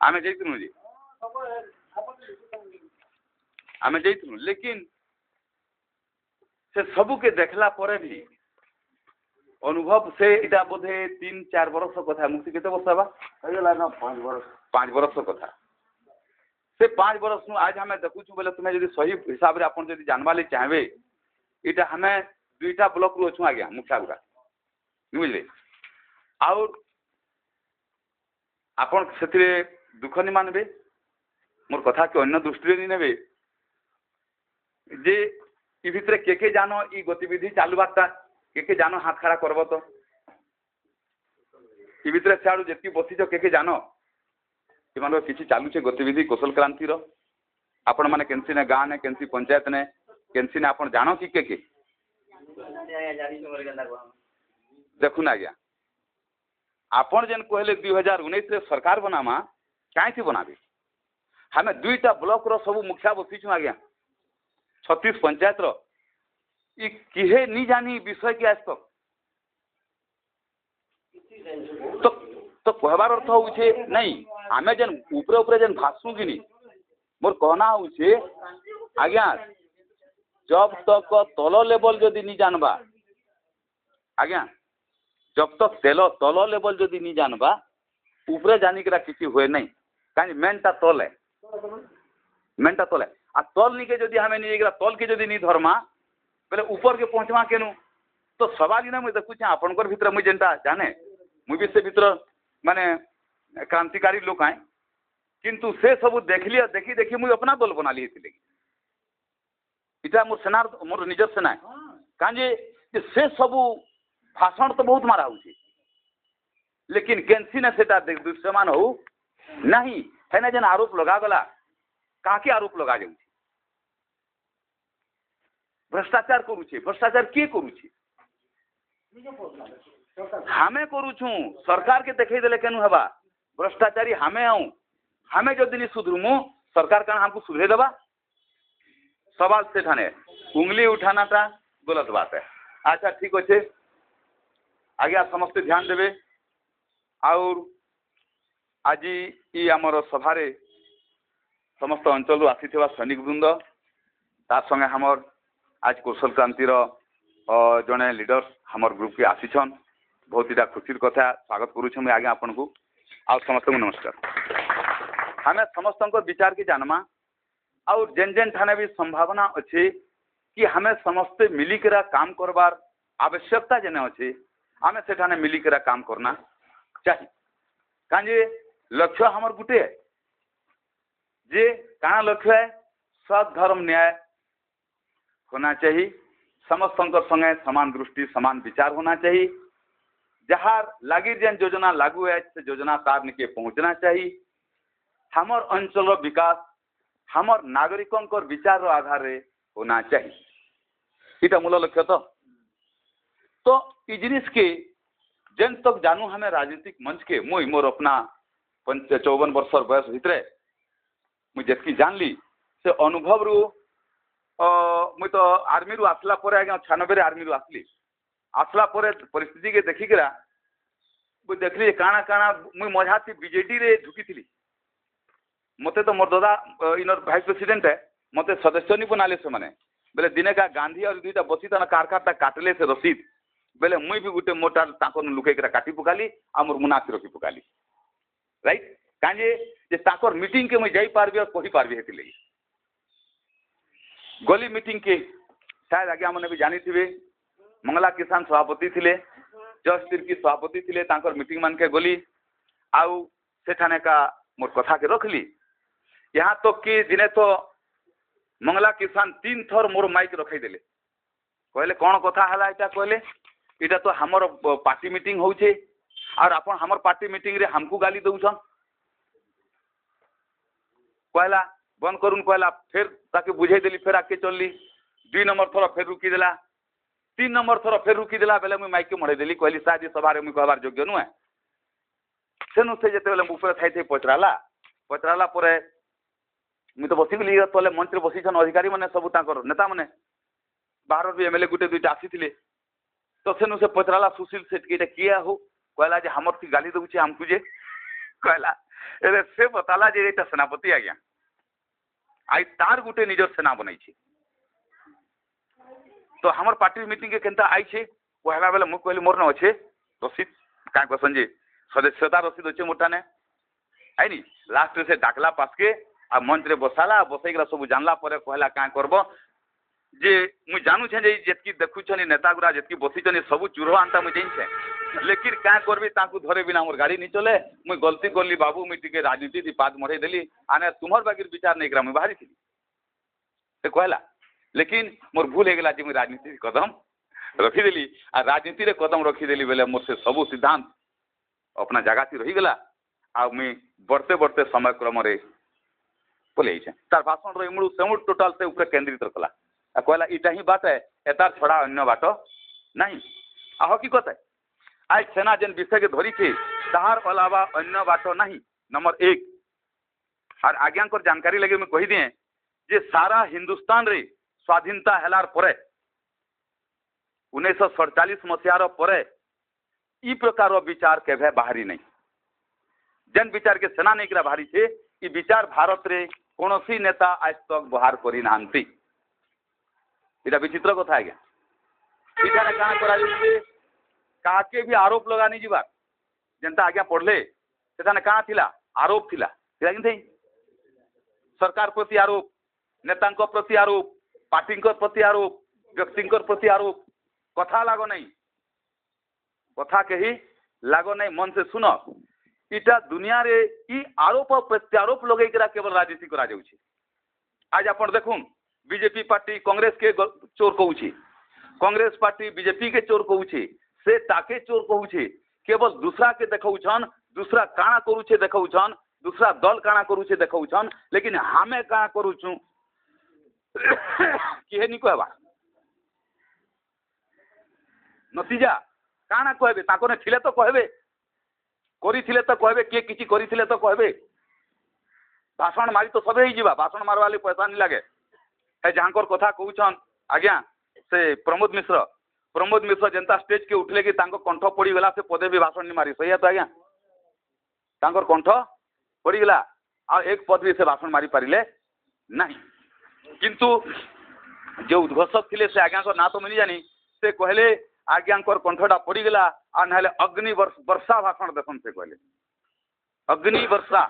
आमे जाइथिनु जी आमे जाइथिनु लेकिन से सबू के देखला परे भी अनुभव से इटा बोधे 3-4 बरस कथा मुक्ति केते वर्ष बा 5 बरस कथा से 5 बरस नु आज हमें देखुछु बोले तुम्हें यदि सही हिसाब रे अपन यदि जानवा ले चाहबे इटा हमें दुईटा ब्लॉक रु अछु आज्ञा मुखिया गुरा बुझले और आपण सेतिरे दुख नि मानबे मोर कथा के अन्य दृष्टि रे नेबे जे इ भितरे के जानो इ गतिविधि चालुबाता के जानो हाथ खड़ा करब तो इ भितरे सियाड़ू जेति बसिछ के जानो इमान किछि चालू छे गतिविधि कौशल क्रांति रो आपण माने केनसी ने गां ने केनसी पंचायत ने केनसी ने आपण जानो कि के देखु ना गया आपण जेन कहले 2019 रे सरकार बनामा काई थी बनाबे हमें दुईटा ब्लॉक रो सब मुखिया बसिछु आज्ञा 36 पंचायत रो इ किहे नी जानी विषय के आज तक तो कहबार अर्थ होउछे नहीं आमे जेन ऊपरे ऊपरे जेन भासु गिनी मोर कहना होउछे आज्ञा जब तक तल लेवल जदी नी जानबा आज्ञा जब तक तल लेवल जदी नी जानबा ऊपरे जानी केरा किछि होय नहीं कानी मेनटा तले आ तल निके जदी हमें नी गेला तल के जदी नी धरमा बेले ऊपर के पहुंचवा केनु तो सवाल इना मुझे देखु आपनकर भीतर मुझे जेनटा जाने मुझे भी से भीतर माने क्रांतिकारी लोक आए किंतु से सब देखलिए देखी देखी मुझे अपना दल बना ली थी इटा मोर सेना मोर निजर सेना काजे से सब भाषण तो बहुत मारा होची लेकिन केनसी ने सेटा दृश्यमान हो नहीं है ना जेन आरोप लगा गला काके आरोप लगा जाउची भ्रष्टाचार करुछे भ्रष्टाचार के करुछे हमें करुछु सरकार के देखै देले केनु हबा भ्रष्टाचारी हमें आऊ हमें जदि नि सुधरुमु सरकार कान हमको सुधरे देबा सवाल से ठाने उंगली उठानाटा गलत बात है अच्छा ठीक अच्छे आज्ञा समस्त ध्यान देवे और आज ई आमर सभारे समस्त अंचल आसीथिबा सैनिक वृंद तार संगे हमर आज कौशल क्रांतिर जड़े लीडर्स हमर ग्रुप के आसीछन बहुत इटा खुशीर कथा स्वागत करुछु मैं आगे आपन को आ समस्त को नमस्कार हमें समस्त विचार की जानमा और जेन जेन ठाने भी संभावना अच्छे कि हमें समस्ते मिलिकरा काम करबार आवश्यकता जेने अच्छे हमें से ठाने मिलिकरा काम करना चाहिए काजे लक्ष्य हमर गुटे जे काना लक्ष्य है सद धर्म न्याय होना चाहिए समस्त संगे समान दृष्टि समान विचार होना चाहिए जहार लागी जेन योजना लागू है से योजना तार निके पहुंचना चाहिए हमर अंचल विकास हमर नागरिकों विचार आधार रे होना चाहिए इटा मूल लक्ष्य तो इ जिनिस के जेन तक जानू हमें राजनीतिक मंच के मुई मोर अपना 54 वर्षर बयस भितरे मुझे जेतकी जानली से अनुभव रु मुई तो आर्मी रु आसला परे आज्ञा 96 रे आर्मी रु आसली आसला परे परिस्थिति के देखिकरा मुई देखली काना काना मुई मझा थी बीजेडी रे ढुकी थी मते तो मोर दादा इनर वाइस प्रेसिडेंट है मते सदस्य नहीं बनाले से माने बेले दिने का गांधी और दुईटा बसी तना कारखाटा काटले से रसीद बेले मुई भी गुटे मोटा ताको लुके करा काटी पुकाली आ मोर मुनाफी रखी पुकाली राइट काजे जे ताकर मीटिंग के मुई जाई पारबी और कहि पारबी हेति लगी गली मीटिंग के शायद आगे हमने भी जानी थिबे मंगला किसान सभापति थिले जस तिर्की सभापति थिले ताकर मीटिंग मान के गली आउ सेठाने का मोर कथा के रखली यहाँ तो कि दिने तो मंगला किसान 3 थर मोर माइक रखई देले कहले कौन कथा हला इटा कहले इटा तो हमर पार्टी मीटिंग होउछे और अपन हमर पार्टी मीटिंग रे हमको गाली दउछन कहला बंद करून कहला फिर ताके बुझे देली फिर आके चलली 2 नंबर थर फिर रुकी देला 3 नंबर थर फिर रुकी देला बेले मुई माइक के मढे देली कहली शादी सभा रे मुई कहबार योग्य नुए सेनु से जते बेले ऊपर थाई थे पचराला परे मुई तो बसी गली तले मंच रे बसी छन अधिकारी माने सब ताकर नेता माने बाहर भी एमएलए गुटे दुईटा आसीथिले तो सेनु से पचराला सुशील सेठ के किया हो कहला जे हमर की गाली दउछे हमकु जे कहला एरे से बताला जे एटा सेनापति आज्ञा आई तार गुटे निजर सेना बनई तो हमर पार्टी मीटिंग के केनता आई छे कहला बेले मु कहली मोर न अच्छे रसीद का कहसन जे सदस्यता रसीद अच्छे मोटा ने आई नी लास्ट से डाकला पास के आ मंच रे बसाला बसैगला सब जानला परे कहला का करबो जे मु जानू छे जे जेतकी देखु छनी नेता गुरा जेतकी बसी छनी सब चूरो आंता मु जइन छे लेकिन का करबी ताकू धरे बिना मोर गाड़ी नहीं चले मु गलती करली बाबू मु टिके राजनीति दी पाद मढ़े देली आने तुम्हार बागिर विचार नहीं करा मु बाहरी थी से कहला लेकिन मोर भूल हेगला जे मु राजनीति कदम रखीदेली आ राजनीति रे कदम रखीदेली बेले मोर से सब सिद्धांत अपना जगह थी रही गला आ मुई बढ़ते बढ़ते समय क्रम रे बोले तार भाषण रो इमुड़ सेमुड़ टोटल से ऊपर केंद्रित रखला आ कहला इटा ही बात है एतार छड़ा अन्य बाट नहीं आ हकीकत है आज सेना जेन विषय के धरी छे तार अलावा अन्य बाट नहीं नंबर 1 और आज्ञा जानकारी लगे मैं कही दिए जे सारा हिंदुस्तान रे स्वाधीनता हेलार परे 1947 मसीहार परे ई प्रकार विचार केभे बाहरी नहीं जेन विचार के सेना नहीं करा बाहरी छे ई विचार भारत रे कौनसी नेता आज तक बाहर करी नांती इटा विचित्र कथा है इठाने कहा करा काके भी आरोप लगानी जीवा जनता आज्ञा पढ़ले सेठाने कहा थिला आरोप थिला कि सरकार प्रति आरोप नेता प्रति आरोप पार्टी प्रति आरोप व्यक्ति प्रति आरोप कथा लागो नहीं कथा कही लागो नहीं मन से सुनो इटा दुनिया रे ई आरोप और प्रत्यारोप लगे केवल राजनीति करा जाउछि आज आपण देखुन बीजेपी पार्टी कांग्रेस के चोर कहूछि कांग्रेस पार्टी बीजेपी के चोर कहूछि से ताके चोर कहूछि केवल दूसरा के देखौछन दूसरा काना करूछे देखौछन दूसरा दल काना करूछे देखौछन लेकिन हमें काना करूछु किहे नी कहबा नतीजा काना कहबे ताको ने थिले तो कहबे करिथिले तो कहबे के किछि करिथिले तो कहबे भाषण मारी तो सबे ही जीवा भाषण मारवाली पैसा नहीं लगे है जहाँकर कथा कहूछन आज्ञा से प्रमोद मिश्र जनता स्टेज के उठले कि तांको कंठ पड़ी गला से पदे भी भाषण नहीं मारी सही है तो आज्ञा तांकर कंठ पड़ी गला आ एक पद भी से भाषण मारी पारिले नहीं किंतु जो उद्घोषक थिले से आज्ञा को ना तो मिली जानी से कहले आज्ञा कंठटा पड़ी गला आ नहले अग्नि वर्षा भाषण देखन से कहले अग्नि वर्षा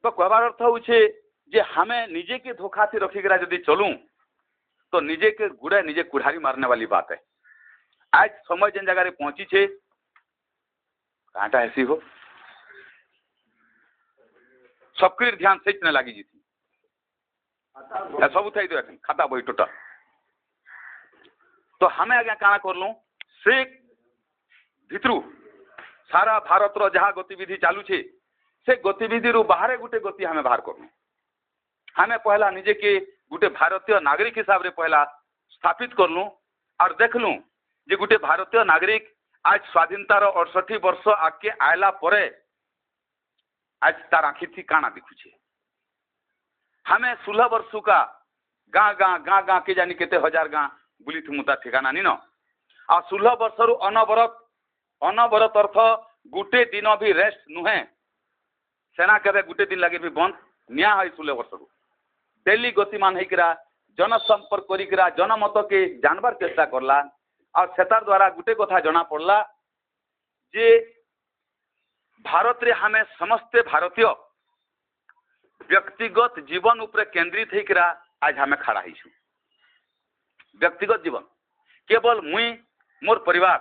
तो कहबार अर्थ होछे जे हमें निजे के धोखा से रखिकरा यदि चलूं तो निजे के गुड़े निजे कुढ़ारी मारने वाली बात है आज समय जिन जगह पहुंची छे कांटा ऐसी हो सबके ध्यान से न लगी जीती सब थी दो खाता बही टोटल तो हमें आगे काना कर लूँ से भितरू सारा भारत रो जहाँ गतिविधि चालू छे से गतिविधि रू बाहर गुटे गति हमें बाहर कर लूँ हमें पहला निजे के गुटे भारतीय नागरिक हिसाब रे पहला स्थापित कर लूँ और देख लूँ जे गुटे भारतीय नागरिक आज स्वाधीनतार 68 वर्ष आगे आयला परे आज तार आखि थी काना दिखुछे हमें 16 वर्ष का गाँ के जानी केते हजार गाँ बुली थी मुता ठिकाना नी न आ 16 वर्ष रु अनवरत अर्थ गुटे दिन भी रेस्ट नुहे सेना केबे गुटे दिन लगे भी बंद निया है 16 वर्ष रु डेली गतिमान होकर जनसंपर्क करिकरा जनमत के जानबार चेष्टा करला और सेतार द्वारा गुटे कथा जना पड़ला जे भारत रे हमें समस्ते भारतीय व्यक्तिगत जीवन उपरे केंद्रित होकर आज हमें खड़ा ही व्यक्तिगत जीवन केवल मुई मोर परिवार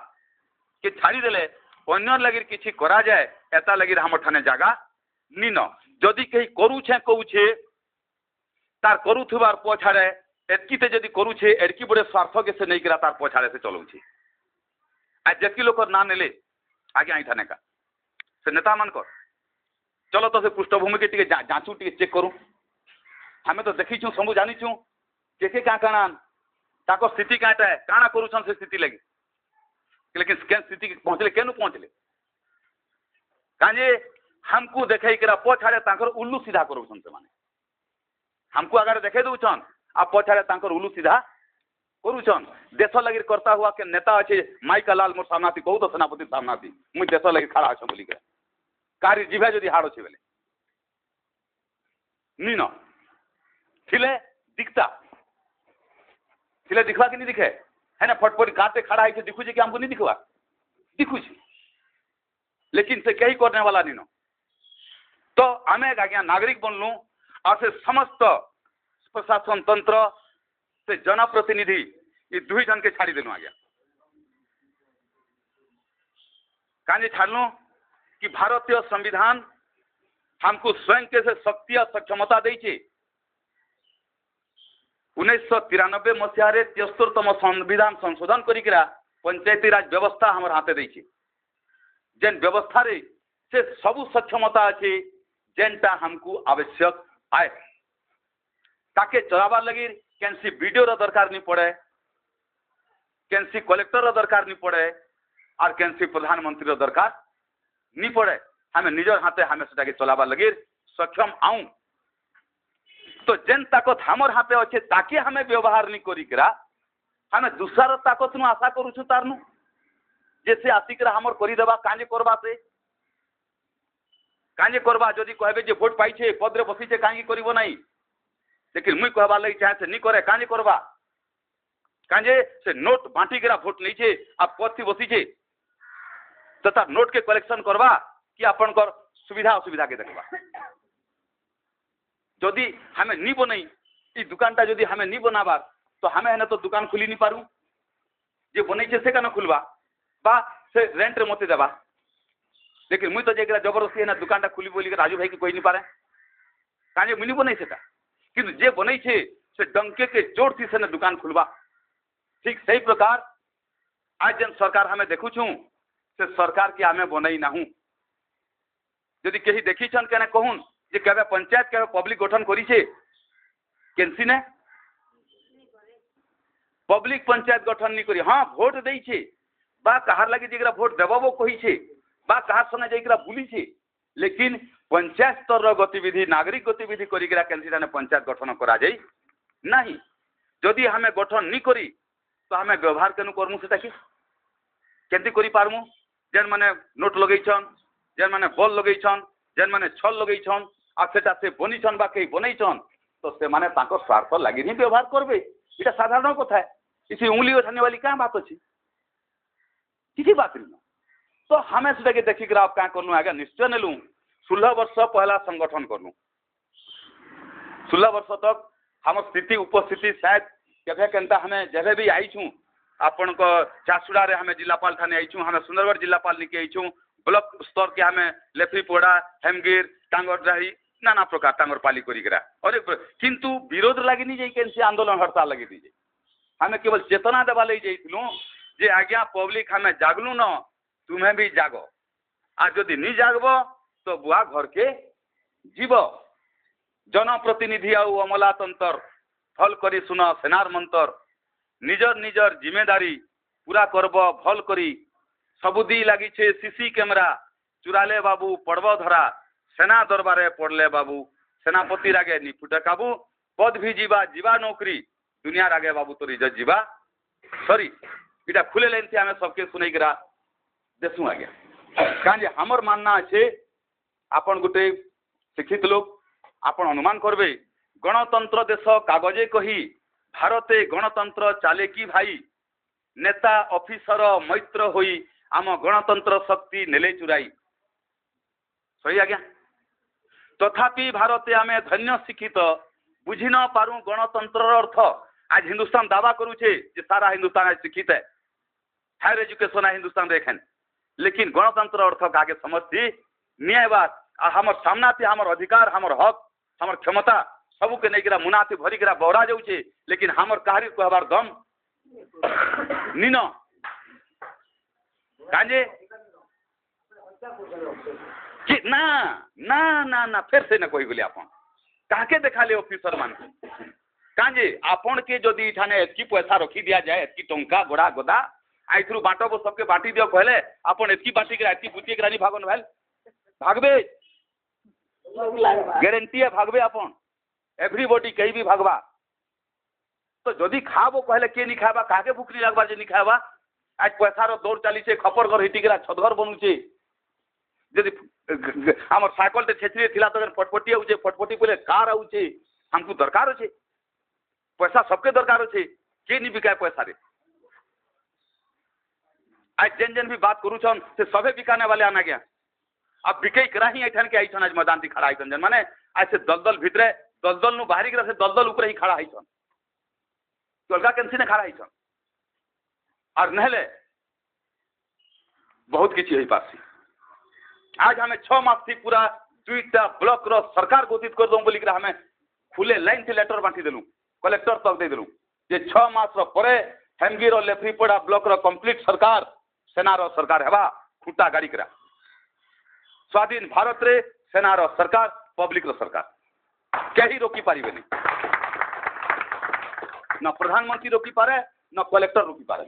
के छाड़ी देले अन्य लगी किसी करा जाए एता लगी हम ठाने जागा नीन जदि कहीं करूछे कहूछे तार करुथबार पछाड़े एतकीते जदि करूछे एडकी बड़े स्वार्थ के से नहीं करा तार पछाड़े से चलाउछे आज जतकी लोक ना नेले आगे आई ठाने का से नेता मान कर चलो तो से पृष्ठभूमि के जांचू चेक करूँ हमें तो देखी छू सब जानी छू के क्या काना ताको स्थिति काटा है काना करूछन से स्थिति लगी लेकिन केन स्थिति पहुंचले केनु पहुंचले काजे हमको देखे करा पछाड़े तांकर उल्लू सीधा करूछन से माने हमको अगर देखे दूछन आ पछाड़े तांकर उल्लू सीधा करूछन देश लगी करता हुआ के नेता अच्छे माइका लाल मोर सामनाती कहू तो सेनापति सामनाती मुझ देश लगी खड़ा अच्छा बोली कारी जिभे जदि हाड़ अच्छे बेले नीन थिले दिखता थिले दिखवा कि नहीं दिखे है ना फटफट गाते खड़ा है दिखुचे कि हमको नहीं दिखवा दिखुचे लेकिन से कहीं करने वाला नहीं तो आम आज्ञा नागरिक बनलु और से समस्त प्रशासन तंत्र से जनप्रतिनिधि ये दुई जन के छाड़ी देलु आज्ञा काजे छाड़लु कि भारतीय संविधान हमको स्वयं के से शक्ति और सक्षमता देचे 1993 मसीह 73तम संविधान संशोधन करिकरा पंचायती राज व्यवस्था हमर हाथे देचे जेन व्यवस्था रे से सबु सक्षमता अच्छे जेनटा हमको आवश्यक आए ताके चलाबार लगी कैंसी वीडियो रो दरकार नहीं पड़े कैंसी कलेक्टर रो दरकार नहीं पड़े और कैंसी प्रधानमंत्री रो दरकार नहीं पड़े हमें निजर हाथे हमें से चलाबार लगी सक्षम आऊँ तो जेन ताकत हमर हाथे अच्छे ताके हमें व्यवहार नहीं करिकरा हमें दूसरा ताकत नु आशा करूछु तारनु जैसे आसिकरा हमर करिदेबा कांजे करबा से कांजे करबा जदि कहबे जे भोट पाइछे पदरे बसिछे कांगे करिवो नाही लेकिन मुई कहबा लगी चाहे से नहीं करे कांजे करबा कांजे से नोट बांटी गिरा भोट नहीं आप पद थी बसीछे तथा नोट के कलेक्शन करबा कि आपनकर सुविधा असुविधा के देखबा जदि हमें नहीं बनई ई दुकानटा जदि हमें नहीं बनाबार तो हमें है तो दुकान खुली नहीं पारू जे बनई से केन खुलबा बा से रेंट रे मते देबा लेकिन मुई तो जेकरा जबरदस्ती है ना दुकानटा खुली बोली राजू भाई के कोई नहीं पारे काजे मुई नहीं बनई सेटा किंतु जे बनई छे से डंके के जोर थी से ना दुकान खुलबा ठीक सही प्रकार आज जन सरकार हमें देखु छू से सरकार की हमें बनई ना हूं यदि कहीं देखी छन केने कहून जे केबे पंचायत केबे पब्लिक गठन करी छे केनसी ने पब्लिक पंचायत गठन नहीं करी हाँ वोट देई छे बा कहार लगे जेकरा वोट देबो कही छे बा कहार संगे जेकरा बुली छे लेकिन पंचायत स्तर गतिविधि नागरिक गतिविधि करिकरा केनसी ने पंचायत गठन करा जाई नहीं जदि हमें गठन नहीं करी तो हमें व्यवहार केनु करमु सेटा कि केंती करी पारमु जेन माने नोट लगेछन जेन माने बल लगेछन जेन माने छल लगेछन आ सेटा से बनीछन बा कई बनईछन तो से माने ताको स्वार्थ लागि नहीं व्यवहार करबे इटा साधारण कथा है इसी उंगली उठाने वाली क्या बात अच्छी किसी बात नहीं तो हमें से देखिक आप क्या करलु आगे निश्चय नेलु 16 वर्ष पहला संगठन करलु 16 वर्ष तक हम स्थिति उपस्थिति शायद केभे केनता हमें जेबे भी आईछू आपण को झारसुड़ा रे हमें जिलापाल थाने आईछू हमें सुंदरगढ़ जिलापाल निके आईछू ब्लॉक स्तर के हमें लेफ्रीपोड़ा हेमगिर टांगरडाही नाना प्रकार टांगर पाली करिकरा और किंतु विरोध लगी नहीं जाई कैसे आंदोलन हड़ताल लगी दीजिए हमें केवल चेतना देवा लगी जाइलु जे आज्ञा पब्लिक हमें जागलु न तुम्हें भी जागो आज जदि नहीं जागब तो बुआ घर के जीव जनप्रतिनिधि आउ अमलातंत्र भल करी सुन सेनार मंतर निजर निजर जिम्मेदारी पूरा करब भल करी सबुदी लगी छे सीसी कैमरा चुराले बाबू पड़ब धरा सेना दरबारे पड़ले बाबू सेनापति रागे निफुटे काबू पद भी जीवा जीवा नौकरी दुनिया रागे बाबू तोर इज्जत जीवा सॉरी इटा खुले लाइन से हमें सबके सुनै गिरा देसु आगे काजे हमर मानना अच्छे आपन गोटे शिक्षित लोग आपन अनुमान करबे गणतंत्र देश कागजे कही भारते गणतंत्र चाले कि भाई नेता ऑफिसर मैत्र होई आम गणतंत्र शक्ति नेले चुराई सही आज्ञा तथापि भारते आमे धन्य शिक्षित बुझी न पारू गणतंत्र अर्थ आज हिंदुस्तान दावा करुचे जे सारा हिंदुस्तान आज शिक्षित है हायर एजुकेशन है हिंदुस्तान देखें लेकिन गणतंत्र अर्थ का आगे समझती न्यायवाद हमर सामना थी हमर अधिकार हमर हक हमर क्षमता सबू के नहीं मुनाथी भरी गिरा बहरा जाऊे लेकिन हमर कहारी कहबार दम नीन काजे कि ना ना ना ना फिर से न कोई बोले आपन काके देखा ले ऑफिसर मान काजे आपन के जदि इठाने एतकी पैसा रखी दिया जाए एतकी टंका गोड़ा गोदा आइथरु बाटो सबके बांटी दियो कहले आपन एतकी बांटी के एतकी बुती के रानी भागन भाई भागबे गारंटी है भागबे आपन एवरीबॉडी कहीं भी भागवा तो जदि खाबो कहले के नहीं खाबा काके भूख नहीं लगवा जे नहीं खाबा आज पैसा रो दौड़ चली छे खपर घर हिटी गिरा छदघर बनुचे जदि आम साइकल छेचरी थिला तो फटफटी आउे फटफटी बोले कार आउे हमको दरकार अच्छे पैसा सबके दरकार अच्छे किए नहीं बिकाए पैसा रे आज जेन जेन भी बात करूछन से सभे बिकाने वाले आना गया अब बिके करा ही ऐठन के आईछन आज मैदान थी खड़ा आईछन जन माने आज से दलदल भितरे दलदल नु बाहरी से दलदल ऊपर ही खड़ा आईछन तो अलगा केनसी ने खड़ा आईछन और नहले बहुत किसी हो पासी आज हमें 6 मास थी पूरा 2टा ब्लॉक रो सरकार घोषित कर दो बोलिक हमें खुले लाइन से लेटर बांटी देलु कलेक्टर तक दे देलु जे 6 मास रो परे हेमगिर और लेफ्रीपड़ा ब्लॉक रो कंप्लीट सरकार सेना रो सरकार हेबा खुटा गाड़ी करा स्वाधीन भारत रे सेना रो सरकार पब्लिक रो सरकार कहीं रोकी पारिबे नहीं न प्रधानमंत्री रोकी पारे न कलेक्टर रोकी पारे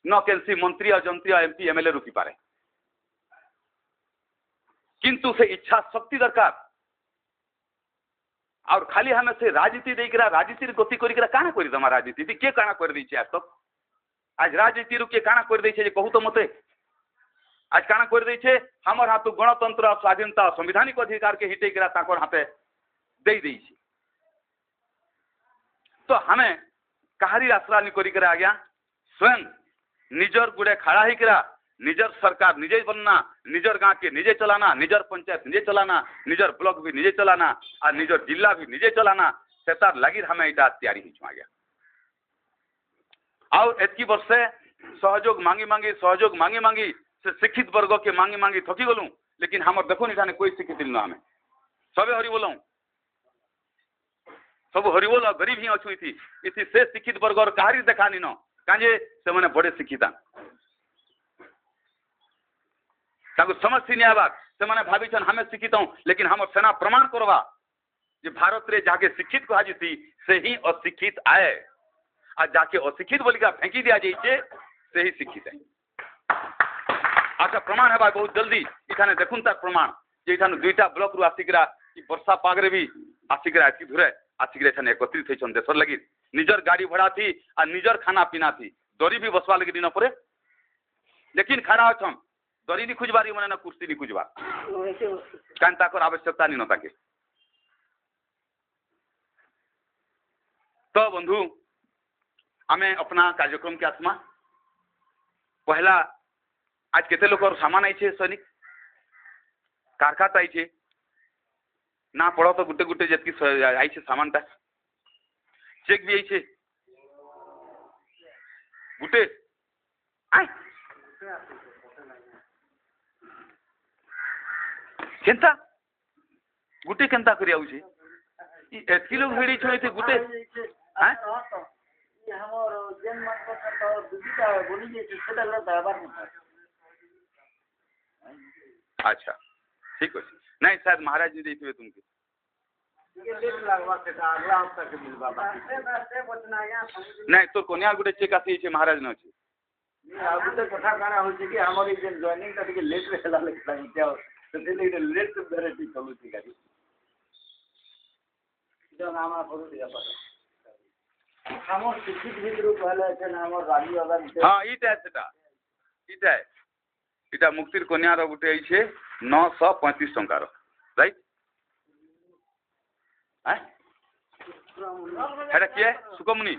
न केनसी मंत्री और जंत्री एमपी एमएलए रोकी पारे किंतु से इच्छा शक्ति दरकार और खाली हमें से राजनीति देकरा राजनीति गति करिकरा काना करि दमा राजनीति के काना कर दी आज तक आज राजनीति रू के काना कर दी जे कहू तो मते आज काना कर दी छे हमर हाथ गणतंत्र स्वाधीनता संवैधानिक अधिकार के हिटे करा ताकर हाथे दे दी छे तो हमें कहारी आश्रा नहीं करिकरा आज्ञा स्वयं निजर गुड़े खड़ा ही करा निजर सरकार निजे बनना निजर गाँव के निजे चलाना निजर पंचायत निजे चलाना निजर ब्लॉक भी निजे चलाना और निजर जिला भी निजे चलाना से तार लगी हमें इटा तैयारी हिचमा गया और एतकी वर्षे सहयोग मांगी मांगी से शिक्षित वर्ग के मांगी मांगी थकी गलु लेकिन हमार देखो निठाने कोई शिक्षित न हमें सबे हरि बोल सब हरिबोल गरीब ही अच्छु इति से शिक्षित वर्ग और कहारी देखा नी न काजे से मैंने बड़े शिक्षिता समझ सी नहीं आवार से मैंने भावी हमें शिक्षित हूँ लेकिन हम सेना प्रमाण करवा जे भारत रे जाके शिक्षित कहा जीती से ही अशिक्षित आए और जाके अशिक्षित बोलिका फेंकी दिया जाइए से ही शिक्षित है अच्छा प्रमाण है बहुत जल्दी इठाने देखुन तार प्रमाण जे इठाने 2टा ब्लॉक रु आसिकरा वर्षा पागरे भी आसिकरा एति धुरे आसिकरा इठाने एकत्रित होइछन देशर लगी निजर गाड़ी भड़ा थी और निजर खाना पीना थी दरी भी बसवा लगी दिन परे लेकिन खाना अच्छन दरी नहीं खुजबारी मैंने ना कुर्सी नहीं खुजबार कान ताकर आवश्यकता नहीं न ताके तो बंधु हमें अपना कार्यक्रम के आत्मा पहला आज केते लोग सामान आई सैनिक कारखात आई ना पड़ो तो गुटे गुटे जतकी आई सामान टा चेक भी आई गुटे केनता गुटे केनता करी आउछे एतकी लोग भिड़ी छे गुटे हैं हमर जेन मन को दुटा बोली जे छोटा ला दरबार में अच्छा ठीक है नहीं शायद महाराज जी देते तुमके नहीं तो कोनिया गुटे चेक आसी छे महाराज न छे आ गुटे कथा काना होय छे कि हमर जेन जॉइनिंग का के लेट रहला लगता है क्या तो ले लेट वेराइटी चलू छी गाड़ी जो नामा करू दिया पता हमर शिक्षित भितरु पहले छे हमर रानी वाला हां इटा सेटा इटा इटा मुक्तिर कन्या रो गुटे आई छे 935 टंका रो राइट हैं हेडा के सुकमनी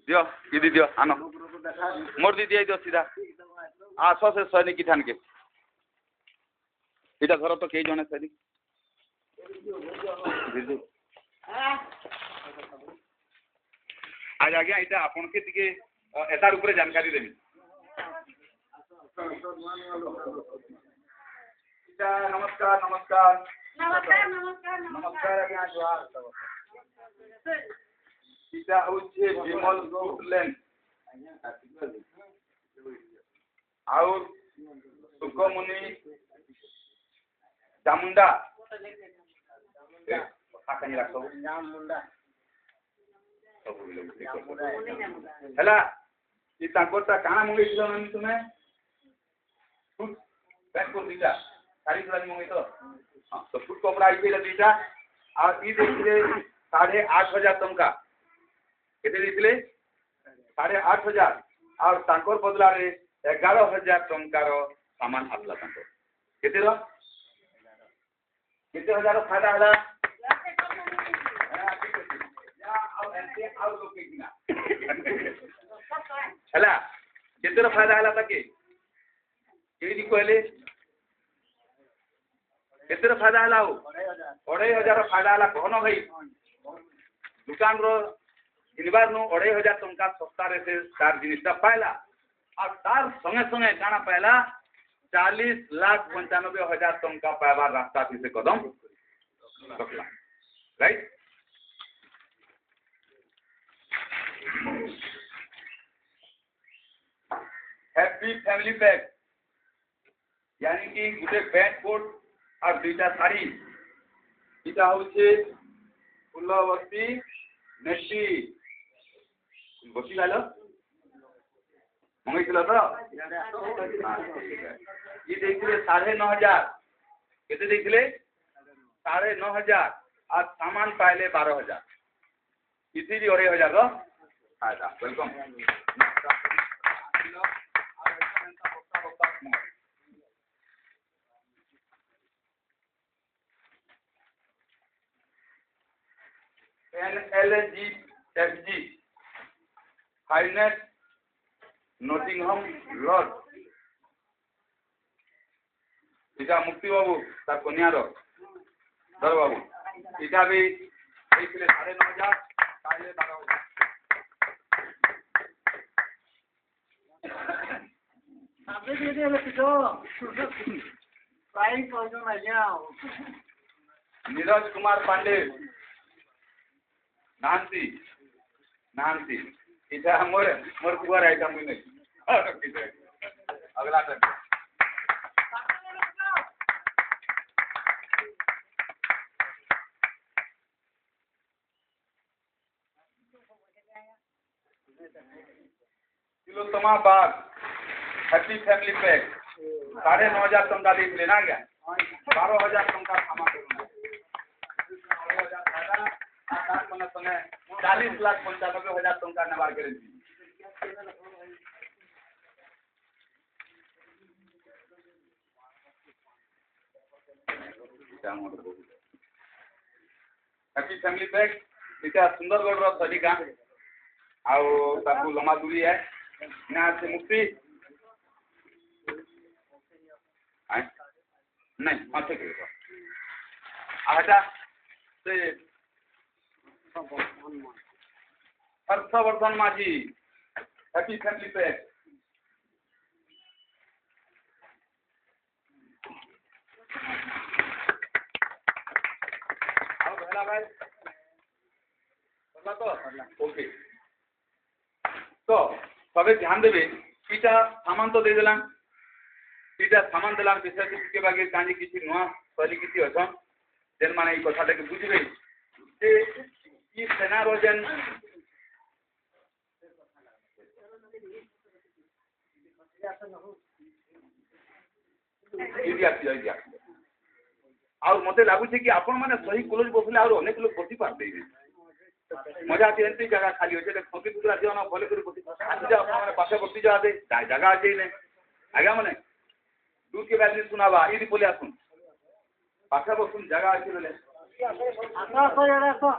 दियो दीदी दियो आनो मोर दीदी दियो सीधा आसो से सैनिक ठान के इटा घर तो कई जने सैनिक दीदी आज आज्ञा इटा आपन के दिके एतार ऊपर जानकारी देबी नमस्कार नमस्कार नमस्कार नमस्कार नमस्कार आज्ञा जोहार इटा होचे विमल गुडलैंड और सुकमुनि चामुंडा ହେଲା ଇ ତାଙ୍କରଟା କାଣା ମଗେଇଥିଲ ନାନି ତୁମେ ପ୍ୟାକ୍ କରି ଦିଟା ଶାଢ଼ୀ ଫାଢ଼ୀ ମଗେଇଥ ହଁ ତ ଫୁଟ୍ କପଡ଼ା ଆଇଥିଲା ଦିଟା ଆଉ ଇ ଦେଇଥିଲେ 8,500 ଟଙ୍କା କେତେ ଦେଇଥିଲେ 8,500 ଆଉ ତାଙ୍କର ବଦଲାରେ 11,000 ଟଙ୍କାର सामान आसला केते हजार फायदा है केते फायदा है ताके कहले केते फायदा है 2500 फायदा है कहन भाई दुकान किनबार नु 2500 टंका सस्ता रे से तार जिनिसटा पाइला और तार संगे संगे काना पाइला 40,95,000 टंका पाइबार रास्ता थी से कदम रखला राइट। हैप्पी फैमिली पैक यानी कि गोटे पैंट कोट और दुईटा शाड़ी इटा होचे फुलवती नेटी बसी लालो मंगई ये देखिए 9,500 केते देखिले 9,500 और सामान पाइले 12,000 इसी भी 2,500 रो फायदा वेलकम। NLGFG फाइनेंस नोटिंगहम लॉर्ड इटा मुक्ति बाबू तार कन्या रो धर बाबू इटा भी 9,500 पाइले 12,000 नीरज कुमार पांडे नानसी इधर मोर कुआर आइटम में नहीं अगला टर्न तिलोत्तमा बाग हैप्पी फैमिली पैक 9,500 टंका देख लेना क्या 12,000 टंका सामान 40,95,000 टंका नबार करे हैप्पी फैमिली पैक इटा सुंदरगढ़ रो तरीका आउ ताकू लमा दूरी है ना से मुक्ति नहीं माथे के आटा से हर्षवर्धन माझी हैप्पी फैमिली पैक भाई ओके तो सबे ध्यान देवे इटा सामान तो दे देला इटा सामान देला विषय के बागे कानी किसी नुआ शैली किसी अछन जेन माने ई कथा के बुझबे जे ई सेना रोजन और मते लागू कि आपण माने सही कॉलेज बसले और अनेक लोग बसी पाते मजा आती एंती जगह खाली होचे फकी कुतरा दियो ना भले कर बसी आसी जा आपण माने पासे बसी जा दे जगह आछे ने आगा माने दूर के बात सुनावा इदी बोले आसुन पासे बसुन जगह आछे बोले आसा तो एड़ा तो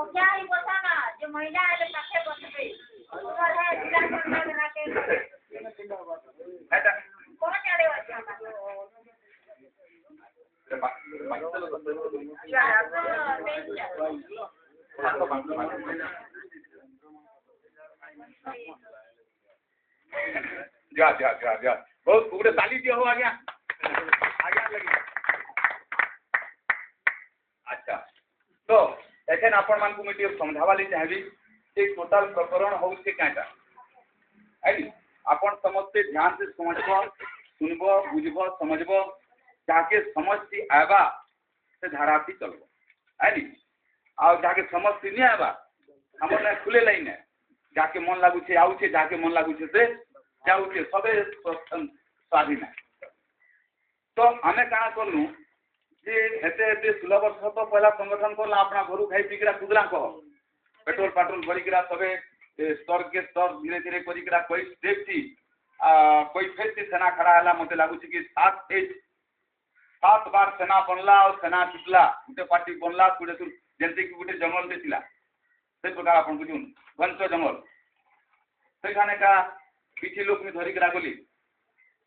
क्या ही बता ना जो महिला आले पासे बसबे और है जिला कोन बना के है कौन चले अच्छा जा जा जा जा बहुत पूरे ताली दिया हो आ गया लगी अच्छा तो एखन आपण मान को मिटियो समझावाली चाहबी एक टोटल प्रकरण हो से काटा आई आपण समझते ध्यान से समझबो सुनबो बुझबो समझबो जाके समझती आवा से धाराती चलबो आई और जाके समझती नहीं आवा हमर खुले लाइन है जाके मन लागू छे आउ छे जाके मन लागू छे से जाऊ छे सबे स्वाधीन है तो हमें काना करलु जे हेते हेते 16 वर्ष तो पहला संगठन करला अपना घरु खाई पिकरा कुदला कह पेट्रोल पेट्रोल भरी करा सबे स्तर के स्तर धीरे धीरे करी करा कोई स्टेप थी कोई फिर से सेना खड़ा है मत लगुच कि 7 बार सेना बनला और सेना जितला गोटे पार्टी बनला गोटे जमती कि गोटे जंगल से थिला से प्रकार आपन बुझुन घंच जंगल सेखाने का किसी लोग में धरिक गली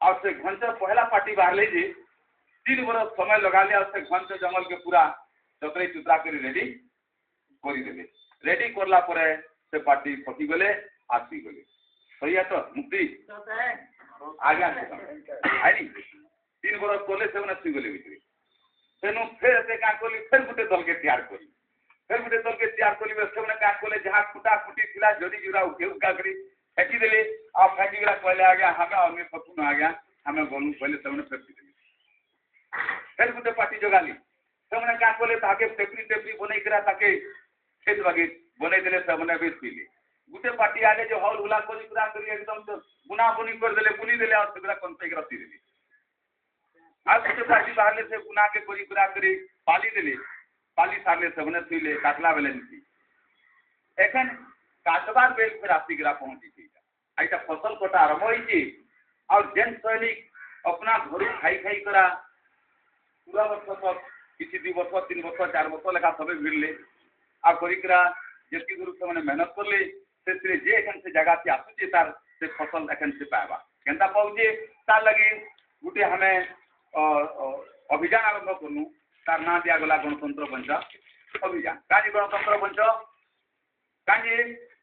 और से घंच पहला पार्टी बाहर जे 3 बरस समय लगा लिया से घंच जंगल के पूरा चतरे चुतरा कर रेडी करला परे से पार्टी फटी गले आसी गले सही है तो मुक्ति आज्ञा आई 3 बरस कले से आसी गले भितर तेणु फिर से क्या कली फिर गोटे दल के तैयार करी फिर गोटे दल के तैयार करी से क्या कले जहाँ खुटा खुटी थिला जदि जुरा उठे उठा करी फेंकी देले और फेंकी गला कहले आज्ञा हमें अन्य पतुन आज्ञा हमें गलु कहले से फेंकी देले फिर गोटे पार्टी जगाली से क्या कले ताके टेपरी टेपरी बनई करा ताके खेत बागी बनई देले से बेच पीले गोटे पार्टी आगे जो हल हुला करी पूरा करी एकदम तो बुना बुनी कर देले बुनी देले और सेगरा कंपे रसी देले आज गोटे पार्टी बाहर से बुना के करी पूरा करी पाली देले पाली सारले से बने थीले काटला बेले नीति एखन काटबार बेल फिर आसिकरा पहुंची थी आइटा फसल कटा आरंभ होई और जेन सैनिक अपना घर खाई खाई करा पूरा वर्ष तक किसी 2 वर्ष 3 वर्ष 4 वर्ष लेखा सबे भिड़ले आ करिकरा जेती गुरु से मैंने मेहनत करले से जे एखन से जगह से आसुचे तार से फसल एखन से पाएबा केनता पाउजे तार लगे गुटे हमें अभियान आरंभ करनु तार ना दिया गला गणतंत्र बंचा अभियान काजी गणतंत्र बंचा काजी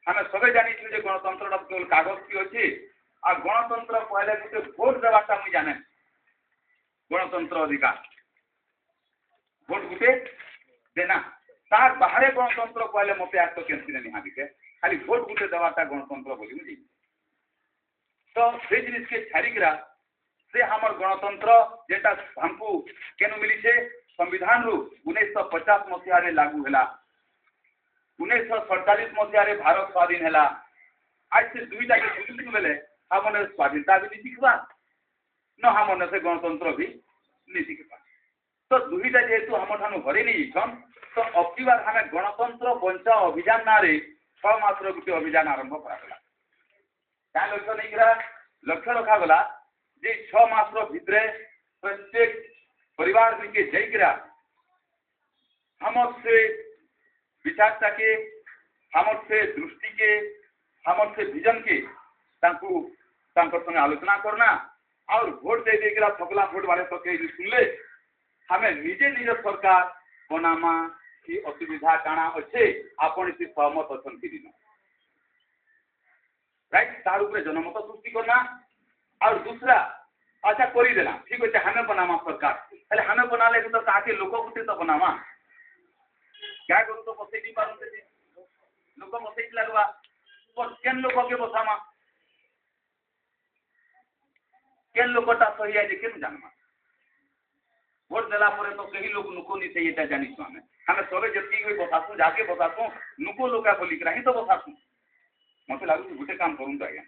हमें सबे जानी जे गणतंत्र केवल कागज की अछि आ गणतंत्र पहले गुटे वोट देवाटा मुई जाने गणतंत्र अधिकार वोट गुटे देना तार बाहरे गणतंत्र कहले मते आज तो केंसी नहीं हादी के खाली वोट गुटे देवाटा गणतंत्र बोली बुझी तो से जिनिस के छाड़िकरा से हमर गणतंत्र जेटा हमको केनु मिली छे संविधान रु 1950 मसीहा रे लागू हैला 1947 मसीहा रे भारत स्वाधीन हैला आज से दुईटा के बुझुन बेले हमने स्वाधीनता भी शिखबा न हमने से गणतंत्र भी नहीं शिखबा तो दुईटा जेहेतु हम ठानु हरे नहीं छन तो अबकी बार हमें गणतंत्र बंचा अभियान ना रे 6 मास गोटे अभियान आरंभ करागला क्या लक्ष्य नहीं करा लक्ष्य रखा गला जे 6 मास भितरे प्रत्येक परिवार के जाइकरा हमर से विचारता के हमर से दृष्टि के हमर से विजन के तांकु तांकर संगे आलोचना करना और वोट दे देकरा थकला वोट वाले तो के सुनले हमें निजे निज सरकार बनामा की असुविधा काना अच्छे आपण से सहमत अछन कि दिन राइट तार ऊपर जनमत सृष्टि करना और दूसरा अच्छा करी देना ठीक है हमें बनामा सरकार पहले हमें बना ले तो ताके लोक गुटे तो बनावा क्या करू तो बसे नहीं पारू से लोक बसे लगवा पर केन लोक के बसामा केन लोकटा सही है जे केन जानमा वोट देला परे तो कई लोग नुको नहीं चाहिए था जानी हमें हमें सबे जति कोई बसासु जाके बसासु नुको लोका बोली करा ही तो बसासु मते लागु गुटे काम करूं आज्ञा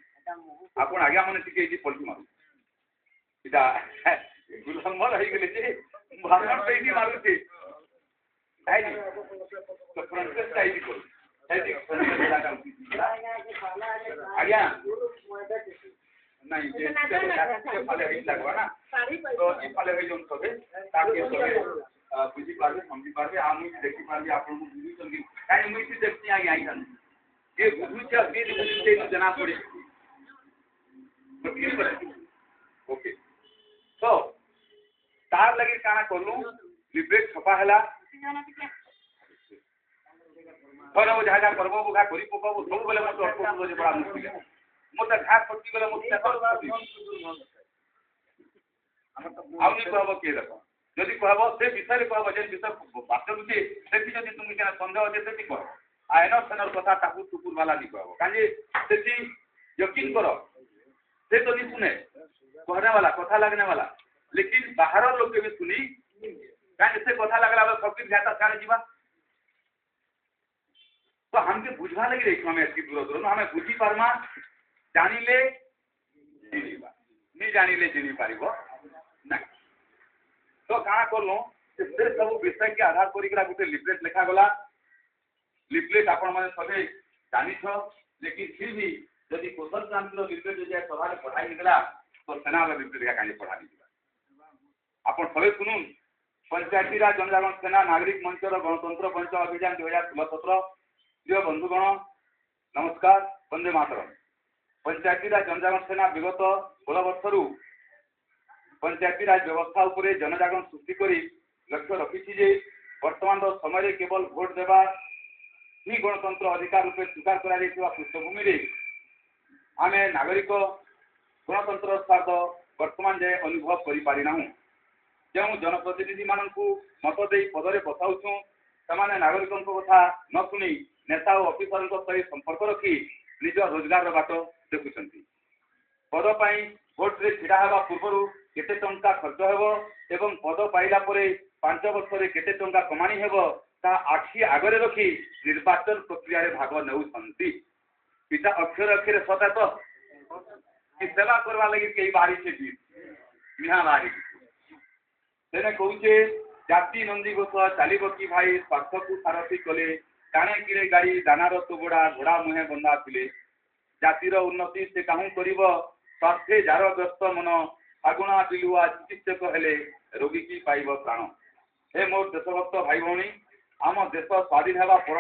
आपण आज्ञा मने सिके जी पलटी मारू इटा गुलमर होई गेले जे भाषण पेटी मारू छे आई तो फ्रांसिस टाइप को आज्ञा नहीं जे फले ही लगवा ना तो ई फले ही जोन सबे ताके सबे बुझी पारबे समझी पारबे हम देखि पारबे आपन बुझी संगी काई मुई से देखती आई आई हन ये बुझी छ बीज बुझी से जना पड़े ओके तो तार लगे काना करलू लिब्रेट छपा हला परबो जहा करबो बुघा करी पकबो सब बेले मत अटको जे बड़ा मुश्किल है मत घास पट्टी गले मत आउनी कहबो के देखो यदि कहबो से विषय कहबो जे विषय वास्तव जे सेति यदि तुम केना संदेह जे सेति कह आयन सनर कथा टाकू टुकुर वाला नहीं कहबो काजे सेति यकीन करो से तो नहीं सुने कहने वाला कथा लगने वाला लेकिन बाहर लोग के भी सुनी काजे से कथा लगला सब कुछ घाटा काने जीवा तो हमके बुझवा लगी रही हमें इसकी दूर दूर हमें बुझी पारमा जानिले जीवा नहीं जानिले जीनी पारिबो नहीं तो कहाँ करलो से सब विषय के आधार करिकरा गुटे लिफलेट लिखा गला लिफलेट आपण माने सबे जानि छ लेकिन फिर भी जदि कौशल क्रांतिर विपरीत जो सभा पढ़ाई निकला तो सेना विपरीत का पढ़ाई आप सबै शुणुन पंचायती राज जनजागरण सेना नागरिक मंचर गणतंत्र पंच अभियान 2016-17 प्रिय बंधुगण नमस्कार वंदे मातरम। पंचायती राज जनजागरण सेना विगत 16 वर्षरू पंचायती राज व्यवस्था उपरे जनजागरण सृष्टि करी लक्ष्य रखी जे वर्तमान समय केवल भोट देवा ही गणतंत्र अधिकार रूपे स्वीकार करा पृष्ठभूमि रे आमे नागरिक गणतंत्र स्वाद वर्तमान जाए अनुभव कर पारि ना जो जनप्रतिनिधि मानू मत दे पदरे बसाऊँ से नागरिकों कथा न शुणी नेता और अफिसर सहित संपर्क रखी निज रोजगार बाट देखुं पदपाई भोट रे छिड़ा हवा पूर्व केते टंका खर्च हेबो एवं पद पाइला परे 5 वर्ष रे केते टंका कमाणी हेबो ता आखि आगरे रखी निर्वाचन प्रक्रिया रे भाग नेउछंती। पिता अक्षर अक्षर सता तो कि सेवा करवा लगी कई बारी से भी मिहा बारी तेने कहूचे जाति नंदी गोस चलिब कि भाई स्वार्थ को सारथी कले काणे किरे गाड़ी दानार तुबड़ा घोड़ा मुहे बंधा थिले जातिर उन्नति से काहू करिब स्वार्थे जार ग्रस्त मन आगुणा बिलुआ चिकित्सक हेले रोगी की पाइब प्राण। हे मोर देशभक्त भाई भौणी आम देश स्वाधीन होगा पर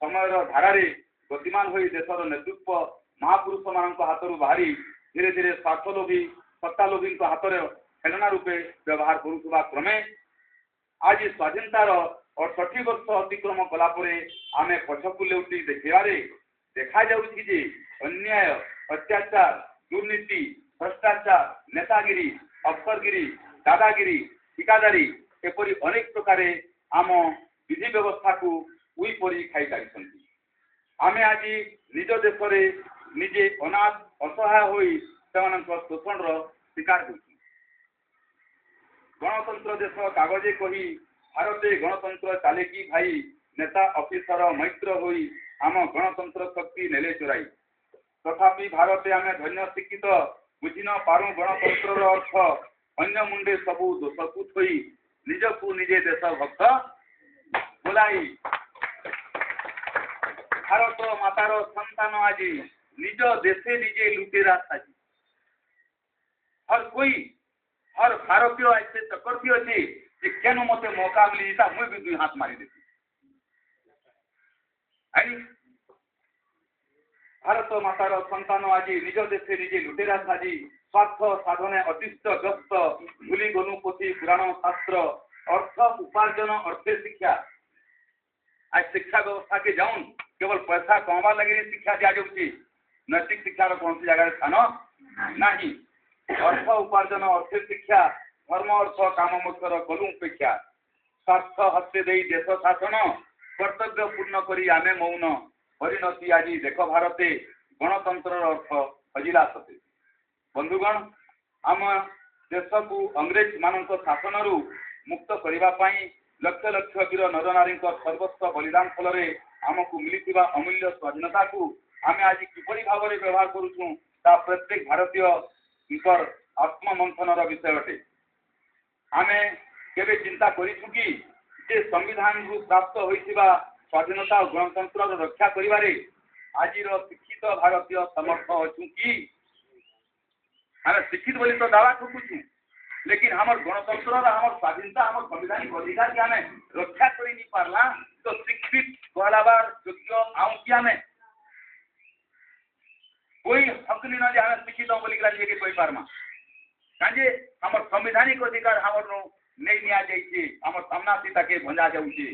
समय धारे गतिमान हो देशर नेतृत्व महापुरुष मान हाथ बाहरी धीरे धीरे स्वार्थलोभी सत्तालोभी हाथ में खेलना रूपे व्यवहार करुवा क्रमे आज स्वाधीनतार 68 वर्ष अतिक्रम कलापर आम पछकू लेउटी देखारे देखा जाउछि अन्याय अत्याचार दुर्नीति भ्रष्टाचार नेतागिरी अफसरगिरी दादागिरी ठिकादारी एपरी अनेक प्रकार आम विधि व्यवस्था को उईपरी खाई सारी आमे आज निज देश में निजे अनाथ असहाय होई शोषण शिकार हो गणतंत्र देश कागजे कही भारते गणतंत्र चले कि भाई नेता अफिसर मैत्र होई आम गणतंत्र शक्ति नेले चोराई तथापि भारते आमे धन्य शिक्षित बुझी न पारू गणतंत्र अर्थ अन्य मुंडे सबू दोषकू थोई निजकू निजे देश भक्त बोलाई भारत मातार संतान आज निज देशे निजे लुटेरा साजी हर भारतीय ऐसे चक्रती अच्छे कि केन मते मौका मिली था मुझे भी 2 हाथ मारी देती भारत मातार संतान आज निज देशे निजे लुटेरा साजी स्वार्थ साधने अतिष्ट ग्रस्त भूली गनु पोथी पुराण शास्त्र अर्थ उपार्जन अर्थे शिक्षा आज शिक्षा व्यवस्था के जाऊन केवल पैसा कमावा लगे शिक्षा दिया जाऊँगी नैतिक शिक्षार कौन सी जगह स्थान नहीं अर्थ उपार्जन अर्थे शिक्षा धर्म अर्थ काम मोक्षर कलु उपेक्षा स्वार्थ हस्ते दे देश शासन कर्तव्य पूर्ण करी आमे मौन परिणति आज देख भारते गणतंत्र अर्थ हजिला सते। बंधुगण आम देश को अंग्रेज मान शासन मुक्त करने लक्ष लक्ष वीर नरनारी सर्वस्व बलिदान फल आमको मिली अमूल्य स्वाधीनता को आम आज किपरि भाव में व्यवहार करुछुं ता प्रत्येक भारतीय आत्ममंथनर विषय अटे। आमे केबे चिंता करिछु कि जे संविधान रु प्राप्त होइथिबा स्वाधीनता और गणतंत्र रक्षा करिबारे आजिर शिक्षित भारतीय समर्थ अछु कि आमे शिक्षित बोली तो दावा ठोकुछु लेकिन हमार गणतंत्र हमार स्वाधीनता हमार संवैधानिक अधिकार के हमें रक्षा कर नहीं पारला तो शिक्षित कहलाबार योग्य आऊँ कि हमें कोई हक नहीं ना हमें शिक्षित बोली कही पारमा कहे हमार संवैधानिक अधिकार हमार नहीं निया जाइए हमार सामना सीता के भंजा जाऊे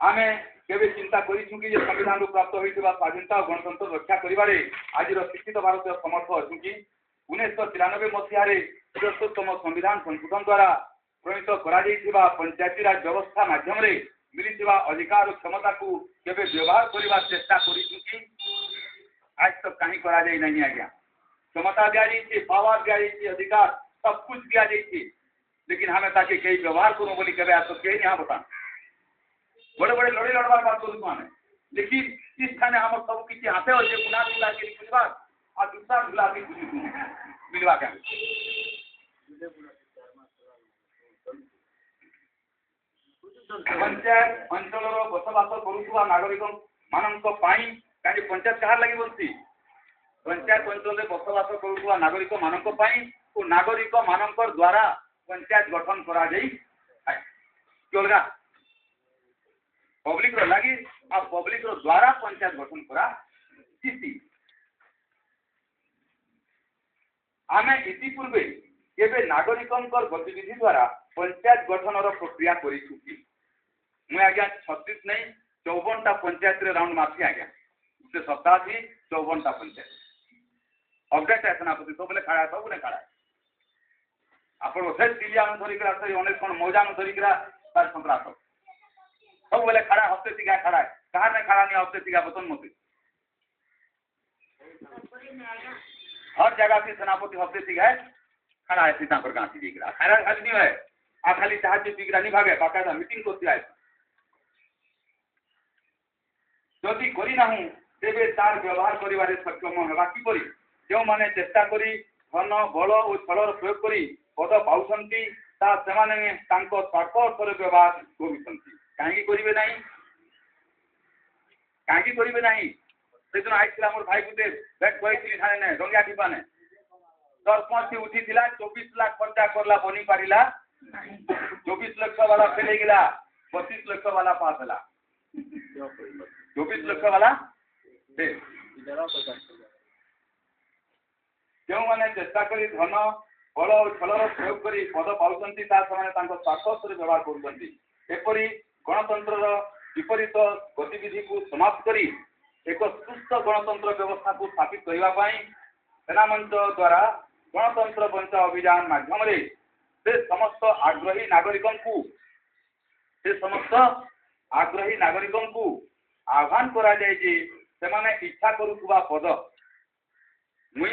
आमे केबे चिंता करिछु कि संविधान प्राप्त होइथिबा स्वाधीनता और गणतंत्र रक्षा करिबारे आज शिक्षित भारतीय समर्थ अछु कि 1993 मसीह 73तम संविधान संशोधन द्वारा प्रणीत करा पंचायती राज व्यवस्था माध्यम मिली अधिकार और क्षमता को केबे व्यवहार करने चेष्टा करिछु कि आज तक कहीं करा जाई नहीं आज्ञा क्षमता दिया जाइए पावर दिया जाइए अधिकार सब कुछ दिया जाइए लेकिन हमें ताकि कई व्यवहार करूँ बोली कभी आज तक कहीं नहीं बता बड़े बड़े लड़े लड़वार बात करूँ आने लेकिन इस स्थान हम सब किसी हाथे अच्छे गुना झुला के बुझवा और दूसरा झुला के मिलवा के पंचायत अंचल बसवास करुवा नागरिक मानक कहीं पंचायत कहार लगी बोलती पंचायत अंचल में बसवास करुवा नागरिक मानक और नागरिक मानक द्वारा पंचायत गठन करा अलगा पब्लिक लगी आ पब्लिक द्वारा पंचायत गठन करा आमे इति पूर्वे केबे नागरिक गतिविधि द्वारा पंचायत गठन प्रक्रिया मुझे आज्ञा 36 नहीं 54टा पंचायत राउंड मारती आज्ञा से सप्ताह थी 54टा पंचायत अपडेट है सेनापति सब खड़ा सब खड़ा आप दिलिया धरिक अनेक कौन मौजा धरिक संक्रांत सब बेले खड़ा हफ्ते टीका खड़ा है कहा नहीं खड़ा नहीं हफ्ते टीका बतन मत हर जगह से सेनापति हफ्ते टीका है खड़ा है सीता पर गांधी जी खड़ा खाली नहीं है आ खाली जहाज टीका नहीं भागे बाकायदा मीटिंग करती है जदि करना तेरे तार व्यवहार कर सक्षम होगा किपर जो मैंने चेष्टा करी धन बल और छलर प्रयोग कर पद पाँच स्वार्थ अर्थर व्यवहार करें करेंगे ना कहीं करेंगे ना से दिन आई मोर भाई गुटे बैठ गई थाने रंगिया टिपाने सरपंच उठी 24 लाख खर्चा करला बनी पारा 24 लाख वाला फेल हो गला 25 लाख वाला पास है 24 लाख वाला जो मैंने चेष्टा करी धन बल और छलर प्रयोग कर पद पाँच स्वार्थ व्यवहार करपरी गणतंत्र विपरीत गतिविधि को समाप्त कर एक सुस्थ गणतंत्र व्यवस्था को स्थापित करने सेना मंच द्वारा गणतंत्र बंचा अभियान माध्यम से समस्त आग्रही नागरिक को आह्वान करा जाए से माने इच्छा करुवा पद मुई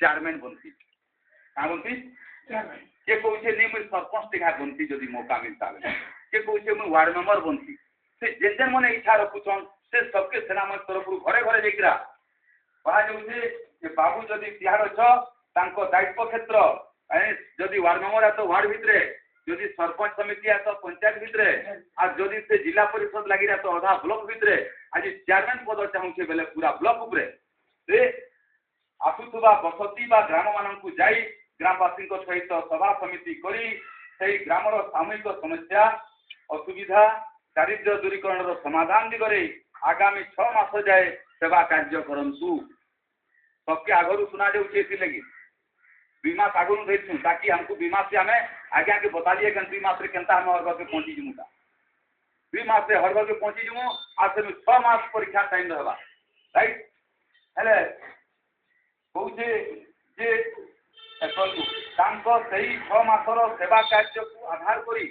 चेयरमैन बनती क्या बनती किए कहे नहीं मुझे सरपंच टीका बनती जदि मौका मिलता है किए कहे मुझे वार्ड मेंबर बनती से जेन जेन मैंने इच्छा रखुन से सबके सेना मंच तरफ घरे घरे जाइरा कह बाबू जदि तिहार अच्छ दायित्व क्षेत्र जदि वार्ड मेंबर है तो वार्ड भितर जदि सरपंच समिति है तो पंचायत भितर आज जदि से जिला परिषद लगी तो अधा ब्लॉक भितर आज चेयरमैन पद चाहूचे बेले पूरा ब्लॉक उपरे आसुवा बसती ग्राम मानक जाई ग्रामवासी सहित सभा समिति करी ग्रामर सामूहिक समस्या असुविधा दारिद्र्य दूरीकरण समाधान दिगरे आगामी 6 मास जाए सेवा कार्य करंतु सबके आगरू सुना जाऊे लगी 2 मास आगु धरसु ताकि हमको 2 मास से हमें आज्ञा के बता दिए 2 मास केनता हमें हर घर पहुंची जीमुटा 2 मास से हर घर के पहुंची जीमु आ से 6 मास परीक्षा टाइम रहबा राइट हेले कौचे जे सही 6 मासर सेवा कार्य को आधार करी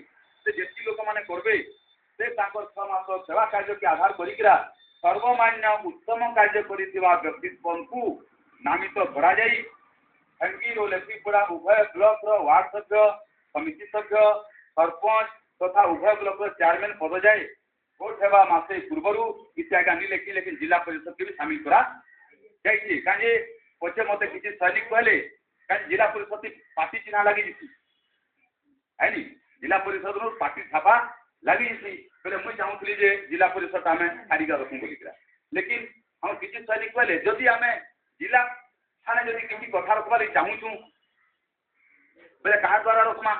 से जेती लोक माने करबे से 6 मास सेवा कार्य के आधार करिकरा सर्वमान्य उत्तम कार्य करितिबा व्यक्तित्व को नामित करा जाई हंगीर और लेखीपुरा उभय ब्लॉक वार्ड सभ्य समिति सभ्य सरपंच तथा उभय ब्लॉक चेयरमैन पद जाए भोट हेबा मासे पूर्वर इत्यादि नहीं लेखी लेकिन जिला परिषद के भी सामिल करा जाइए कहीं पचे मत किसी सैनिक कहले कहीं जिला परिषद पार्टी चिन्ह लगी है नी जिला परिषद पार्टी छापा लगी बोले मुझे चाहूली जिला परिषद आम हारिक रखू बोलिक लेकिन हम किसी सैनिक कहले जदि आम जिला थाने जदि किसी कथा रखवा चाहूँ बोले कहा द्वारा रखमा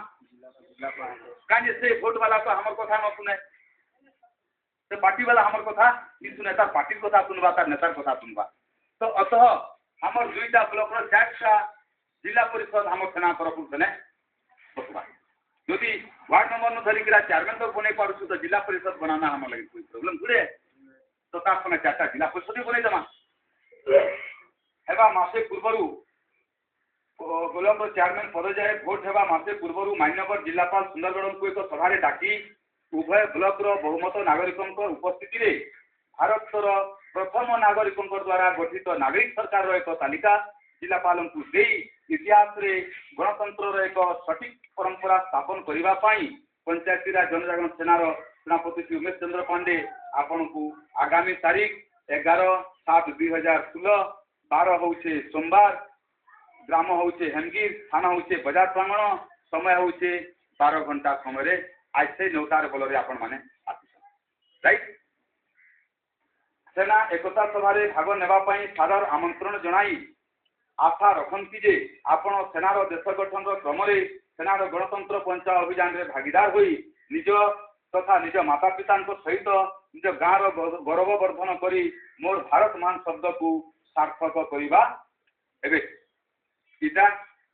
कहीं से भोट वाला तो हमार कथा न सुने से पार्टी वाला हमार कथा नहीं सुने तार पार्टी कथा सुनवा तार नेतार कथा सुनवा तो अतः हमार 2टा ब्लॉक 4टा जिला परिषद हम सेना तरफ से बसवा यदि वार्ड नंबर न धरिक चेयरमैन तो बन पार्छ तो जिला परिषद बनाना हमारे लगे कोई प्रॉब्लम थोड़े तो तार संगे 4टा जिला परिषद भी बनईदेमा हेबा मासे पूर्वर ब्लॉक चेयरमैन पद जाए भोट हेबा मासे पूर्वर मान्यवर जिलापाल सुंदरगढ़ को एक सभा डाकी उभय ब्लॉक बहुमत नागरिक उपस्थित रे भारतर प्रथम नागरिक द्वारा गठित नागरिक सरकार एक तालिका जिलापाल को दे इतिहास रे गणतंत्र एक सठिक परंपरा स्थापन करने पंचायती राज जनजागरण सेनार सेनापति श्री उमेश चंद्र पांडे आपण को आगामी तारीख 11/7/2016 12 होचे सोमवार ग्राम होचे हेमगिर थाना होचे बजार प्रांगण समय होचे 12 घंटा समय आज से 9टार बल आपण माने राइट सेना एकता सभारे भाग नेबाई सादर आमंत्रण जनाई आशा रखती जे आपण सेनार देश गठन क्रम सेनार गणतंत्र पंचा अभियान में भागीदार होई निज तथा निज माता पिता सहित निज गाँव गौरववर्धन करी मोर भारत मान शब्द को सार्थक करवा एवं इटा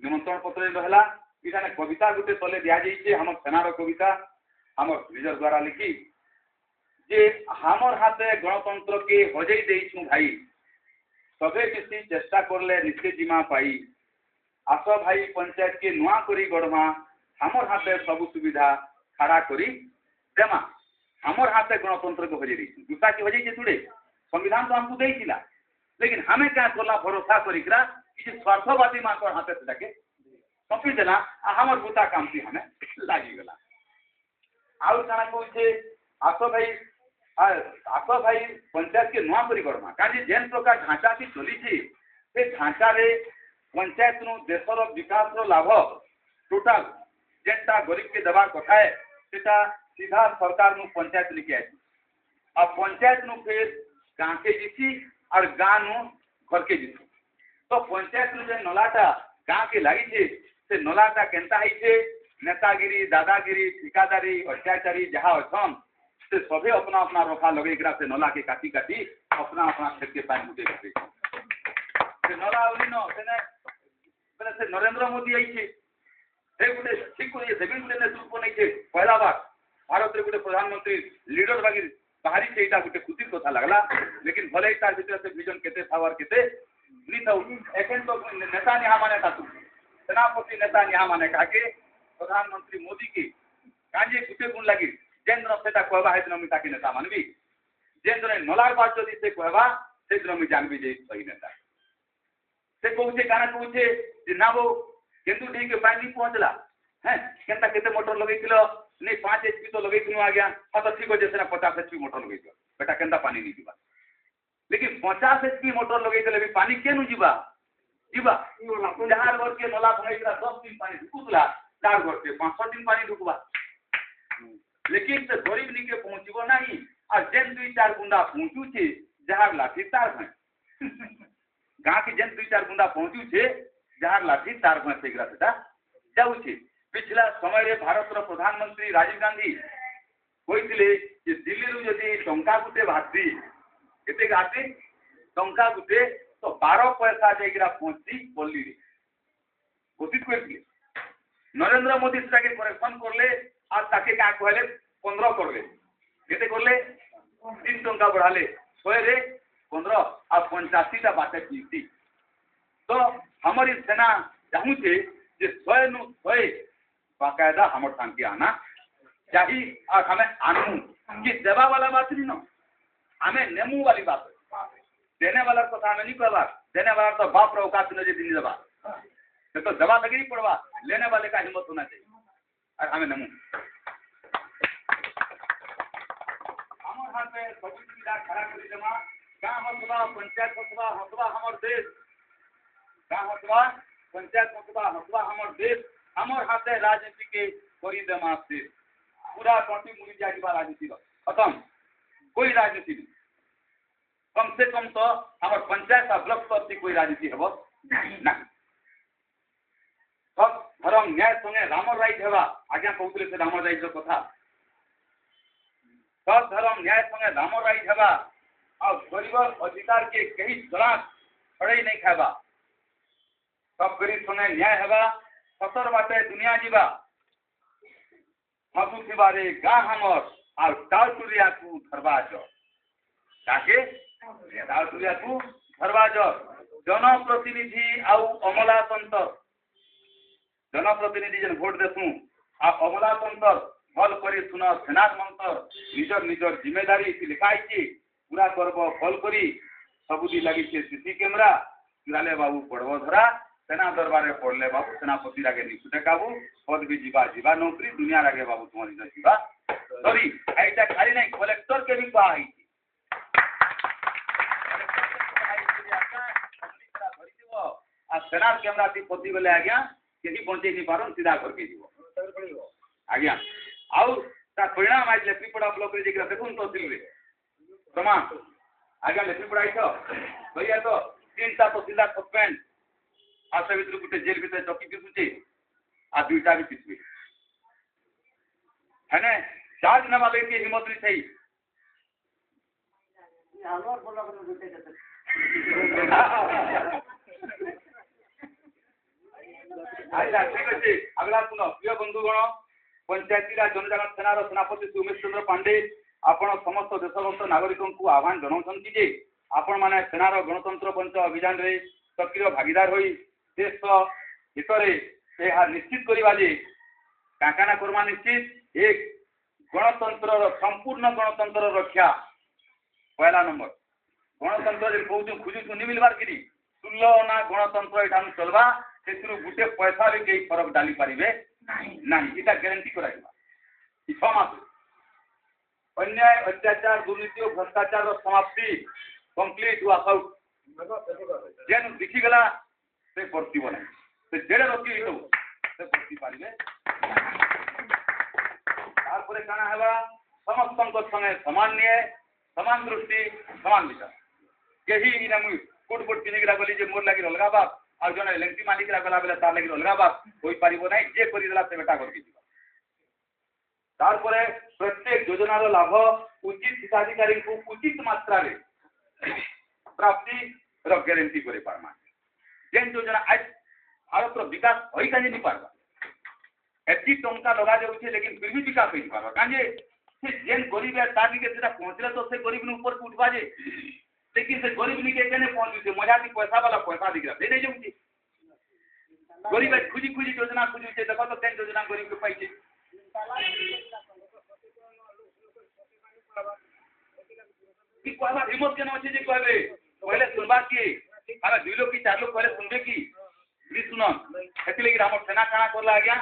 निमंत्रण पत्र रहा इटा कविता गोटे तले दि जाइए हम सेनार कविता आम निजर द्वारा लिखी जे हमर हाथे गणतंत्र के हजई देइछु भाई सबे किसी चेष्टा करले निश्चय जीमा पाई आस भाई पंचायत के नुआ करी गढ़मा हमर हाथे सब सुविधा खड़ा करी देमा हमर हाथे गणतंत्र को हजई देइछु दूसरा के हजई छुड़े संविधान तो हमको देइथिला लेकिन हमें क्या करला भरोसा करिकरा कि स्वार्थवादी मानकर हाथे से सौंपी देला हमर बुता काम से हमें लागी गला आउ काना कहूचे आस भाई पंचायत के नुआ करी गढ़मा कारण जेन प्रकार ढांचा की चली से ढांचा रे पंचायत नु देशर विकास रो लाभ टोटाल जेनटा गरीब के देवा कथा है सेटा सीधा सरकार नु पंचायत लिखे आई अब पंचायत नु फिर गाँव के जीती और गाँव नु घर के जीती तो पंचायत नु जे नलाटा गाँव के लगी से नलाटा केनता है नेतागिरी दादागिरी ठिकादारी अत्याचारी जहाँ अच्छन से सभी अपना अपना रोखा लगे से नला के काटी काटी अपना अपना खेत के पानी मुझे से नला से नरेंद्र मोदी आई गोटे ठीक गोटे नेतृत्व नहीं पहला बार भारत में गोटे प्रधानमंत्री लीडर बागी बाहरी से गोटे खुशी कथा लगला लेकिन भले तार भीतर से विजन केते थावर केते नहीं था एखन तो नेता निहा माने था सेनापति नेता निहा माने कहा प्रधानमंत्री मोदी की काजे गुटे गुण लगी जेन दिन से कहवा है दिन ताकि नेता मानवी जेन दिन नलार बात जदि से कहवा से दिन मुझे जानवी जे सही नेता से कहूचे काना कहूचे जे ना वो केंदु ढी के पानी पहुंचला हैं केनता केते मोटर लगैतिलो नहीं 5 एचपी तो लगैतिनु आ गया हां तो ठीक हो जैसे 50 एचपी मोटर लगैतिलो बेटा केनता पानी नहीं जीवा लेकिन 50 एचपी मोटर लगैतिले भी पानी केनु जीवा जीवा जहां घर के नला भइला 10 दिन पानी ढुकुतला चार घर के 5 दिन पानी ढुकवा लेकिन से गरीब नी के पहुंचबो नहीं और जेन 2-4 बूंदा पहुंचू छे जहार लाठी तार में गाँव के जेन 2-4 बूंदा पहुंचू छे जहार लाठी तार में सेगरा सेटा जाऊ छे पिछला समय रे भारत रो प्रधानमंत्री राजीव गांधी कहिथिले जे दिल्ली रु जदि टंका गुटे भाती केते गाती टंका गुटे तो 12 पैसा जेगरा पहुंची बोली रे घोषित करथिले नरेंद्र मोदी से करेक्शन करले और ताके क्या कहले 15 करले केते करले 3 टंका बढ़ाले 100 रे 15 और 85 टा बाटे पीती तो हमारी सेना चाहू छे जे 100 नु 100 बाकायदा हमर शांति आना चाहिए और हमें आनू कि देवा वाला बात नहीं ना हमें नेमू वाली बात देने वाला तो हमें नहीं कहवा देने वाला तो बाप रो औकात न जे दिन देवा तो दवा लगी पड़वा लेने वाले का हिम्मत होना चाहिए और हमें नमू हमारे हाथ में सब सुविधा खड़ा कर देमा गाँव हसबा पंचायत हसबा हमार देश गाँव हसबा पंचायत हसबा हमार देश हमार हाथे राजनीति के करी देमा से पूरा टोटी मुड़ी जाइबा राजनीति खत्म कोई राजनीति नहीं कम से कम तो हमार पंचायत और ब्लॉक स्तर से कोई राजनीति हेब ना सब धर्म न्याय संगे रामर राइट हेबा आज्ञा कहते से रामर राइट कथा सब धर्म न्याय संगे रामर राइट हेबा और गरीब अधिकार के कहीं जरा खड़े नहीं खाबा सब गरीब संगे न्याय हेबा सतर बाटे दुनिया जीवा हसु थिबारे गाँ हमर और टाउटुरिया को धरबाज ताके टाउटुरिया को धरबाज जनप्रतिनिधि आउ अमलातंत्र जनप्रतिनिधि जन भोट देसु आ अमलातंत्र भल करी सुन सेनार मंत्र निजर निजर जिम्मेदारी लिखाई पूरा करब भल करी सबुदी लगी सीसी कैमरा चुराले बाबू पड़ब धरा सेना दरबार पड़ले बाबू सेनापति आगे निकुटे काबू पद भी जीवा जीवा नौकरी दुनिया आगे बाबू तुम्हारी जीवा सॉरी ऐसा खाली नहीं कलेक्टर के भी कहा सेना कैमरा थी पति गले आज्ञा यदि बचे नहीं पार सीधा घर के जीव आज्ञा आउ परिणाम आज पिपड़ा ब्लॉक रे देखुन तहसील रे प्रमाण आज्ञा लेखी पढ़ाई भैया तो 3टा तो सीधा सस्पेंड आ से भीतर गोटे जेल भीतर चौकी पिसुचे आ 2टा भी पिसबे है ना चार्ज नवा लेके हिम्मत नहीं थी अच्छा ठीक अच्छे अगला सुन प्रिय बंधुगण पंचायती राज जनजागरण सेनार सेनापति श्री उमेश चंद्र पांडे आपण समस्त देशभक्त नागरिकों को आह्वान जनाउछन कि जे आपण माने सेनार गणतंत्र पंच अभियान रे सक्रिय भागीदार होई देश हितरे यह निश्चित करवा जे काकाना करमा निश्चित एक गणतंत्र संपूर्ण गणतंत्र रक्षा पहला नंबर गणतंत्र कहूँ खोजु नहीं मिलवार कि तुलना गणतंत्र यहाँ चलवा से गोटे पैसा भी कई फरक डाली पारे ना इटा ग्यारंटी कर 6 मास अन्याय अत्याचार दुर्नीति और भ्रष्टाचार समाप्ति कंप्लीट हुआ सब जेन दिखीगला से बर्तब ना से जेड़े रखी से बर्ती पारे तारपरे काना हेबा समस्त संगे समान न्याय समान दृष्टि समान विचार कहीं इना मुई कोट कोट पिनिकरा गली जे मोर लगी अलगा बात आ जने लेंटी मालिकरा गला बेला तार लगी अलगा बात होई पारिबो नै जे करि देला से बेटा करके दिबा तारपरे प्रत्येक योजनार लाभ उचित हिताधिकारी को उचित मात्रा रे प्राप्ति रो गारंटी करे पारमा जेन योजना आज भारत रो विकास होई काजे नहीं पारबा एती टंका लगा जाउछे लेकिन फिर भी विकास होई पारबा काजे से जेन गरीब है तार निके सेटा पहुंचले तो से गरीब ने ऊपर उठवा जे लेकिन से गरीब निके केने पहुंचुछे मजा दी पैसा वाला पैसा दिखरा दे दे जाउछे गरीब खुजी खुजी योजना खुजुछे देखो तो केन योजना गरीब के पाइछे कि कहबा हिम्मत केन अछि जे कहबे पहले सुनबा की अरे 2 लोग की 4 लोग पहले सुनबे की भी सुन हेति लगी हमर सेना काना करला आज्ञा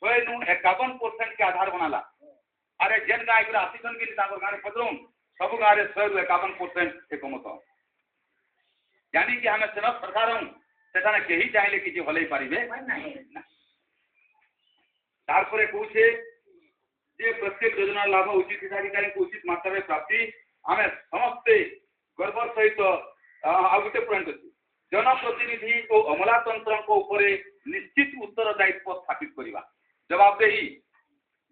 51% के आधार बनाला अरे जेन गाय गुरा आसीसन के ताकर गाने पदरुम सब गारे 151% एकमत यानी कि हमें सेना सरकार सेठाने केही चाहिले कि जे भलै पारिबे ना तारपरे कहूछे जे प्रत्येक योजना लाभ उचित हिताधिकारी को उचित मात्रा में प्राप्ति हमें समस्ते गर्व सहित आ गोटे पॉइंट अच्छी जनप्रतिनिधि और अमलातंत्र उपरे निश्चित उत्तरदायित्व स्थापित करवा जवाबदेही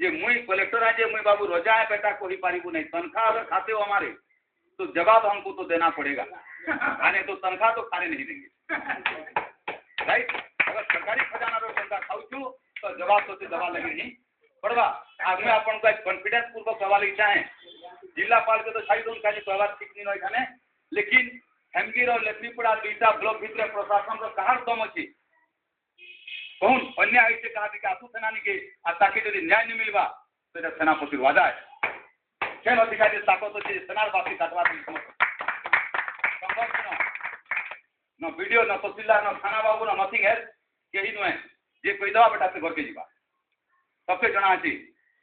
जे मुई कलेक्टर है जे मुई बाबू रजा है बेटा कोई पारिबू नहीं तनख्वाह अगर खाते हो हमारे तो जवाब हमको तो देना पड़ेगा आने तो तनख्वाह तो खाने नहीं देंगे राइट अगर सरकारी खजाना रो टंका खाऊ तो जवाब तो दवा लगे नहीं पड़वा आगे अपन को कॉन्फिडेंस पूर्वक सवाल इच्छा है जिलापाल के तो छाई दोन काजे कहवा ठीक नहीं होय खाने लेकिन हेमगिर और लेफ्रीपड़ा 2टा ब्लॉक भीतर प्रशासन रो कहार दम अछि कौन अन्याय होइसे कहा कि आसु सेनानी के आ ताकि यदि न्याय नहीं मिलबा तो एटा सेनापति वादा है केन अधिकारी ताकत अछि सेनार बासी काटवा दी संभव न वीडियो न तहसीलदार न थाना बाबू न नथिंग है केही नुहे जे पैदवा बेटा से घर के जीवा सबके जना अछि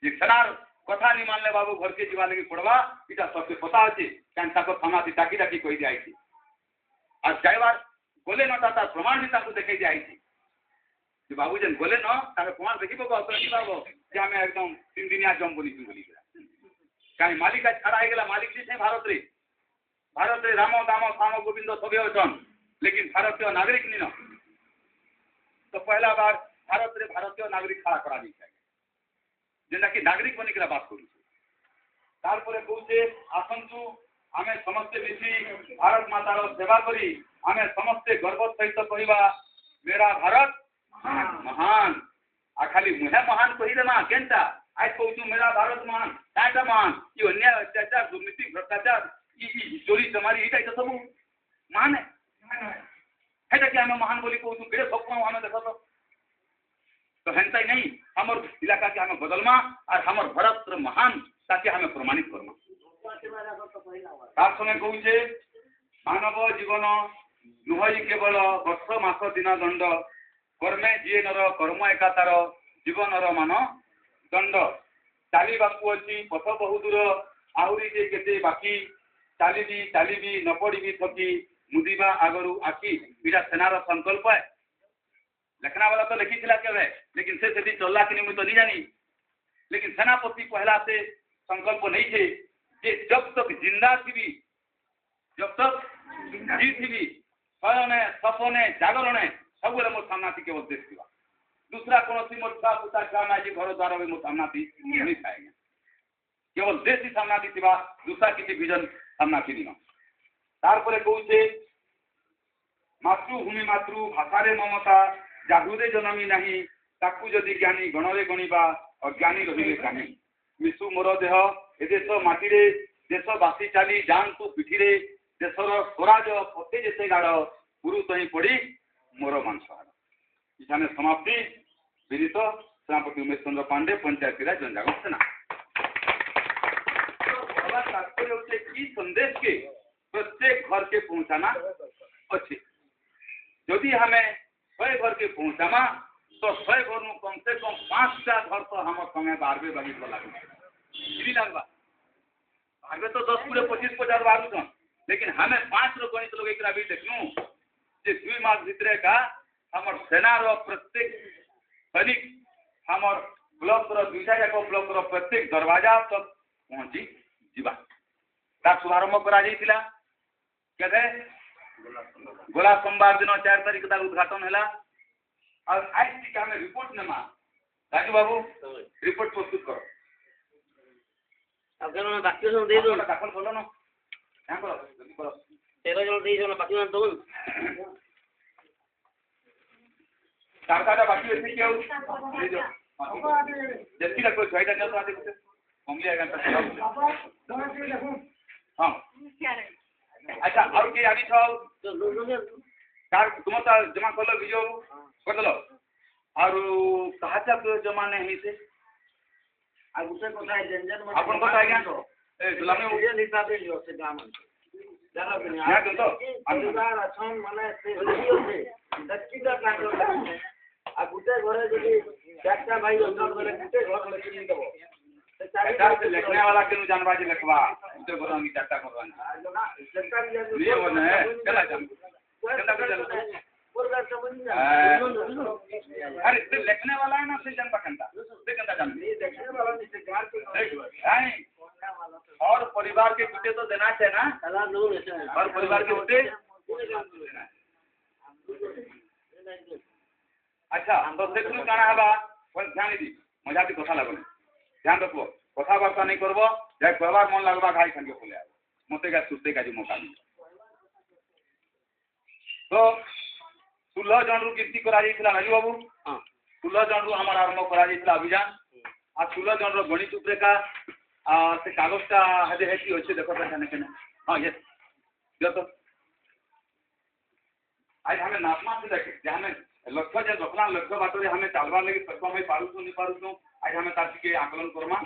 जे सेनार कथा नहीं मानले बाबू घर के जीवा लगी पड़वा इटा सबके पता अछि कान ताको थाना दी ताकी ताकी कहि दिया अछि आ जायबार गोले न ताता प्रमाण भी ताको देखै दिया अछि जे बाबू जन गोले न ताके प्रमाण देखिबो को असर बाबू जे हमें एकदम 3 दिनिया जम बोली काई मालिक आज खड़ा गेला मालिक जी भारत रे राम दाम साम गोविंद सबे अछन लेकिन भारतीय नागरिक नहीं न तो पहला बार भारत रे भारतीय नागरिक खड़ा करा दी जेना कि नागरिक बनी के बात करू तारपरे कहूचे आसंतु आमे समस्ते मिसी भारत मातार सेवा करी आमे समस्ते गर्व सहित कहवा मेरा भारत महान आ खाली मुहे महान कही देमा केनता आज कहूँ मेरा भारत महान काटा महान ये अन्याय अत्याचार दुर्नीति भ्रष्टाचार चोरी चमारी इटा तो सब महान है कि हमें महान बोली कहूँ केड़े सब हमें देखो तो हेंता ही नहीं हमर इलाका के हमें बदलमा और हमर भारत महान ताकि हमें प्रमाणित करमा तार समय कहूचे मानव जीवन नुहई केवल वर्ष मास दिन दंड कर्मे जीए नर कर्म एकातार जीवन मान दंड चाली बाकू अच्छी पथ बहु दूर आहरी जे केते बाकी चाली न पड़ी थकी मुदिबा आगरू आखि इटा सेनार संकल्प है लेखना वाला तो लिखी केवे लेकिन से चलला कि मुझे तो नहीं जानी लेकिन सेनापति पहला से संकल्प नहीं थे कि जब तक जिंदा थी जब तक जी थी शयने सपने जागरणे सब मोर सामना थी केवल देश थी दूसरा कौन सी मोर छुआ पुता छुआ ना घर द्वार भी मोर सामना थी नहीं था केवल देश ही सामना थी दूसरा किसी विजन सामना थी नहीं तारपरे कौचे मातृभूमि मातृ भाषारे ममता जागृदे जनमी नहीं ताकू जदि ज्ञानी गणरे गणिबा अज्ञानी रहिले कानी मिशु मोर देह ए देश माटी देशवासी चली जातु पिठी देशर स्वराज पते जेते गाढ़ गुरु तही पड़ी मोर मांस हाड़ इठाने समाप्ति विदित सेनापति उमेश चंद्र पांडे पंचायती राज जनजागरण सेना तात्पर्य की संदेश के प्रत्येक घर के पहुंचाना अच्छे यदि हमें 100 घर के पहुंचामा तो 100 घर में कम से कम 5टा घर तो हम संगे बारबे बागी लगे लगवा बारबे तो 10 पूरे 25-50 बारू लेकिन हमें 5 लोग गणित लोग एक भी देखूँ जे 2 मास भितर का हमर सेनार प्रत्येक सैनिक हमर ब्लॉक दुईटा जाक ब्लॉक प्रत्येक दरवाजा तक पहुंची जीवा तार शुभारंभ करा जाइतिला केदे गोला सोमवार दिन 4 तारीख तार उद्घाटन है और आज की हमें रिपोर्ट नेमा राजू बाबू रिपोर्ट प्रस्तुत करो अब जन बाकी सब दे दो दाखल करो ना क्या करो जल्दी करो 13 जन दे जन बाकी दो सरकार बाकी है क्या दे दो जल्दी रखो छाइटा चल रहा है हमले आगा हां अच्छा और के आनी छौ कार तुम तो जमा कर लो कर दलो और कहा तक जमा नहीं से आ गुटे কথা जंजन में अपन কথা आज्ञा ए दुलामे ये हिसाब से जो से गाम जाना भी नहीं या तो अनुदान अछन माने से लियो से दक्की का काम आ गुटे घरे जदी चारटा भाई अंदर बोले गुटे घर में नहीं देबो सरकार से लिखने वाला के जानवा जी लिखवा उसे घर में चारटा करवाना ना सरकार ये बने चला जान कहता भी चलो पूरा समझ ना अरे से लिखने वाला है ना से जनता कहता जान ये देखने वाला नहीं सरकार के और परिवार के गुटे तो देना चाहिए ना सलाह दो ऐसे और परिवार के गुटे अच्छा तो से तुम काना हबा कोन ध्यान दी मजा की कथा लागल ध्यान रखो कथाबार्ता नहीं करबो जे कहबार मन लागबा खाई खंगे खोले आबो मते का सुस्ते का जी मौका मिल तो 16 जन रु गिनती करा जाइतिला राजू बाबू हां 16 जन रु हमर आरंभ करा जाइतिला अभियान आ 16 जन रो गणित उपरेखा से कागजटा हजे हेती होचे देखो त जाने केने हां यस जो तो आज हमें नापमा से देखे जे हमें लक्ष्य जे रखना लक्ष्य बाटरे हमें चालवा लगी सक्षम होई पारुछु नहीं पारुछु आज हमें तार के आकलन करमा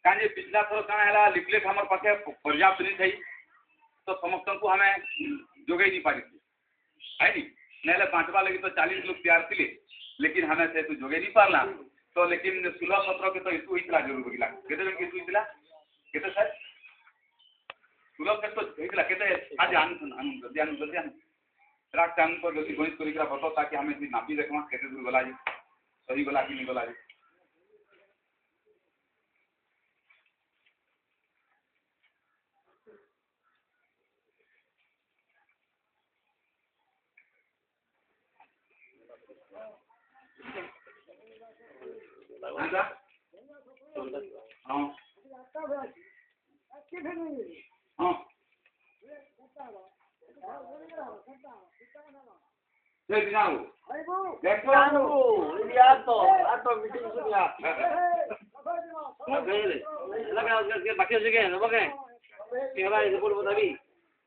काजे पिछला थर काना हला लिफलेट हमर पाखे पर्याप्त नहीं थई तो समस्त को हमें जोगे नहीं पारी है नी नेले 5 लगी तो 40 लोग तैयार थिले लेकिन हमें से तो जोगे नहीं पारला तो लेकिन 16-17 के तो इशू होइतला जरूर होइला केते जन के इशू होइतला केते सर 16 के तो होइतला केते आज आनु रात टाइम पर जल्दी गणित करिकरा बतो ताकि हमें इसी नापी देखमा केते दूर गला जी सही गला कि नहीं गला जी हाँ हाँ मीटिंग सुनिया लगा उसके बाकी हो गए ना बगे केला रिपोर्ट बताबी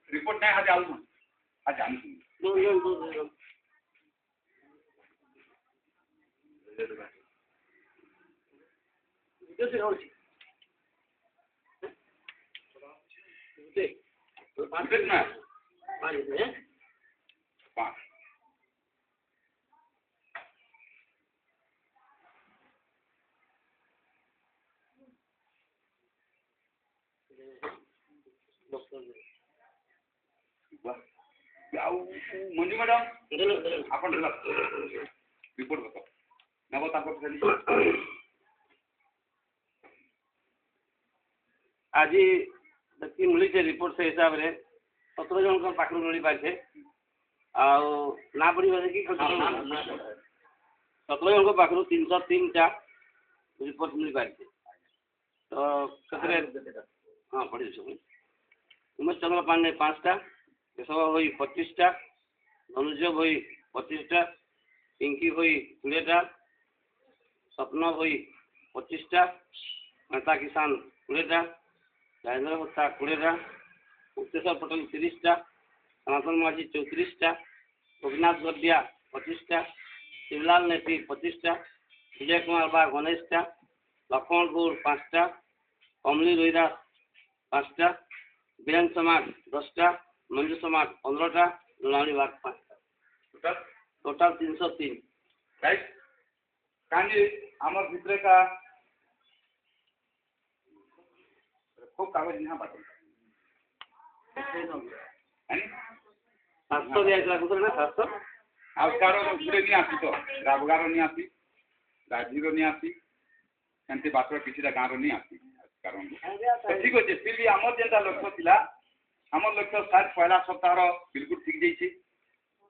रिपोर्ट नहीं आज आलू आज आनी दो कैसे हो छी देख 5 मिनट में 5 है 5 मंजू मैडम आपण रिपोर्ट बताओ नव ताको आज मिली रिपोर्ट से हिसाब रे 17 ଜଣଙ୍କ ପାଖରୁ ମିଳିପାରିছে ଆଉ ନା ପଡ଼ିବ ଦେଖି 17 ଜଣଙ୍କ ପାଖରୁ 303ଟା ରିପୋର୍ଟ ମିଳିପାରିছে ତ ସେଥିରେ ହଁ ପଢ଼ିଛୁ ଉମେଶ ଚନ୍ଦ୍ର ପାଣ୍ଡେ 5ଟା କେଶବ ଭୋଇ 25ଟା ଧନୁଜ ଭୋଇ 25ଟା ପିଙ୍କି ଭୋଇ 20ଟା ସ୍ୱପ୍ନ ଭୋଇ 25ଟା ମେହତା କିଷାନ 20ଟା ରାଜେନ୍ଦ୍ର ଭତ୍ତା 20ଟା ମୁକ୍ତେଶ୍ୱର ପଟେଲ 30ଟା ସନାତନ ମାଝୀ 34ଟା ଗୋପୀନାଥ ଗଦିଆ 25ଟା ଶିବଲାଲ ନେତି 25ଟା ବିଜୟ କୁମାର ବାଗ 19ଟା ଲକ୍ଷ୍ମଣ ଗୁଡ଼ 5ଟା କମଲି ରୋହିଦାସ 5ଟା ବୀରେନ୍ଦ୍ର ସମାଜ 10ଟା ମଞ୍ଜୁ ସମାଜ 15ଟା ଲୁଣାଳି ବାଗ 5ଟା टोटल 303 राइट कांजी आमर भितरे का खूब कागज यहाँ बात है 700 दिया इतना कुछ ना 700 आउटकारो पूरे नहीं आती तो राबगारो नहीं आती राजीरो नहीं आती एंती बातरो किसी गाँव नहीं आती कारण तो ठीक है फिर भी आमर जेंता लक्ष्य थिला आमर लक्ष्य शायद पहला सप्ताह बिल्कुल ठीक जाइए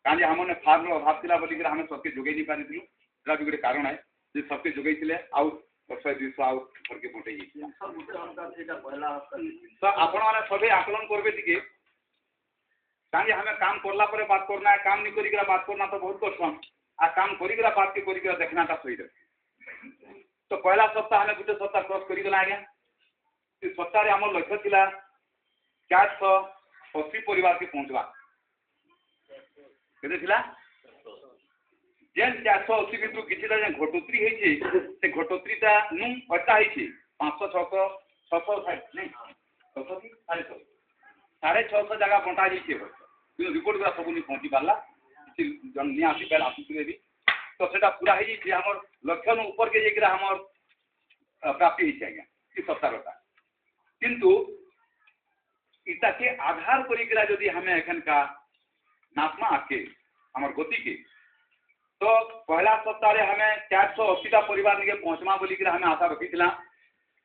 काली हमने फार्म अभाव थिला बोली हमें सबके जोगे नहीं पारी थी एटा भी गोटे कारण है जे सबके जोगे थिले आउ 100-200 आउ घर के पहुंचे तो आपण माने सबे आकलन करबे दिके काली हमें काम करला परे बात करना है काम नहीं करी बात करना तो बहुत कठिन आ काम करी बात के करी देखना ता सही है तो पहला सप्ताह हमें गोटे सप्ताह क्रॉस करी गला आज्ञा इस सप्ताह रे हमर लक्ष्य थिला 480 परिवार के पहुंचवा केते थिला जेन 480 बिंदु किछि ता घटोत्री हेछि से घटोत्रीटा नु बटा हेछि 500 600 660 नहीं 600 की 650 जगह बंटा हेछि कि रिपोर्ट का सब नहीं पहुंची पाला जन नहीं आसी पहला आसी भी तो सेटा पूरा हेछि हमर लक्ष्य नु ऊपर के जेकरा हमर प्राप्ति हेछि आज्ञा कि सप्ताहटा किंतु इता के आधार करिकरा यदि हमें एखन का नापमा आके हमर गति के तो पहला सप्ताह रे हमें 480टा परिवार निके पहुंचमा बोली के हमें आशा रखी थिला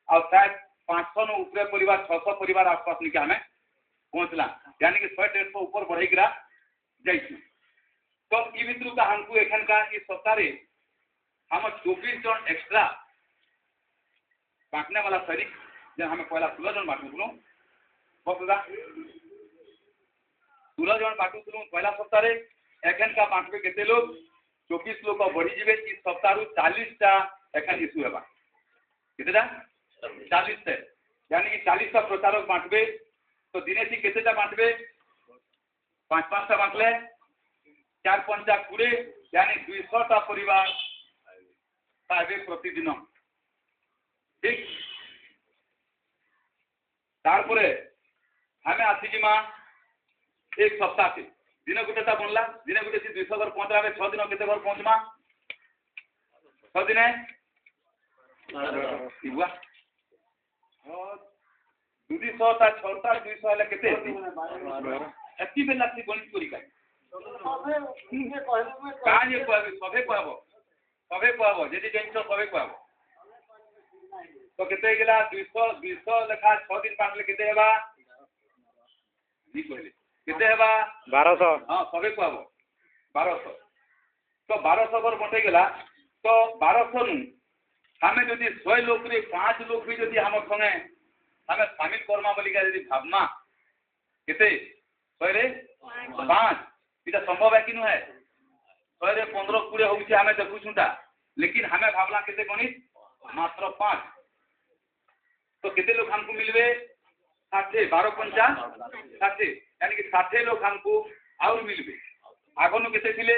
और शायद 500 नो ऊपर परिवार 600 परिवार आसपास निके हमें पहुंचला यानी कि 100-150 ऊपर बढ़ई गिरा जाइछु तो ई मित्र का हमको एखन का इस सप्ताह रे हम 24 जन एक्स्ट्रा बांटने वाला तारीख जब हमें पहला 16 जन बांटू बसदा 16 जन बांटू पहला सप्ताह रे एखन का बांटबे केते लोग 24 लोग बढ़ी जीवे इस सप्ताह 40टा एखन इशू हेबा केतेटा 40टा यानी कि 40टा प्रचारक बांटबे तो दिने थी केतेटा बांटबे 5-5टा बांटले 4-5 20 यानी 200टा परिवार पाइबे प्रतिदिन ठीक तारपरे हमें आसीजिमा एक सप्ताह से दिन गोटेटा बनला दिन गोटे 200 घर पहुंचला 6 दिन केते घर पहुंचमा 6 दिन हुआ 200टा 6टा 200 हले केते एती बेला से गणित करी का काजे कहबे सबे कहबो जदी जेंचो सबे कहबो तो केते गेला 200 लेखा 6 दिन पाटले केते हेबा नी कहले केते हेबा 1200 हां सबे कहबो 1200 तो 1200 पर बटे गेला तो 1200 नु हमें यदि 100 लोग रे 5 लोग भी यदि हम संगे हमें शामिल करमा बोली का यदि भावना केते 100 रे 5 इटा संभव है कि न है 100 रे 15-20 होउछि हमें देखु छुटा लेकिन हमें भावना केते गणित मात्र 5 तो कितने लोग हमको मिलवे 60 12-50 60 यानी कि 60 लोग हमको और मिलवे आगनु केते थिले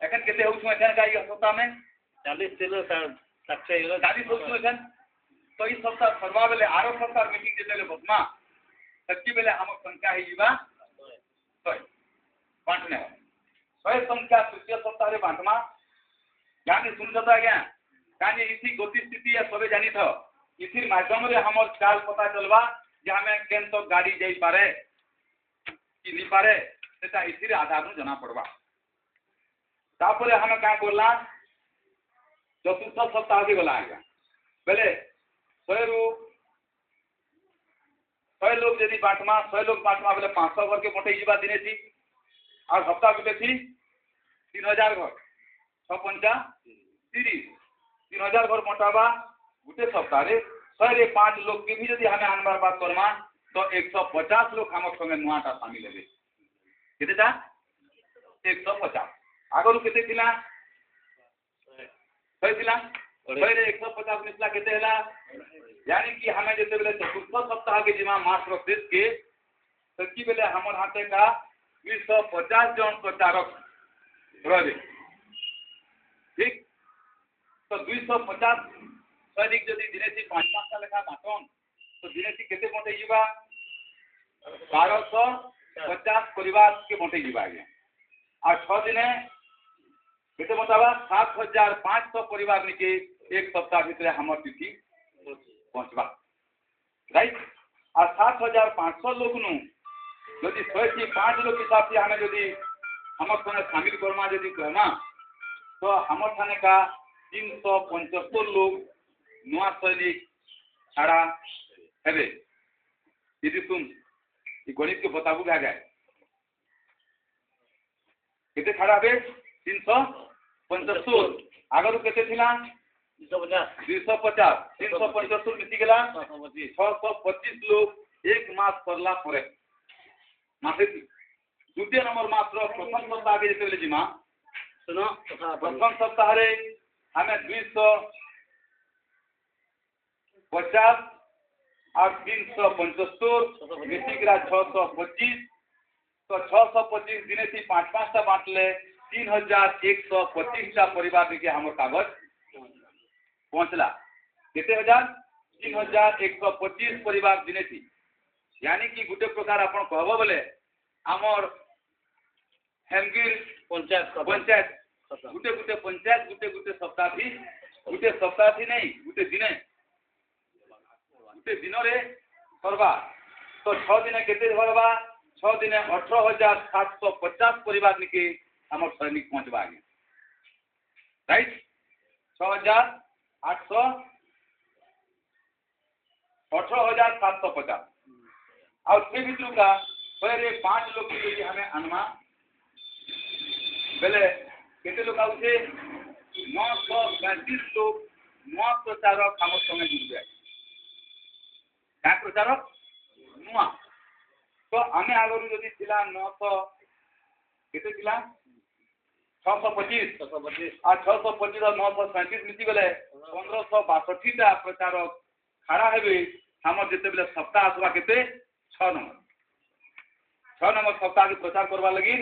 एखन केते होउछु एखन का सप्ताह में 40 थे 40 होउछु एखन तो इस सप्ताह फरवा बेले आरो सप्ताह मीटिंग जेते बसमा सच्ची बेले हम संख्या ही जीवा 100 बांटने 100 संख्या तृतीय सप्ताह रे बांटमा यानी सुनता क्या कानी इसी गति स्थिति या सबे जानी था इसी माध्यम रे हमर चाल पता चलवा जे हमें केन तो गाड़ी जाई पारे कि नहीं पारे सेटा इसी रे आधार नु जना पड़वा तापरे हमें का बोलला चतुर्थ सप्ताह के गला आगा पहले 100 रु 100 लोग यदि बांटमा 100 लोग बांटमा बोले 500 घर के बंटे जीवा दिने थी और सप्ताह गुटे थी 3000 घर 6 पंचा 30 3000 घर बंटाबा गुटे सप्ताह रे 100 रे 5 लोग के भी यदि हमें आनबार बात करमा तो 150 लोग हम संगे नुआटा शामिल हेबे केतेटा 150 आगरु केते थिला 100 थिला 100 रे 150 मिसला केते हला यानी कि हमें जैसे बेले चतुर्थ सप्ताह के जिमा मास देश के तो की बेले हमर हाथे का 250 जन प्रचारक रहे ठीक तो 250 सैनिक जदि दिने थी 5-5 लेखा बाटन तो दिने थी केते बंटे जीवा 1250 परिवार के बंटे जीवा आगे और 6 दिने केते बतावा 7500 परिवार निके एक सप्ताह भीतर हमर तिथि पहुंचवा राइट और 7500 लोग नु यदि 105 लोग हिसाब से हमें यदि हमर संगे शामिल करमा यदि कहना तो हमर थाने का 375 लोग नुआ सैनिक छाड़ा हेबे यदि तुम ये गणित के बताबू क्या गए केते छाड़ा हेबे 375 आगर केते थिला 250 375 मिसी गेला 625 लोग एक मास परला परे मासे द्वितीय नंबर मास रो प्रथम सप्ताह के जेते जिमा सुनो प्रथम सप्ताह रे हमें 250 और 375 मिसी गेला 625 तो 625 दिने थी 5-5 टा बांटले 3125 टा परिवार के हमर कागज पहुंचला केते हजार 3125 परिवार दिने थी यानी कि गुटे प्रकार अपन कहबो बोले हमर हेमगिर पंचायत गुटे गुटे पंचायत गुटे गुटे सप्ताह थी नहीं गुटे दिन रे करबा तो 6 दिन केते करबा 6 दिन 18750 परिवार निके हमर सैनिक पहुंचबा आगे राइट 6800 18750 और फिर भी का पहले 5 लोग के लिए हमें अनुमा पहले कितने लोग आउे 935 लोग नुआ प्रचारक हम संगे जुड़ जाए क्या प्रचारक नुआ तो हमें आगर जदि थिला 900 केते थिला 625 और 625 और 937 मिसी गले 1562 टा प्रचारक खड़ा हेबे हमर जेते बेले सप्ताह आसवा केते 6 नंबर सप्ताह के प्रचार करवा लगी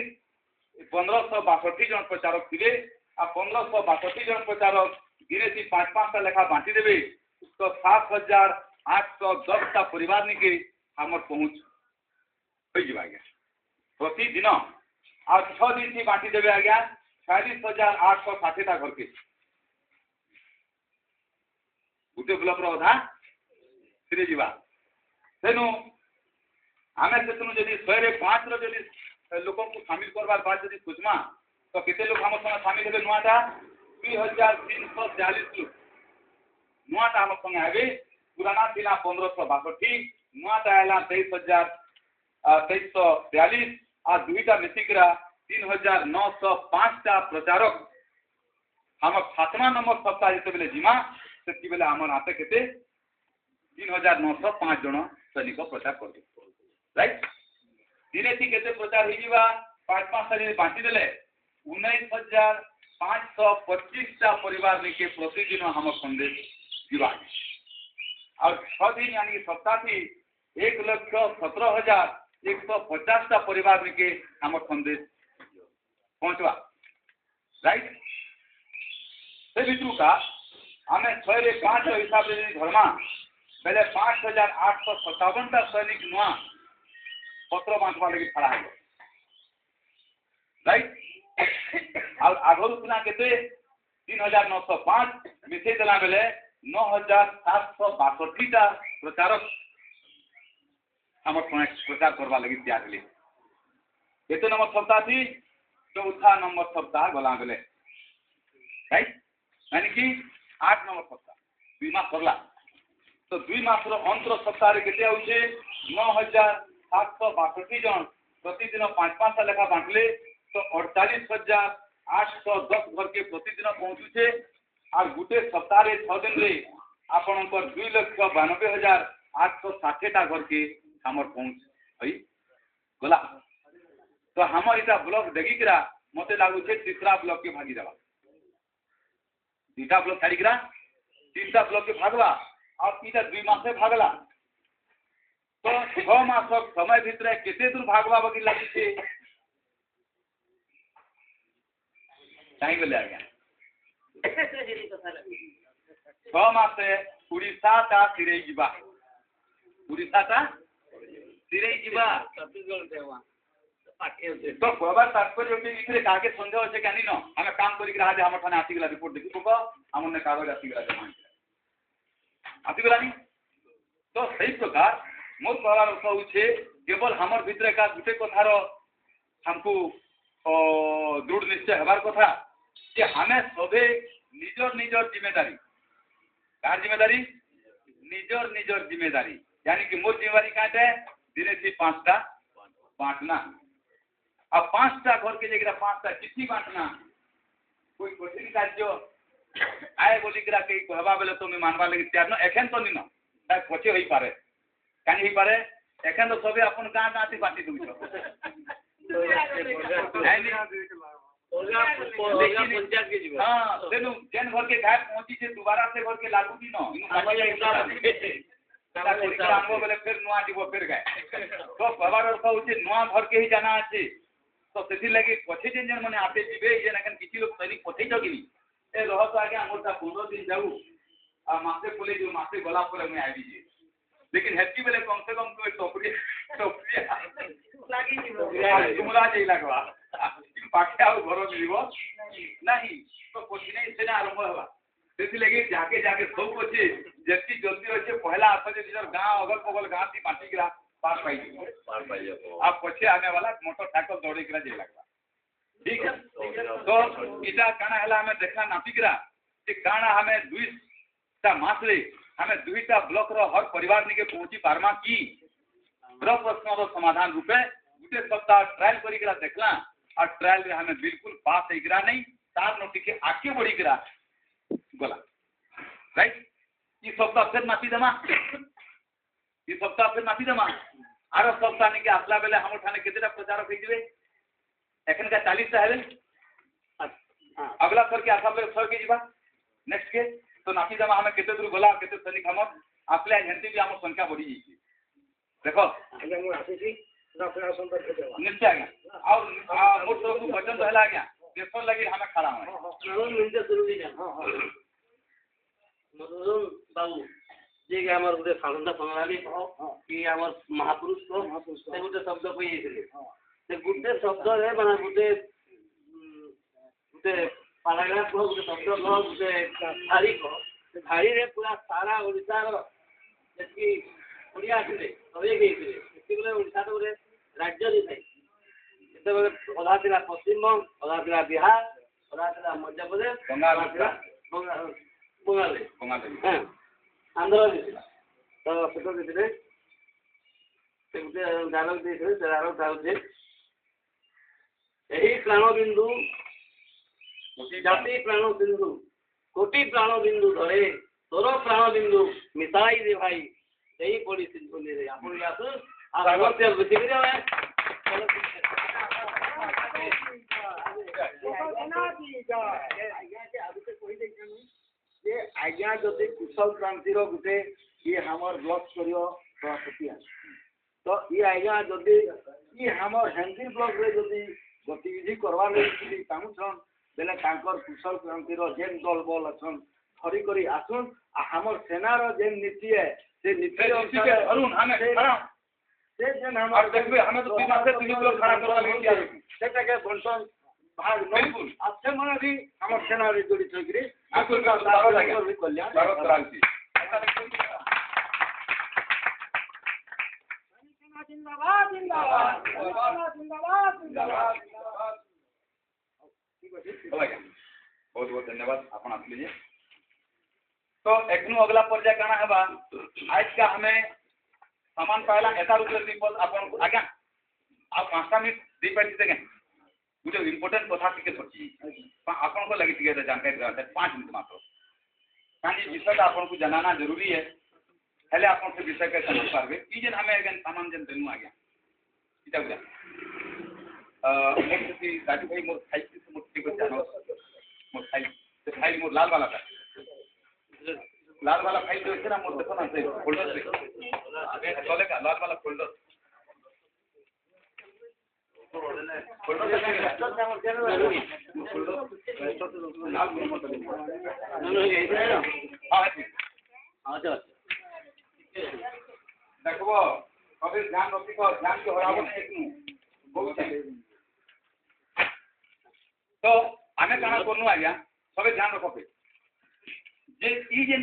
1562 जन प्रचारक थिले आ 1562 जन प्रचारक दिने थी 5-5 टा लेखा बांटी देबे तो 7810 टा परिवार निके हमर पहुंच हो जिबा गया प्रतिदिन और 6 दिन थी बांटी देबे आ गया 46860 टा घर के गुटे ब्लॉक रो अधा फिर जीवा तेनु आमे सेतनु जदि 100 रे 5 रो जदि लोक को शामिल करबार बाद जदि सोचमा तो केते लोग हम संगे शामिल हेबे नुआटा 2340 लोग नुआटा हम संगे हेबे पुराना थिला 1562 नुआटा आला 2342 आ दुईटा मिसिकरा 3905 टा प्रचारक हम 7वां नंबर सप्ताह जेते बेले जिमा सेति बेले हमर हाथे केते 3905 जन सैनिक प्रचार कर राइट दिने थी केते प्रचार हिजिबा 5-5 साल बांटी देले 19525 टा परिवार निके प्रतिदिन हम संदेश दिवा और 6 दिन यानी सप्ताह थी 1,17,150 टा परिवार निके हम संदेश पहुंचवा राइट से बिटू का हमें 6 रे 5 हिसाब से धर्मा पहले 5857 टा सैनिक नुआ पत्र बांटवा लगी खड़ा है राइट और आगरू सुना केते 3905 मिसे देला बेले 9762 टा प्रचारक हम प्रचार करवा लगी दिया गेले केते नंबर सप्ताह थी चौथा नंबर सप्ताह गला बेले राइट यानी कि 8 नंबर सप्ताह 2 मास करला तो 2 मास रो अंतर सप्ताह रे केते आउछे 9,762 जन प्रतिदिन 5-5 लेखा बांटले तो 48,810 घर के प्रतिदिन पहुंचुचे और गुटे सप्ताह 6 दिन रे आपणकर 2,92,860 टा घर के हमर पहुंच हई गला। तो हमर इटा ब्लॉक देखिकरा मते लागू छे तीसरा ब्लॉक के भागी देवा, दुटा ब्लॉक छाड़िकरा तीनटा ब्लॉक के भागवा और इटा 2 मास से भागला तो 6 मास समय भितर केते दूर भागवा बकी लागी छे चाहि बोले आज्ञा 6 मास से उड़ीसा ता सिरे जीवा, उड़ीसा ता सिरे जीवा तो कहबार तात्पर्य इथे काके संदेह अच्छे क्या न आम काम करिक हम ठाने आसीगला रिपोर्ट देखी पुक आम कागज आसीगला जमा आसीगलानी। तो सही प्रकार मोर कहबार अर्थ होचे केवल हमर भितर का गुटे कथार हमको दृढ़ निश्चय हबार कथा कि हमें सभे निजर निजर जिम्मेदारी कार जिम्मेदारी निजर निजर जिम्मेदारी यानी कि मोर जिम्मेदारी काटे दिन से 5टा बांटना अब 5टा घर के जगह 5टा चिट्ठी बांटना कोई कठिन कार्य आए बोली करा कई कहवा बेले तो मैं मानवा लगी तैयार न एखन तो नहीं न पचे हो पारे कानी हो पारे एखन तो सबे अपन गाँ गाँ से बांटी दूछ हाँ तेनु जेन घर के गाय पहुंची से दोबारा से घर के लागू नहीं न बेले फिर नुआ जीव फिर गए तो कहबार अर्थ होचे नुआ घर के ही जाना अच्छे तो से लगे पछे जेन जेन मैंने आते जीवे जेन एखन किसी लोग सैनिक पठे जगिनी ए रह तो आगे मोटा 15 दिन जाऊ आ मासे बोले जो मासे गला पर मैं आबी जे लेकिन हेती बेले कम से कम कोई टोपरी लागी जीवो तुमरा जे लागवा पाखे आ घर मिलबो नहीं तो कोठी नहीं सेना आरंभ हवा से लगे जाके जाके सब पछे जेती जल्दी होचे पहला आपे निजर गांव अगल बगल गांव ती पाटी गिरा पार पाई आप पछे आने वाला मोटरसाइकिल दौड़े गिरा जे लागवा ठीक है। तो इटा काना हला हमें देखना नापिकरा कि काना हमें 2टा मास रे हमें 2टा ब्लॉक रो हर परिवार निके पहुंची पारमा की प्रश्न रो समाधान रूपे गुटे सप्ताह ट्रायल करिकरा देखला और ट्रायल रे हमें बिल्कुल पास होइकरा नहीं तार नोटी के आगे बढ़िकरा गला राइट। ई सप्ताह फिर माफी देमा ई सप्ताह फिर माफी देमा आरो सप्ताह निके आसला बेले हम ठाने केतेटा प्रचार होई दिबे एखन का 40 टा हेले अगला सर के आसाम सर के जीवा नेक्स्ट के तो नाफी जमा हमें केते दूर गला केते सैनिक हम आसले हेंती भी हम संख्या बढ़ी जाई देखो आगे मु आसी छी अपना संपर्क के देवा निश्चय आज्ञा और मोर तो वचन रहला आज्ञा देशर लगी हमें खड़ा है हां मिनटे जरूरी है हां हां मधुसूदन बाबू जे के हमर गुटे साधना प्रणाली कि हमर महापुरुष को से गुटे शब्द कोई दिले से गुटे शब्द रे बना गुटे पैराग्राफ को गुटे शब्द को गुटे थारी रे पूरा सारा ओडिसा रो जति ओडिया थिले सबे गेइले एतिले ओडिसा तो रे राज्य रे नै एते बेले अधा थिला पश्चिम बंग अधा थिला बिहार अधा थिला मध्य प्रदेश बंगाल हां आंध्र प्रदेश तो सेतो दिले से गुटे डायलॉग देइले डायलॉग दाउजे यही प्राणबिंदु जाति प्राणबिंदु कोटि प्राणबिंदु धरे तोर प्राणबिंदु मिसाई दे भाई यही पड़ी सिंधु रे आपण यास आगत्य बुद्धि करे आज्ञा जदि कुशल क्रांति गुटे ये हमर ब्लॉक स्तरीय सभापति तो ये आज्ञा जदि ये हमर हेंदी ब्लॉक रे जदि गतिविधि करवा लगी चाहून बेले कुशल क्रांति जेन दल बल अच्छन थरी करी आसुन हमर सेनार जेन नीति है से नीति अरुण हमें से जेन हम देखबे हमें तो 2 मास से 3 लोग खड़ा करवा लगी सेटा के बंटन भाग बिल्कुल अच्छे मन भी हमर सेना रे जोड़ी छकरी आकुल का कल्याण स्वागत करांती जिंदाबाद जिंदाबाद जिंदाबाद जिंदाबाद बहुत बहुत धन्यवाद अपन आप लीजिए। तो एकनु अगला पर्याय काना हबा आज का हमें सामान पाइला एता रुपये दीपद आपन आज्ञा आ 5 मिनिट दी पाइछि देखे गुटे इम्पोर्टेंट कथा टिके सची आपन को लगी टिके जानकारी देते 5 मिनिट मात्र कानी विषय आपन को जानना जरूरी है हेले आपन से विषय के समझ पारबे ई जेन हमें अगेन सामान जेन देनु आज्ञा इटा बुझा एक सी राजू भाई मोर खाई से मोर टिके जानो मोर खाई मोर लाल वाला था लाल वाला फाइल जो है ना मोर देखो ना से फोल्डर से चलेगा लाल वाला फोल्डर देखो कभी ध्यान रखिको ध्यान के हराबो नहीं बहुत तो आमे काना करनु आज्ञा सबे ध्यान रखो पे जे ई जेन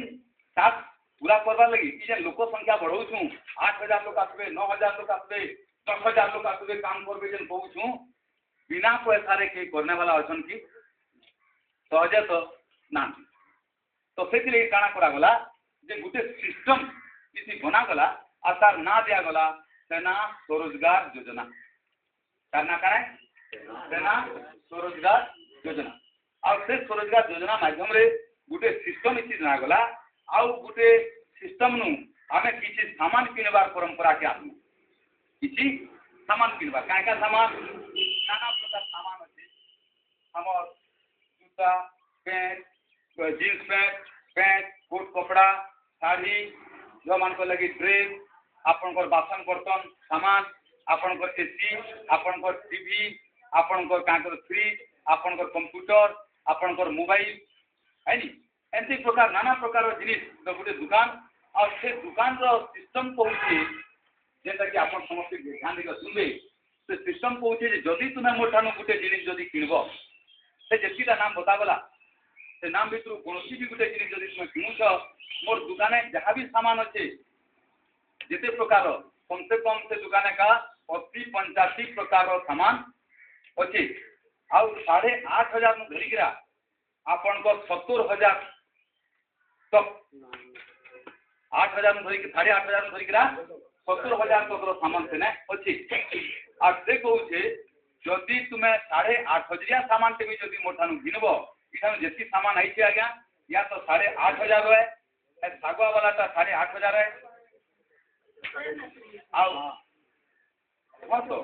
टास्क पूरा करवा लगी ई जेन लोक संख्या बढ़ाऊ छु 8000 लोग आसबे 9000 लोग आसबे 10000 लोग आसबे काम करबे जेन कहू छु बिना पैसा रे के करने वाला अछन की सहजे तो ना तो से लिए काना करा गला जे गुटे सिस्टम किसी बना गला आ तार ना दिया गला सेना स्वरोजगार योजना करना करे सेना स्वरोजगार योजना और से स्वरोजगार योजना माध्यम रे गुटे सिस्टम इसी जना गला आउ गुटे सिस्टम नु आमे किछि सामान किनबार परंपरा के आत्म किछि सामान किनबार काय का सामान नाना प्रकार सामान अछि हमर जूता पैंट जींस पैंट कोट कपड़ा साड़ी जो मान को लगी ड्रेस आपनकर बासन बर्तन सामान आपनकर एसी आपनकर टीवी आपनकर काकर फ्रिज आपनकर कंप्यूटर आपनकर मोबाइल है नी एंती प्रकार नाना प्रकार जिनिस गोटे दुकान और से दुकान रो सिस्टम पहुँचे जेटा कि आपन समस्त ध्यान देकर सुनबे से सिस्टम पहुँचे जदि तुम्हें मोर ठानु गोटे जिनिस जदि किनबो से जेतिटा नाम बतागला से नाम भितर कोनोसी भी गोटे जिनिस जदि तुम किनुछ मोर दुकाने जहाँ भी सामान अच्छे जिते प्रकार कम से दुकाने का 80-85 प्रकार सामान अच्छे आउ 8,500 धरिका आपन को 70,000 तक 8,000 धरिक 8,500 धरिका 70,000 तक सामान से अच्छी और से कहूचे जदि तुम्हें 8,500 सामान टे भी जदि मोर ठानु घिनब इठानु जेती सामान आई आज्ञा या तो 8,500 है सागवा वाला ता 8,500 है आओ हाँ तो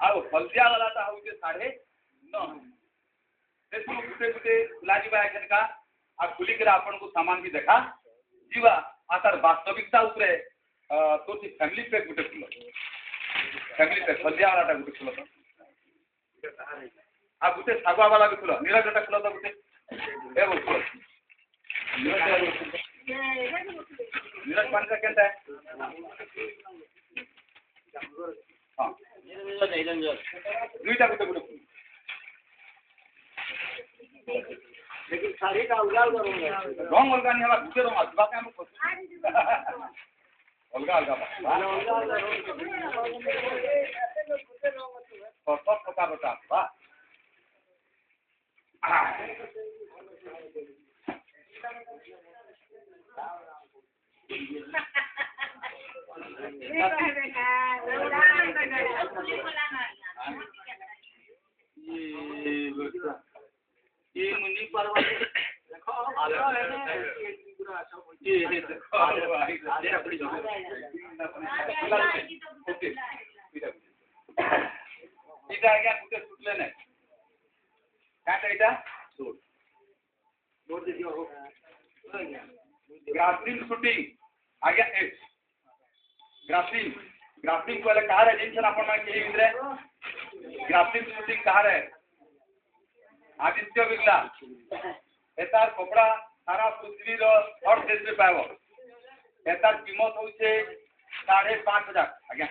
आओ हल्दिया वाला ता होचे 9.5 गुटे गुटे खुला जीवा एखन का आ खुली कर आपन को सामान भी देखा जीवा आ तार वास्तविकता ऊपर तो फैमिली पैक गुटे खुलो फैमिली पैक हल्दिया वाला ता गुटे खुलो आ गुटे सागवा वाला भी खुलो नीला जटा खुलो तो गुटे ए वो खुलो नीरज पानी का केंटा है हां दुईटा गुटे गुटे लेकिन साड़ी का अलगा रंग अलगा नहीं हमारा गुटे रंग अलगा के हम अलगा सब प्रकार होता बा ये मुन्नी परवा देखो ये देखो आगे अपनी ओके इटा आज्ञा गुटे सुटले ने काटा इटा सुट बोल दियो ग्राफ्टिंग शूटिंग आज्ञा एच ग्राफ्टिंग को कहा है जिनसे अपन में के इधर ग्राफ्टिंग शूटिंग कहा है आदित्य बिरला एतार कपड़ा सारा पृथ्वी रो हर देश में पाएबो एतार कीमत होचे 5,500 आज्ञा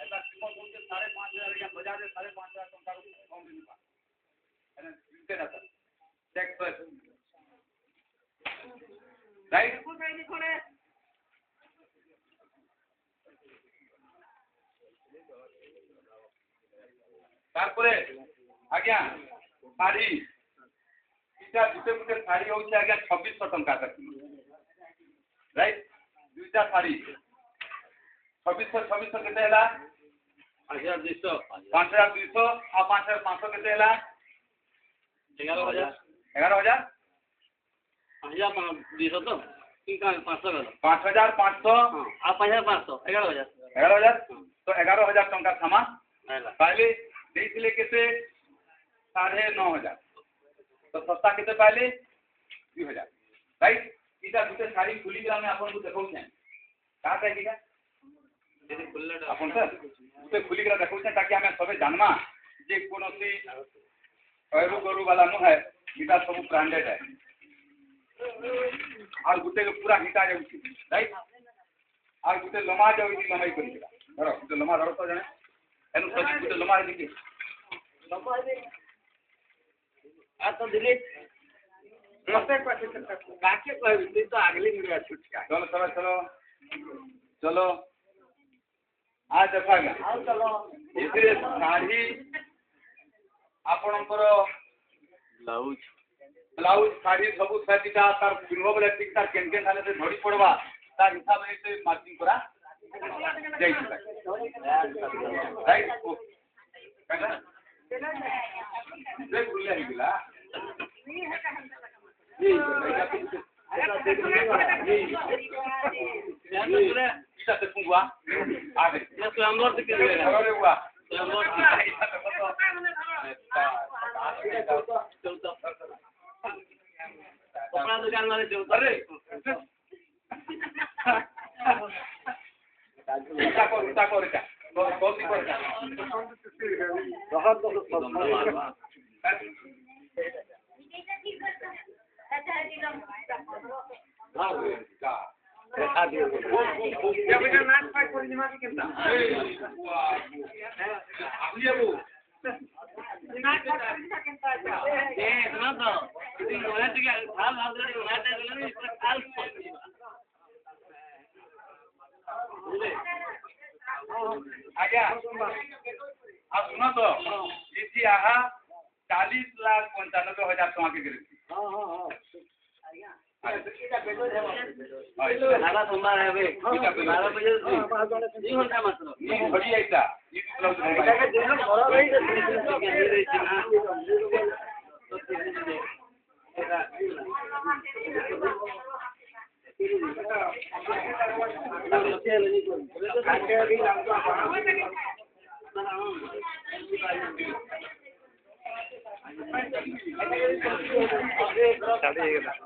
एतार कीमत होचे 5,500 आज्ञा बाजार में 5,500 टका कम नहीं पा एने मिलते ना चेक पर राइट को नहीं खोले तारपरे आज्ञा साड़ी इटा गुटे गुटे साड़ी होचे आज्ञा 2600 टका तक राइट दुईटा शाड़ी 2600 केते हैला 5200 5200 आ 5500 केते हैला 11000 11000 5200 तो कि 500 गलो 5500 आ 5500 11000 11000 तो 11000 टंका सामान हैला पहले देइथिले केते 9500 तो सस्ता केते पहले 2000 राइट इटा दुटे साड़ी खुली ग्राम में आपन को देखौ छै का कहि दिया यदि खुल्ला आपन सर दुटे खुली ग्राम देखौ छै ताकि हमें सबे जानमा जे कोनोसी पैरू गरु वाला न है इटा सब ब्रांडेड है और गुटे के पूरा हिटा जाउछि राइट और गुटे लमा जाउछि लमाई करि धरो गुटे लमा धरो तो जाने एनु सजी गुटे लमा है देखि आ तो दिलीप नमस्ते काके कहबी तो अगली मीडिया छूट का चलो चलो चलो चलो आज देखा गया आओ चलो इसे साड़ी आपणकर ब्लाउज साड़ी सबू सेटटा तार पिनबो बेले ठीक तार केन केन थाने से धड़ी पड़वा तार हिसाब से मार्किंग करा जाई राइट काका देख बुलिया ही गिला जी इटा से पुंगवा आ गए ये स्वयंवर से के लिए अरे वाह स्वयंवर कपड़ा दुकान वाले जो अरे उल्टा कर गलती कर आज्ञा आप सुनो तो इसी आहा 40,95,000 टका के गिरती नाला सोमवार है बे 12 बजे 2 घंटा मात्र बड़ी ऐसा इस ब्लाउज एटाके दिन घर रही रे ना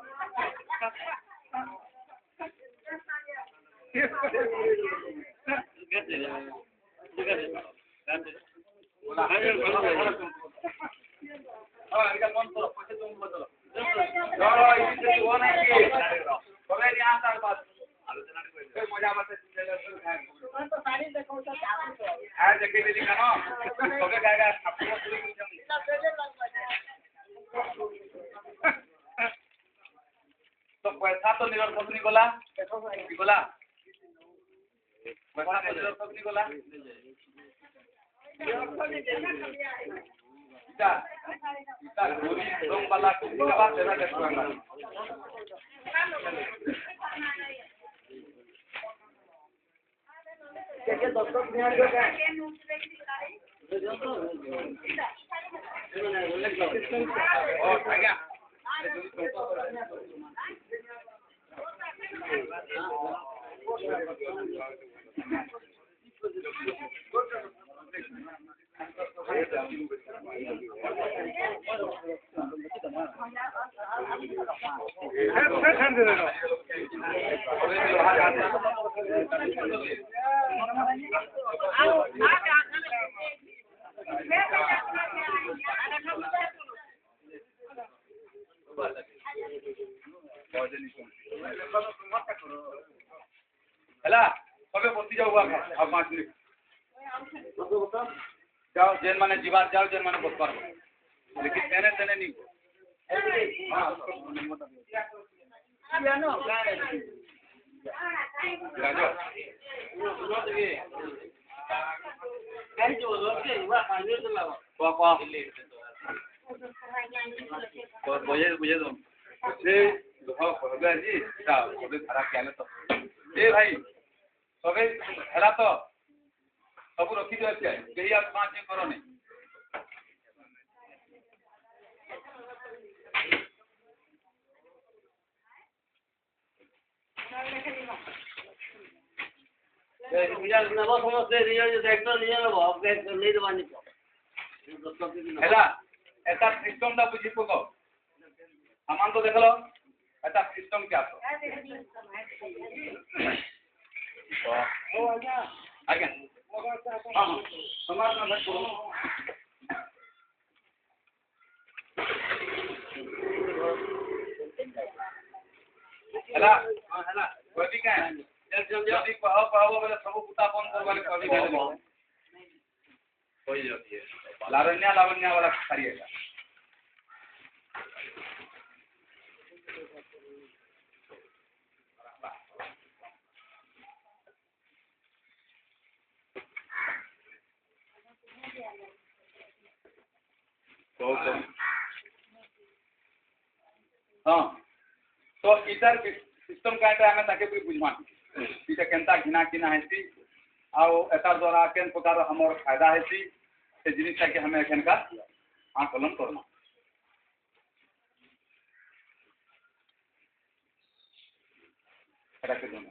तो तो पैसा तो निवर पत्नी गला गला पैसा तो निवर पत्नी गला इता गोरी रंग वाला कुर्ती का बात देना देखो के 10 मिनट जो का और आज्ञा हेला सबे बसी जाओ अब 5 मिनट जाओ जेन माने जीवार जाओ जेन माने बस पार लेकिन तेने तेने नहीं हां जानो राजो कहीं जो लोग के हुआ पानी तो लाओ पापा बुझे दो से हो जी जाओ अबे खराब क्या तो ए भाई सबे हेला तो सब रखी दियो छै केही आप पांच दिन करो नहीं रिजल्ट नबो समझते रिजल्ट ट्रैक्टर नहीं है वो अपने नहीं दबानी हेला एटा सिस्टम दा बुझी को सामान तो देखलो एटा सिस्टम क्या तो आज्ञा हां समाज में मत करो हेला हेला कोई का जल्दी पाओ बोले सब कुत्ता फोन कर वाले कभी दे दो कोई जाती है लावण्या वाला करिएगा हाँ तो इधर सिस्टम का हमें ताके भी बुझमा इटा केनता घिना किना हेसी आउ एतार द्वारा केन प्रकार हमर फायदा हेसी से जिनिस के हमें एखन का आकलन करना एटा के दोनों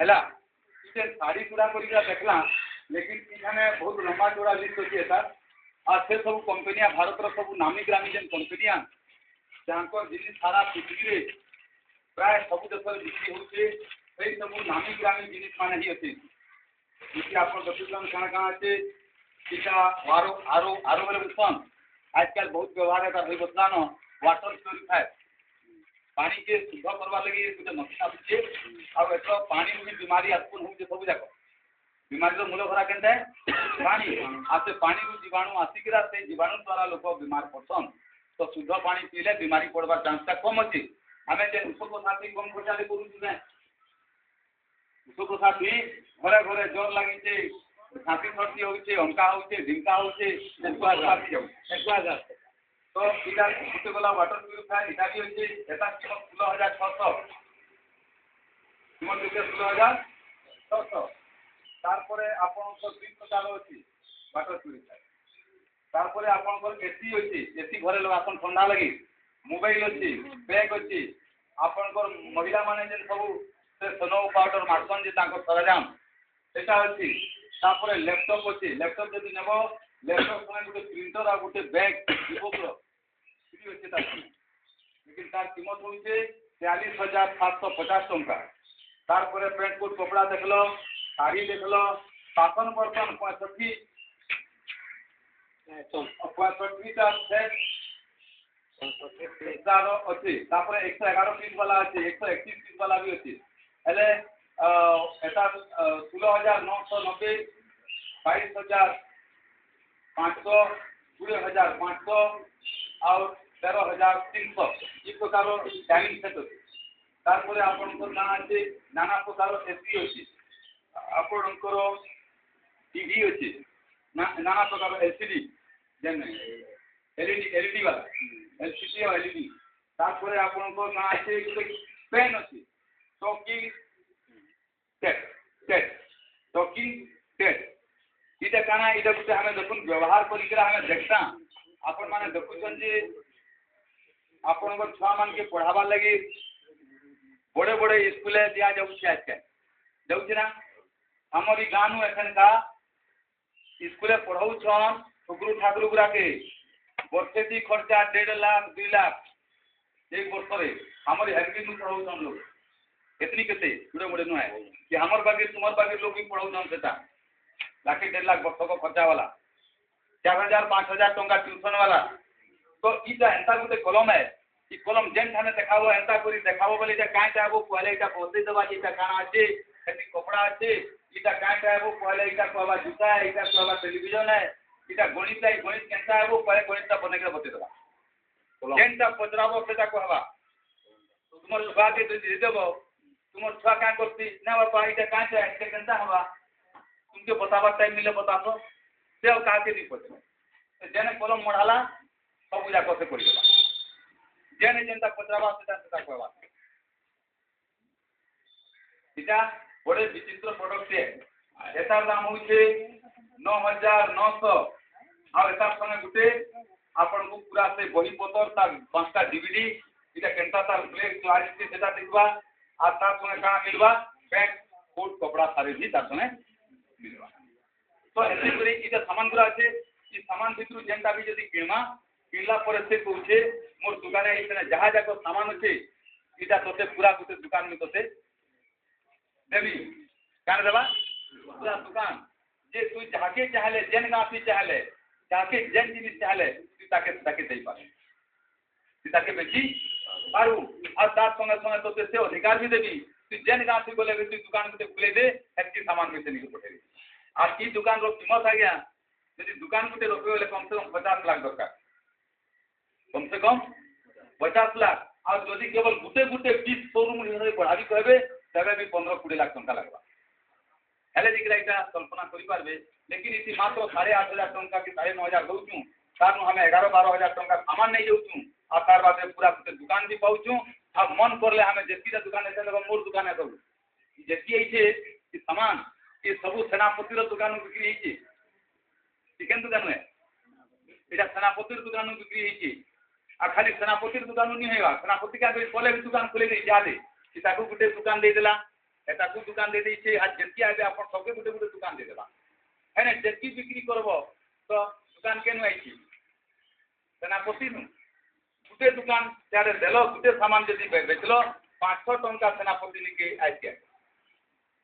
हैला इसे साड़ी चूड़ा करिका देखला लेकिन इखाने बहुत लंबा चौड़ा लिस्ट होची सर आ से सब कंपनिया भारत रो सब नामी ग्रामी जेन कंपनिया जानकर जिनिस सारा पृथ्वी रे प्राय सब देश रे बिक्री होचे सेही सब नामी ग्रामी जिनिस माने ही अछि इति आपन दसुलन काना अछि इटा आरो आरो आरो वाले बुझन आजकल बहुत व्यवहार है होई बसला न वाटर प्यूरिफायर पानी के शुद्ध करवा लगी गोटे मशीन आसुचे और एत पानी भी बीमारी आसपुन हो सब जाक बीमारी मूल भरा केनता पानी आसे पानी रू जीवाणु आसिकरा से जीवाणु द्वारा लोक बीमार पड़सन तो शुद्ध पानी पीले बीमारी पड़वार चांसटा कम अच्छी आम जे ଔଷଧ कम खर्चा करूँ ना ଔଷଧ पी घरे घरे जोर लगी छाती सर्दी होचे अंका होचे ढिंका होचे तो इधर गुटे गला वाटर प्यूरिफायर इटा भी होचे एटा कीमत 16,600 कीमत केते 16,600 तारपरे आपन को 3 प्रकार होची वाटर प्यूरिफायर तारपरे आपन को एसी होची एसी घरे लगासन ठंडा लगी मोबाइल होची बैग होची आपन को महिला माने जे सब से स्नो पाउडर मारसन जे ताको सरजाम एटा होची तारपरे लैपटॉप होची लैपटॉप जदी नेबो लैपटॉप में गुटे प्रिंटर और गुटे बैग इबोक्रो फ्री होची ता लेकिन तार कीमत होचे 43,750 टंका तारपरे पेंट कोट कपड़ा देखलो साड़ी देखलो शासन बर्तन 65 टा सेट 11 अच्छी तापर 111 पीस वाला अच्छी 131 पीस वाला भी अच्छी हेले एटा 16,990 22,500 20,500 और 13,300 ई प्रकार डाइनिंग सेट अच्छी तारपरे आपन ना अच्छी नाना प्रकार एसी अच्छी आपणकर टीवी अच्छी नाना प्रकार एलसीडी जेन एलईडी वाला एलसीडी और एलईडी तारपरे आपणकर ना अच्छे पेन अच्छी चौकी टेट चौकी टेट इटा काना इटा गुटे हमें देखुन व्यवहार करिकरा हमें देखता आपन माने देखुछन जे आपणकर छुआ मान के पढ़ावा लगी बड़े बड़े स्कूल दिया जाउछ आज जाउछ ना हमारी गाँव एखन का स्कूल पढ़ाऊन ठुकरू ठाकुर गुरा के वर्षे की खर्चा 1.5 लाख 2 लाख एक वर्ष हमारी हेल्पिंग पढ़ाऊन लोग इतनी केते जुड़े मुड़े नुआ कि हमार बागे तुम्हार बागे लोग भी पढ़ाऊन सेटा लाख 1.5 लाख वर्ष को खर्चा वाला 4,000 5,000 टंका ट्यूशन वाला तो इटा एंता गुटे कलम है कि कलम जेन थाने देखाबो एंता करी देखाबो बोले जे काई चाहबो पहले इटा बोलते दबा इटा काना আছে एती कपड़ा আছে इटा काई चाहबो पहले इटा कहबा जूता है इटा कहबा टेलीविजन है इटा गणित है गणित केनता है वो पहले गणित बने के बते दबा जेनता पचराबो सेटा कहबा तो तुमर छुआ के दे देबो तुमर छुआ का करती ना बापा इटा काई चाहे इटा केनता हवा तुमके बतावा टाइम मिले बतासो से का के नहीं पते जेने कलम मढ़ाला सब जाक से करदेला जेने जेनता पचराबा सेटा कहवा इटा बड़े विचित्र प्रोडक्ट है एतार दाम होचे 9900 और एतार संगे गुटे आपन को पूरा से बही पतर तार 5टा डीवीडी इटा केनता तार ब्लैक क्लैरिटी सेटा देखबा आ तार संगे का मिलबा पैंट कोट कपड़ा सारे भी तार संगे मिलबा तो एसी करे इटा सामान गुरा আছে ई सामान भितरु जेनता भी यदि किनला पर से कहूचे मोर दुकाने इतने जहाँ जाक सामान अच्छे इटा तोते पूरा गुटे दुकान में तोते देवी कान देवा पूरा दुकान जे तू जाके चाहले जेन गाँव चाहले जाके जेन जिनिस चाहले तू ताके दे पारे तू ताके बेची पारू और तार संगे संगे तोते से अधिकार भी देवी तू जेन गाँव बोले तू दुकान गुटे खुले दे एतकी सामान में से निकल पड़ेगी आज की दुकान रो कीमत आ गया यदि दुकान गुटे रोके बोले कम से कम 50 लाख दरकार कम से कम 50 लाख और यदि केवल गुटे गुटे पीस शोरूम बढ़ावी कहबे तबे भी 15-20 लाख टंका लगवा हेले दिकरा इटा कल्पना करि पारबे लेकिन इति मात्र 8,500 टंका कि 9,500 दउचू तारनु हमें 11-12,000 टंका सामान नहीं जाउचू आ तार बाद पूरा गुटे दुकान भी पाउचू अब मन करले हमें जेतीटा दुकान है तब मोर दुकान है सब जेती है कि सामान ये सब सेनापति दुकान बिक्री है चिकेन दुकान है इटा सेनापति दुकान बिक्री है आ खाली सेनापति दुकान नहीं होगा सेनापति क्या पहले भी दुकान खुले नहीं जादे सीताकू गुटे दुकान दे देला एटाकू दुकान दे दी आज जेती आबे अपन सबके गुटे गुटे दुकान दे देला है ना जेती बिक्री करबो तो दुकान केनु आइछि सेनापति नु गुटे दुकान जारे देलो गुटे सामान जदी बेचलो 500 टंका सेनापति निके आइछि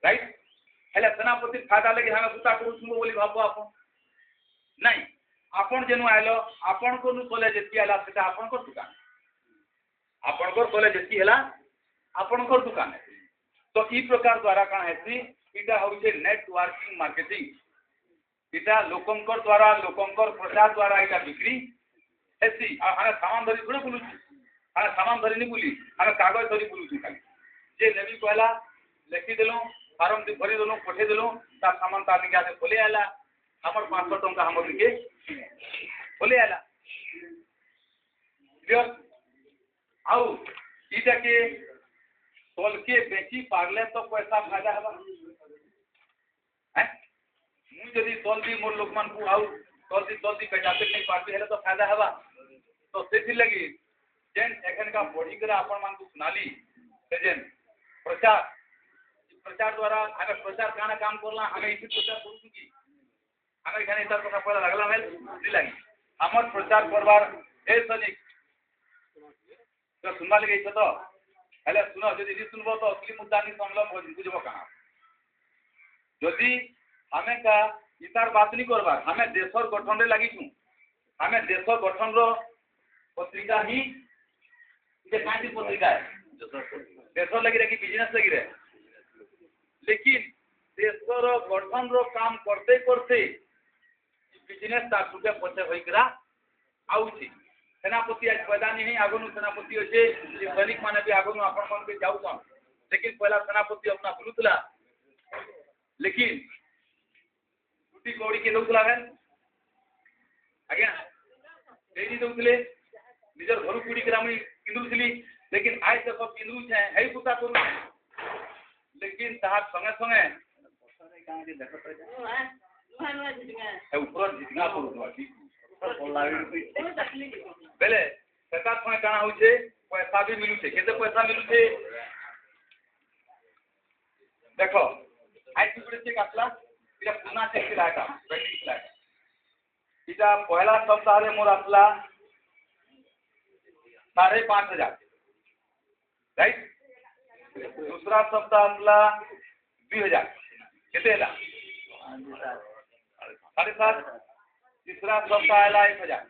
राइट हेले सेनापति फायदा लगे हमें गुटा करूछु बोली भाबो आपन नहीं आपन जेनु आइलो आपन को नु कॉलेज जेती आला सेटा आपन को दुकान आपन को कॉलेज जेती हला आपन को दुकान है तो ई प्रकार द्वारा कण हेसी इटा होचे नेटवर्किंग मार्केटिंग इटा लोकंकर द्वारा लोकंकर प्रचार द्वारा इटा बिक्री हेसी आ हने सामान धरी थोड़े बुलुची हने सामान धरी नहीं बुली हने कागज धरी बुलुची खाली जे लेबी कहला लिखि देलो फार्म दे भरी देलो पठे देलो ता सामान ता निके आसे खोले आला हमर 500 टंका हमर निके खोले आला क्लियर आउ इटा के तोल के बेची पारले तो पैसा फायदा हबा हैं मु यदि तोल दी मोर लोकमान को आउ तोल दी बेचाते नहीं पारबे हेले तो फायदा हबा तो सेथि लगी जेन एखन का बॉडी करा अपन मान को सुनाली से जेन प्रचार द्वारा हमें प्रचार काना काम करला हमें इसी प्रचार करू की हमें एखाने इतर কথা পয়লা লাগলা मेल दिलागी हमर प्रचार करवार ए सनिक तो सुनबा लगे तो हेले सुनो यदि नहीं सुनबो तो असली मुद्दा नहीं समझलो बुझबो कहाँ यदि हमें का इतार बात नहीं करवा हमें देशर गठन रे लगी छू हमें देश गठन रो पत्रिका ही ये कांटी पत्रिका है देश लगी रही बिजनेस लगी रहे लेकिन देशर गठन रो काम करते करते बिजनेस तार छुटे पछे होइकरा आउची सेनापति आज पैदा नहीं आगनु सेनापति अच्छे सैनिक माने भी आगनु अपन मन के जाऊ कौन लेकिन पहला सेनापति अपना बुलुतला लेकिन टूटी कौड़ी के दउतला है आज्ञा देनी दउतले निजर घर कुड़ी ग्रामी किंदुथली लेकिन आज तो सब किंदु छे हेई पुता करू लेकिन ताहार संगे संगे ऊपर जितना करू बेले सरकार पुणे काना होचे पैसा भी मिलू छे केते पैसा मिलू छे देखो आज गुटे चेक आसला इटा पुना चेक के लागा पेंडिंग लागा इटा पहला सप्ताह रे मोर आसला 5,500 राइट दूसरा सप्ताह आसला 2,000 केते ला 7.5 तीसरा सप्ताह आला 1,000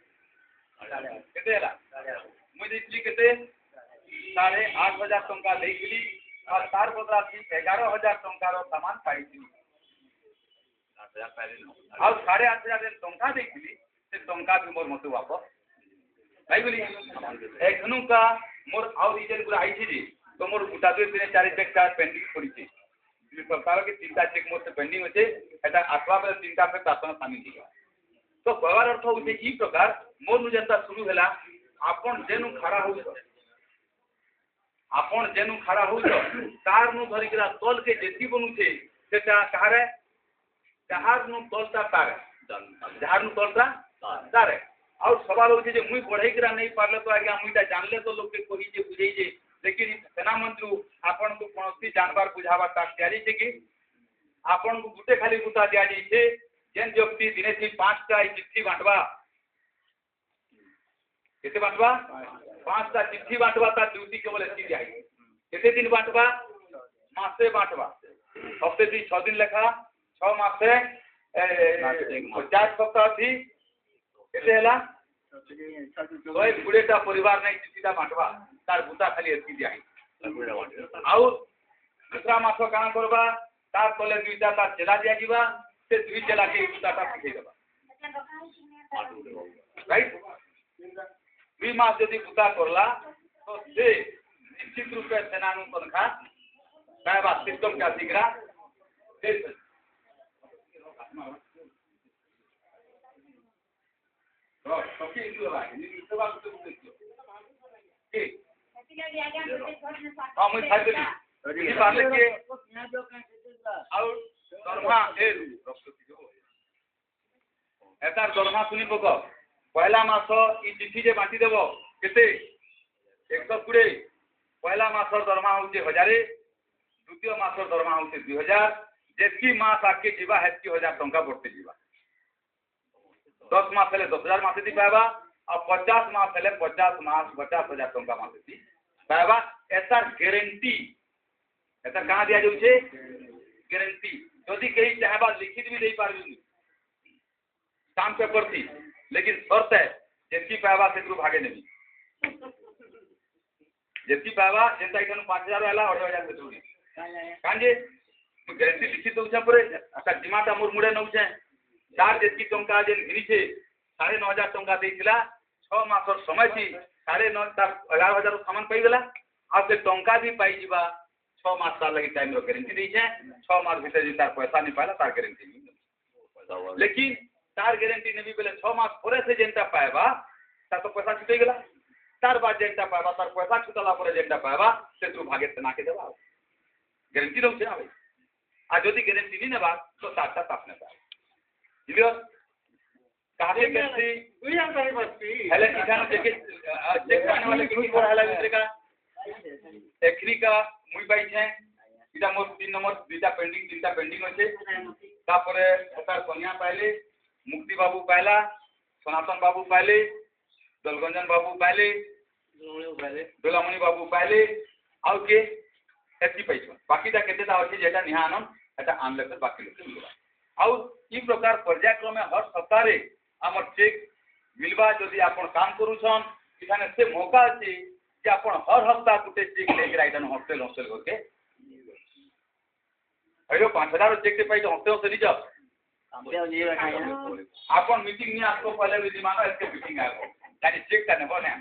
केते ला मुझे देखली केते 8,500 टंका देखली और तार बदला 11,000 टंकार सामान पाइली और 8,500 टंका देखली से टंका भी मोर मते वापस नहीं बोली एखनु का मोर और इजन पूरा आई थी तो मोर गुटा दे 4 चेक पेंडिंग पड़ी थी सरकार के 3टा चेक मोर से पेंडिंग होते एटा आठवा पे 3टा पे शासन शामिल किया तो कहवार अर्थ होचे ई प्रकार मोर जेनता शुरू हैला आपण जेनु खड़ा हो आपण जेनु खड़ा हो तार नु धरि किरा तल के जेती बनुचे सेटा कहारे जहार नु तलता तार जहार नु तलता तारे और सवाल होचे जे मुई पढ़ाई करा नहीं पारले तो आगे मुईटा जानले तो लोग के कहि जे बुझै जे लेकिन सेना मंत्री आपण को कोनसी जानवर बुझावा ता तैयारी छे कि आपण को गुटे खाली गुता दिया जाई छे जेन व्यक्ति दिने थी 5टा चिट्ठी बांटवा केते बांटवा 5टा चिट्ठी बांटवा ता ड्यूटी केवल एती जाई केते दिन बांटवा मासे बांटवा हफ्ते दी 6 दिन लेखा 6 मासे 50 सप्ताह थी केते हैला कोई गुडेटा परिवार नहीं चिट्ठीटा बांटवा तार गुता खाली एती जाई आउ दूसरा मास काना करबा तार तले दुईटा तार चला दिया जीवा से दुई चला के गुताटा पठे देबा राइट 2 मास यदि गुता करला तो से निश्चित रूप से सेनानु तनखा कहबा सिस्टम का दिगरा दे ओके इतो बा इतो बा के हां मैं खाई देली ये बाले के और दरमा ए एतार दरमा सुनी पक पहला मास ई चिट्ठी जे बांटी देबो केते 120 पहला मासर दरमा होचे 1000 द्वितीय मासर दरमा होचे 2000 जेकी मास आके जीवा हेती 1000 टंका बढ़ते जीवा 10 मास हेले 10000 मासे दी पाबा और 50 मास हेले 50 मास 50000 टंका मासे दी पाबा एतार गारंटी एतार कहां दिया जाउछे गारंटी यदि कहीं चाहबा लिखित भी दे पारबी स्टाम्प पेपर थी लेकिन शर्त है जेती पाबा से भागे नहीं जेती पाबा जेता इकन 5000 वाला 8000 से जोड़ी कांजे गारंटी लिखित दउछा परे आता जिमाटा मोर मुडे नउछे चार जेती टंका जेन घिरी छे 9500 टंका देइथिला 6 मासर समय थी 9.5 ता 11000 सामान पाई गेला आ से टंका भी पाई जीवा 6 मास तार लगी टाइम रो गारंटी दी छे 6 मास भीतर जी तार पैसा नहीं पाला तार गारंटी नहीं लेकिन तार गारंटी नहीं बेले 6 मास परे से जेंटा पाएबा तार तो पैसा छुटे गेला तार बाद जेंटा पाएबा तार पैसा छुटला परे जेंटा पाएबा से तू भागे तना के देबा गारंटी दउ छे ना भाई आ जदी गारंटी नहीं नेबा तो तारटा तापने पा बुझियो काहे कैसे दुई हम कहीं बसती हेले इखान देखे चेक करने वाले की कोन हला दूसरे का एखनी का मुई पाई छे इटा मोर 3 नंबर दुईटा पेंडिंग 3टा पेंडिंग होचे तापरे हतार कन्या पाइले मुक्ति बाबू पाइला सनातन बाबू पाइले दलगंजन बाबू पाइले डोलामणि बाबू पाइले आउ के एती पैसा बाकीटा केतेटा होचे जेटा निहानन एटा आनले तो बाकी लोग मिलबा आउ ई प्रकार पर्यायक्रमे हर सप्ताह रे हमर चेक मिलबा जदि आपण काम करूछन इखाने से मौका अछि कि आपण हर हफ्ता गुटे चेक लेके आइडन हॉस्टल करके अयो 5000 चेक ते पाई तो हफ्ते से नीचा आपण मीटिंग नहीं आपको पहले विधि मानो इसके मीटिंग आएगा यानी चेक करने बोले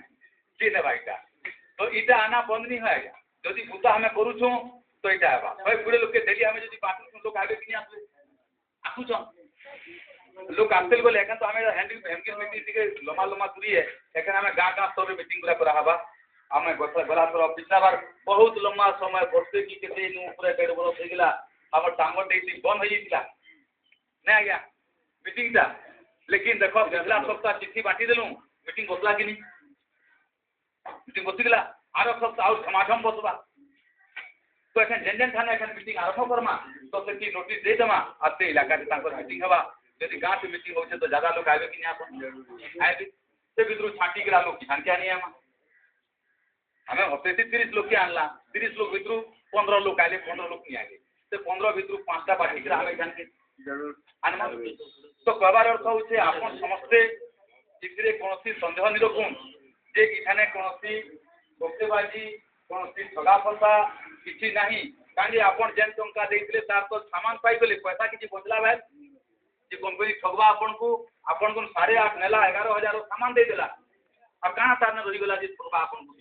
जी ने भाईटा तो इटा आना बंद नहीं होएगा यदि गुता हमें करू छु तो इटा आबा भाई पूरे लोग के डेली हमें यदि 5 लोग आगे कि नहीं आसु छ लोग आते बोले एखन तो हमें हैंडल मीटिंग के लम्बा लम्बा दूरी है एखन हमें गांव स्तर रे मीटिंग करा हवा हमें गला थोड़ा पिछला बार बहुत लंबा समय भरते की केते नु ऊपर पेड़ बरो થઈ गेला हमर टांगर देती बंद हो जाइतिला नहीं आज्ञा मीटिंग था लेकिन देखो पिछला सप्ताह चिट्ठी बांटी देलु मीटिंग बसला कि नहीं मीटिंग बसी गेला आर सप्ताह और समाधान बसबा तो एखन जेन थाने एखन मीटिंग आरंभ करमा तो से की नोटिस दे देमा आते इलाका के तांकर मीटिंग हवा यदि गांव से मीटिंग होचे तो ज्यादा लोग आवे कि नहीं आसन आए से बिद्रु छाटी गेला लोग किसान क्या नहीं है हमें हफ्ते से 30 लोग के आनला 30 लोग बिद्रु 15 लोग आले 15 लोग नहीं आगे से 15 बिद्रु 5टा पार्टी के हमें जान के जरूर आनमा तो कहबार अर्थ होचे आपण समस्ते इकरे कोनोसी संदेह नि रखुन जे इखाने कोनोसी धोखेबाजी कोनोसी ठगाफसा किछि नाही कांजे आपण जेन टंका देइतले तार तो सामान पाई गेले पैसा किछि बचला भाई जे कंपनी ठगवा आपण को 8.5 नेला 11000 सामान दे देला अब कहां तार न रही गेला जे ठगवा आपण को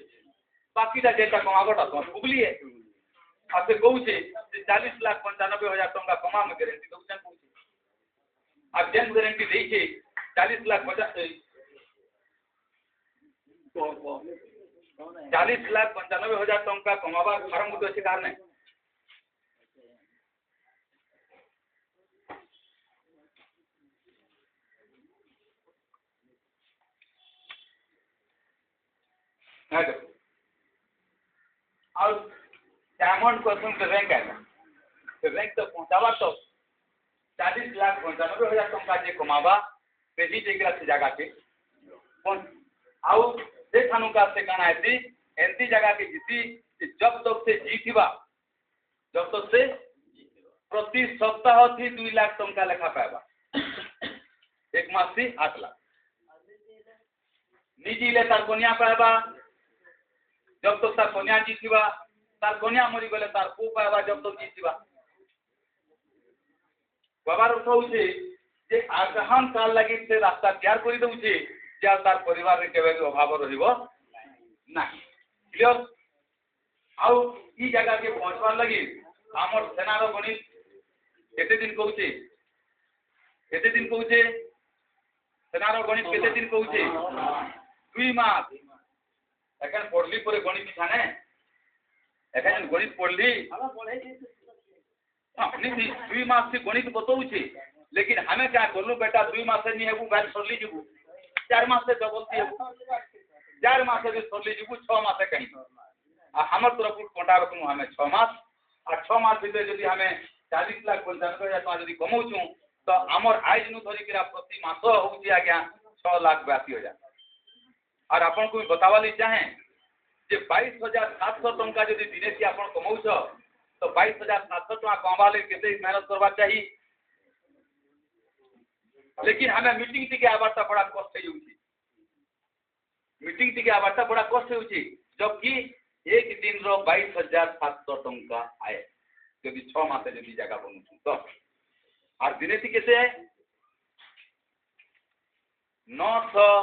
बाकीटा जेटा कमाबटा तो बुगली है आ से कहू छे 40,95,000 टंका कमा में गारंटी तो चन कहू छे अब जेन गारंटी देई छे 40 लाख 40,95,000 टंका कमावा फार्म गुटे अच्छे कार नहीं और डायमंड क्वेश्चन के रैंक है रैंक तो पहुंचावा तो 40,95,000 टंका जे कमावा पेजी टेकरा से जगह के आउ से थानु का से काना है एंती जगह के जीती जब तक से जीतिबा जब तक से प्रति सप्ताह थी 2 लाख टंका लेखा पाएबा एक मास थी 8 लाख निजी ले तार कन्या पाएबा जब तक तार कन्या जीतिबा तार कन्या मरी गले तार पु पाएबा जब तक जीतिबा बाबार अर्थ होउछे जे आगहन काल लगी से रास्ता तैयार करि दउछे जे तार परिवार रे केबे अभाव रहिबो नाही क्लियर आउ ई जगह के पहुंचवार लगी हमर सेना रो गणित केते दिन कहउछे सेना रो गणित केते दिन कहउछे 2 मास एखन पढ़ली परे गणित छाने एखन गणित पढ़ली नहीं 2 मास से गणित बताऊे लेकिन हमें क्या करलु बेटा 2 मास नहीं हेबू बैल सरली जीवू 4 मास से जबरती हेबू 4 मास भी सरली जीवू 6 मास कहीं हमर तरफ कंटा रखनु हमें 6 मास और 6 मास भीतर यदि हमें 40,95,000 यदि कमाऊँ तो आमर आय नु धरिक प्रति मास होउची आज्ञा 6,82,000 और आपन को बतावाली चाहे जे 22,700 टंका यदि दिने से आपन कमाऊछ तो 22,700 टका कमाले केते मेहनत करबा चाहिए लेकिन हमें मीटिंग टिके आवारता बड़ा कष्ट होउची मीटिंग टिके आवारता बड़ा कष्ट होउची जबकि एक दिन रो 22,700 टंका आए यदि 6 मास यदि जगह बनू तो और दिने टी कैसे है 947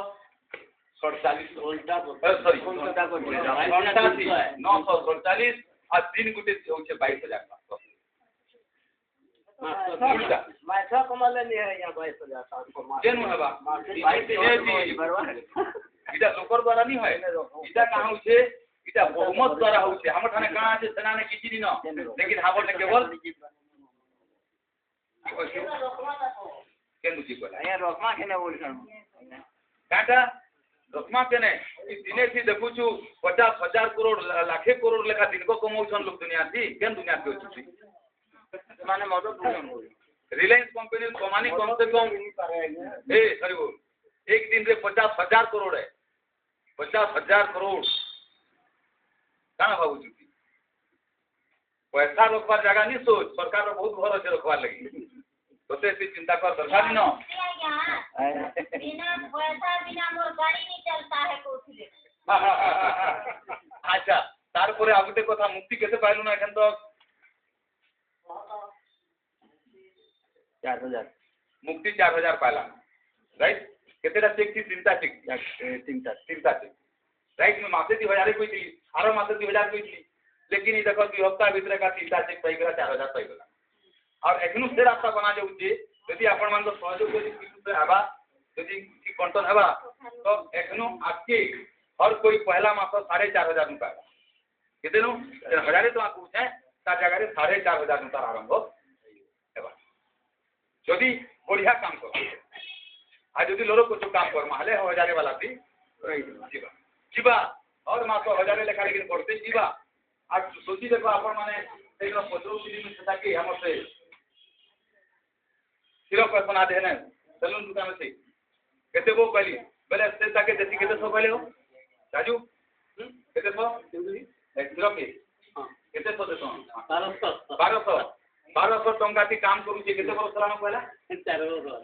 सॉरी 947 और 3 गुटे होउछे 22,000 माइसा कमाले नहीं है यहाँ 22,000 जेनु हेबा 22,000 इटा लोकर द्वारा नहीं है इटा कहाँ होउछे इटा बहुमत द्वारा होउछे हमर थाने कहाँ আছে सेना ने किछि दिन लेकिन हमर ने केवल केनु जी बोला यहाँ रखमा केने बोलछन काटा रखमा केने दिने से देखुछु 50,000 करोड़ लाखे करोड़ लेखा दिन को कमाउछन लोग दुनिया थी केन दुनिया के होछि माने मदद रिलायंस कंपनी कमानी कम से कम सॉरी वो एक दिन रे 50,000 करोड़ है 50,000 करोड़ काना भाबू चुकी पैसा रोकबार जगह नहीं सोच सरकार रो बहुत घर अच्छे रखबार लगी तो से चिंता कर दरकार न बिना पैसा बिना मोर गाड़ी नहीं चलता है कोथिले अच्छा तार परे आगुते कथा मुक्ति कैसे पाइलु ना एखन तो 4,000 मुक्ति 4,000 पाला राइट केतेटा चेक थी तीनटा चेक राइट में मासे 2,000 कोई थी आरो मासे 2,000 कोई थी लेकिन ये देखो 2 हफ्ता भीतर का 3टा चेक पाई गला 4,000 पाई गला और एखनु से रास्ता बना जाउची यदि आपण मान सहयोग यदि किछु आबा यदि की कंटन हेबा तो एखनु आपके हर कोई पहला मास 4,500 रुपया केते नु 1000 तो आपको है ता जगह रे 4,500 रुपया आरंभ हेबा यदि बढ़िया काम कर आज यदि लोरो कुछ काम कर माले 1000 वाला थी जीवा और मास 1000 लेखा लेकिन करते जीवा आज सोची देखो आपण माने एगो 15 दिन से ताकि हम से सिरो पैसा ना देने सलून दुकान से केते वो पहली पहले से ताके देसी केते सो पहले हो राजू केते सो सिरो के केते सो देतो 1200 टंका ती काम करू जे केते बरस लानो पहला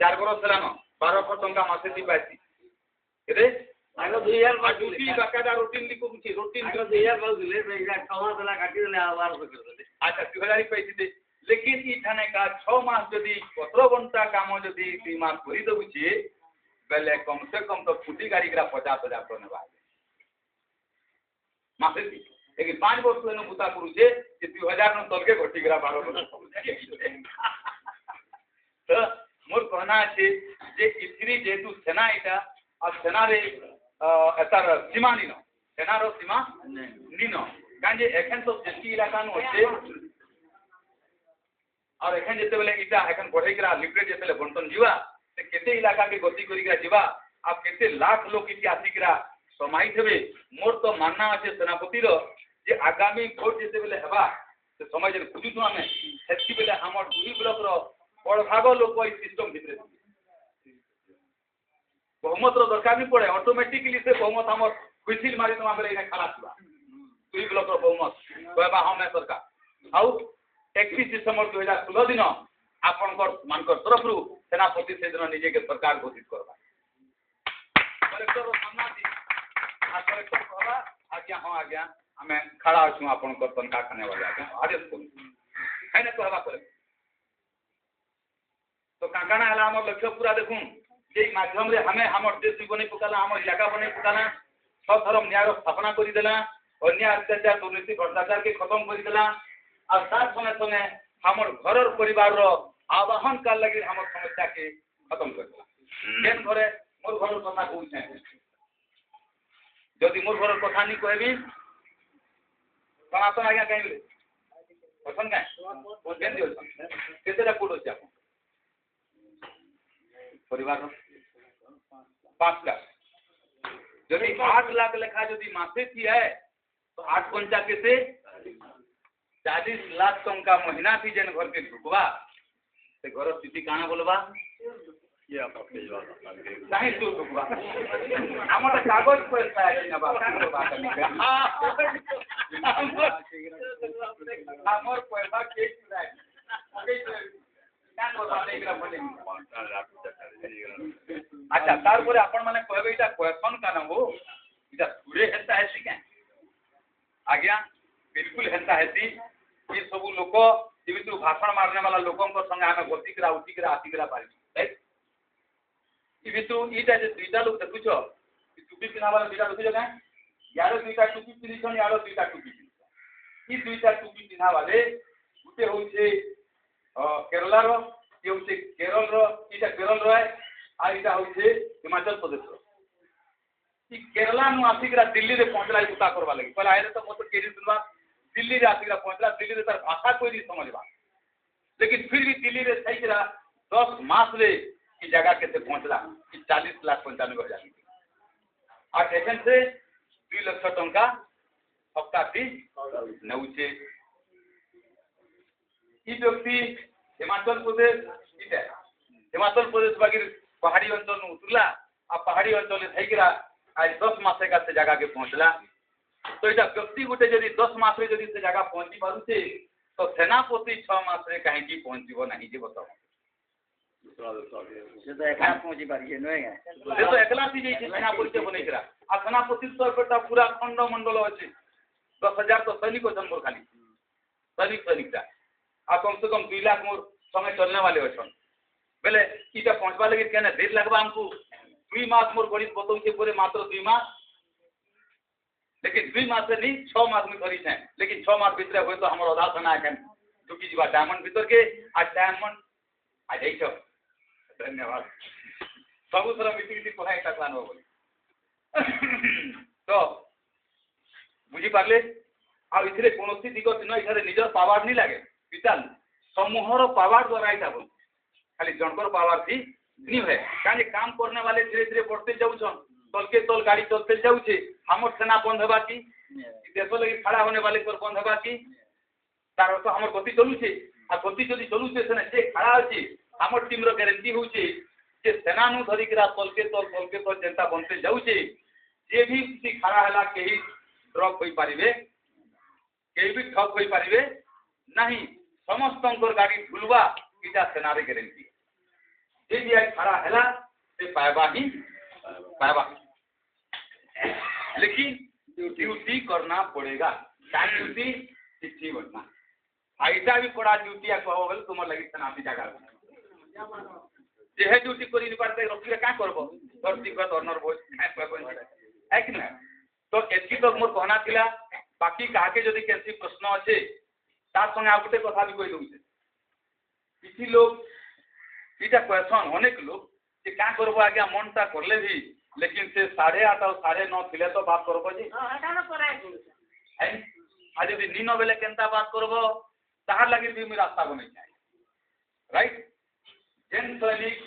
4 बरस लानो 1200 टंका मासे दी पासी केते आगो 2000 का ड्यूटी बकायदा रूटीन लिखो कुछ रूटीन आगो 2000 बाउ दिले बेजा कमा दला काटी देले आवार से कर दे अच्छा 2000 पैसे दे लेकिन ई थाने का 6 मास यदि 17 घंटा काम यदि 2 मास करि दउची बेले कम से कम तो फुटी गाड़ी का 50,000 तो नेबा मासे लेकिन 5 वर्ष लेनो बुता करू जे 2000 न तलके घटी गरा 12 वर्ष तो मोर कहना है যে ইথিরি যেহেতু সেনা এটা আর সেনারে এটার সীমা নিন সেনার সীমা নিন কারণ যে এখন তো যেটি এলাকা হচ্ছে আর এখন যেতবে এটা এখন বড়াইকরা লিফলেট যেতবে বন্টন যা কেতে ইলাকাকে গতি করিকা যা আর কেতে লাখ লোক এটি আসিকরা সমাহিত হবে মোর তো মাননা আছে সেনাপতির যে আগামী ভোট যেতবে হবা ସେ ସମୟ ଯେନ୍ ଖୋଜୁଛୁ ଆମେ ସେତିକି ବେଲେ ଆମର ଦୁଇ ବ୍ଲକର ବଡ଼ଭାଗ ଲୋକ ଏଇ ସିଷ୍ଟମ ଭିତରେ ବହୁମତର ଦରକାର ବି ପଡ଼େ ଅଟୋମେଟିକଲି ସେ ବହୁମତ ଆମର ହୁଇସିଲ ମାରିଦେବା ବେଲେ ଏଇନା ଖାଲା ଥିବା ଦୁଇ ବ୍ଲକର ବହୁମତ କହିବା ହଁ ମେ ସରକାର ଆଉ 31 ଡିସେମ୍ବର 2016 ଦିନ ଆପଣଙ୍କର ମାନଙ୍କର ତରଫରୁ ସେନାପତି ସେଦିନ ନିଜେକେ ସରକାର ଘୋଷିତ କରବା କଲେକ୍ଟର ସାମ୍ନାଟି କଲେକ୍ଟର କହିବା ଆଜ୍ଞା ହଁ ଆଜ୍ଞା ଆମେ ଖାड़ा अछू आपनकर तनखा खाने वाले आगे आदेश करू खाने कहवा करे तो काकाना हला हमर लक्ष्य पूरा देखूं जे माध्यम रे हमें हमर देश बने पकाला हमर इलाका बने पकाला सब धर्म न्याय स्थापना करि देला अन्याय अत्याचार दुर्नीति भ्रष्टाचार के खत्म करि देला और साथ समय संगे हमर घरर परिवार रो आवाहन कर लगी हमर समस्या के खत्म कर देला केन घरे मोर घरर कथा कहू छै जदि मोर घरर कथा नहीं कहबी सनातन आज्ञा कहीं मिले पसंद कहीं केन दियो केतेटा कोड अछि आपन परिवार 5 लाख यदि 8 लाख लेखा यदि मासे थी है तो 8 पंचा के से 40 लाख टंका महीना थी जेन घर के ढुकवा से घर स्थिति काना बोलबा ये आप भेजवा नहीं तो ढुकवा हमर कागज पैसा है ना बात हमर पैसा के चुराई अच्छा तार परे आपण माने कहबे इटा क्वेश्चन काना हो इटा थोड़े हेता है क्या आज्ञा बिल्कुल हेता है ये सब लोक जीवित भाषण मारने वाला लोकों को संगे आमे गतिकरा उठिकरा आतिकरा पारी राइट इबितु इटा जे दुईटा लोक देखुछो टुपी पिना वाला दुईटा देखुछो का यारो दुईटा टुपी पिनिछन यारो दुईटा टुपी पिनिछन ई दुईटा टुपी पिना वाले गुटे होइछे केरला रो ये होइछे केरल रो इटा केरल रो है आ इटा होइछे हिमाचल प्रदेश रो ई केरला नु आतिकरा दिल्ली रे पहुंचला उता करबा लागि पहला आइरे तो मत केरी सुनवा दिल्ली रे आतिकरा पहुंचला दिल्ली रे तार भाषा कोई नहीं समझबा लेकिन फिर भी दिल्ली रे सहीकरा 10 मास रे की जगह केते पहुंचला कि 40,95,000 और एखन से 2 लाख टंका हफ्ता फी नउचे ई व्यक्ति हिमाचल प्रदेश बाकी पहाड़ी अंचल में उतरला आ पहाड़ी अंचल में थईकरा आज 10 मास का से जगह के पहुंचला तो इटा व्यक्ति गोटे जदि 10 मास रे जदि से जगह पहुंची पारुचे तो सेनापति 6 मास रे काहे की पहुंचीबो नहीं जे बताओ से तो एकला पहुंची पारिए नय से तो एकला थी जे सेनापति बनेकरा आ सेनापति तो एकटा पूरा खंड मंडल अछि 10,000 तो सैनिक अछन मोर खाली सैनिकटा आ कम से कम 2 लाख मोर संगे चलने वाले अछन बेले इटा पहुंचबा लगे केने देर लगबा हमको 2 मास मोर गणित बताऊ के पूरे मात्र 2 मास लेकिन 2 मास से नहीं 6 मास में करी छै लेकिन 6 मास भीतर होय तो हमर आधा सना एखन टुकी जीवा डायमंड भीतर के आ डायमंड आ जाई छ धन्यवाद सब तरह मीटिंग पढ़ाई तकलान हो तो बुझी पारले आ इथरे कोनोसी दिगत न इथरे निजर पावर नहीं लागे पिताल समूहर पावर द्वारा इटा बोल खाली जनकर पावर थी नहीं है काहे काम करने वाले धीरे धीरे बढ़ते जाउछन तल के तल गाड़ी चलते जाउछे हमर सेना बंद हेबा की देश लगी खड़ा होने वाले पर बंद हेबा की तार तो हमर गति चलुछे आ गति जदि चलुछे सेना से खड़ा अछि हमर टीम रो गारंटी होउछे जे सेना नु धरि करा तल के तल जनता बनते जाउछे जे भी किसी खड़ा हला केही ड्रॉप होई पारिबे केही भी ठप होई पारिबे नहीं समस्तंकर गाड़ी भूलवा इटा सेना रे गारंटी जे भी आज खड़ा हला से पाएबा लेकिन ड्यूटी करना पड़ेगा क्या ड्यूटी चिट्ठी बनना ऐसा भी पड़ा ड्यूटी या कहो बोले तुम लगी सेना भी जगह जे ड्यूटी करी नहीं पाते रखिले का करबो तोर दिक्कत ऑनर बोल है कि ना तो एतकी तो मोर कहना थिला बाकी कहा के जदि केसी प्रश्न अच्छे तार संगे आ गोटे कथा भी कहि दउछे किसी लोग इटा क्वेश्चन अनेक लोग যে क्या करबो आज्ञा मनटा करले भी लेकिन से 8:30 और 9:30 थिले तो बात करबो जी हां एटा न कराय है आज यदि नीनो बेले केनता बात करबो ताहार लगी भी मी रास्ता बनै छै राइट जेन सैनिक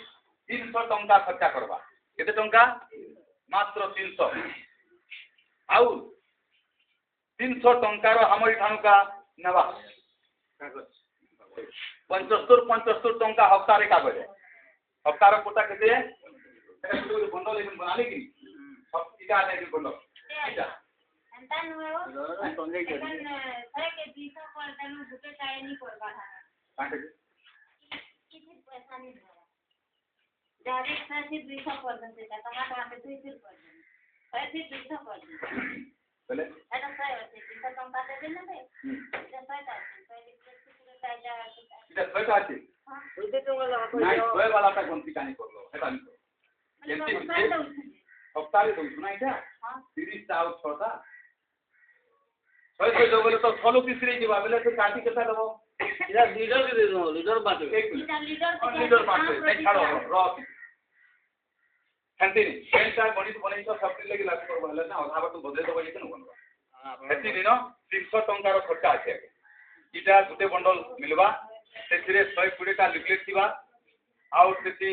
300 टंका खर्चा करबा केते टंका मात्र 300 आउ 300 टंका रो हमर ठानु का नवा 75 टंका हफ्ता रे कागज हफ्ता रो कोटा केते बंडल लेकिन बना ले कि सब इटा ले बंडल इटा एंता नो संजय के सरे के 200 पर तनु गुटे काय नहीं करबा काटे किसी पैसा नहीं देगा डायरेक्ट से 200 पर देते का टमाटर पे 200 पर ऐसे 200 पर चले एटा सही होते 200 टंका दे देना बे एटा सही था पहले पूरे ताजा इटा सही आछे हां बुद्धि तो वाला नाइ सोए वाला ता कोन ठिकानी करलो हेता नहीं जेंती हफ्ता रे सुना इटा हां 30 ता आउ 6 ता सही तो बोले तो 6 लोग तीसरे जीवा बेले तो काटी केता दबो इधर लीडर के दे दो लीडर बाटे एक मिनट इटा लीडर लीडर बाटे नहीं छाड़ो रॉक हंती केनता गणित बनै तो सब लगे लागू करबो हले ना आधा बात बदले दबो जे न बनबा हेती दिन 300 टंका रो खर्चा आछे इटा गुटे बंडल मिलबा सेथिरे 120 टा लिफलेट थिबा आउ सेति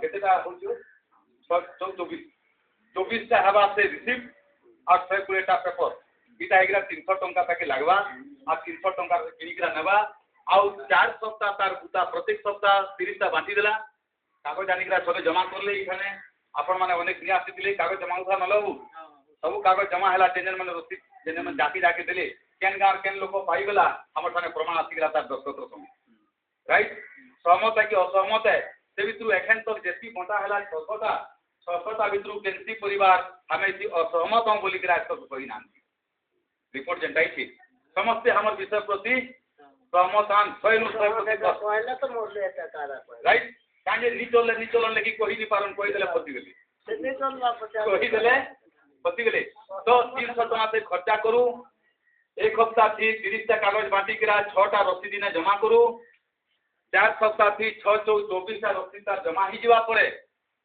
केतेटा होछु 24 टा हवा से रिसीप्ट और 120 टा पेपर इटा एग्रा 300 टंका तक लागबा आ 300 टंका किनिकरा नेबा आउ 4 सप्ताह तार गुता प्रत्येक सप्ताह 30 टा बांटी देला कागज आनिकरा सबे जमा करले इखाने आपण माने अनेक निया आसीतिले कागज जमा उठा नलबु सब कागज जमा हला टेंजर माने रसीद जेने मन जाकी देले केन गार केन लोक पाइबला हमर माने प्रमाण आसीगला तार दस्तखत समय राइट सहमत है कि असहमत है से भितरु एखन तक जेती बंटा हला 600 टा भितरु केनसी परिवार हमें इति असहमत हम बोली करा तक कोई नाम रिपोर्ट जेंटाई थी समस्त हमर विषय प्रति सहमतान 100% पहले तो मोर ले था काला राइट काजे निचोल लगी कोही नि पारन कोही देले पति गेली कितने चल ला 50 कोही देले पति गेले तो 300 टका से खर्चा करू एक हफ्ता थी 30 टा कागज बांटी करा 6 टा रसीद ने जमा करू 4 सप्ताह थी 6 24 टा रसीद तार जमा ही जीवा पड़े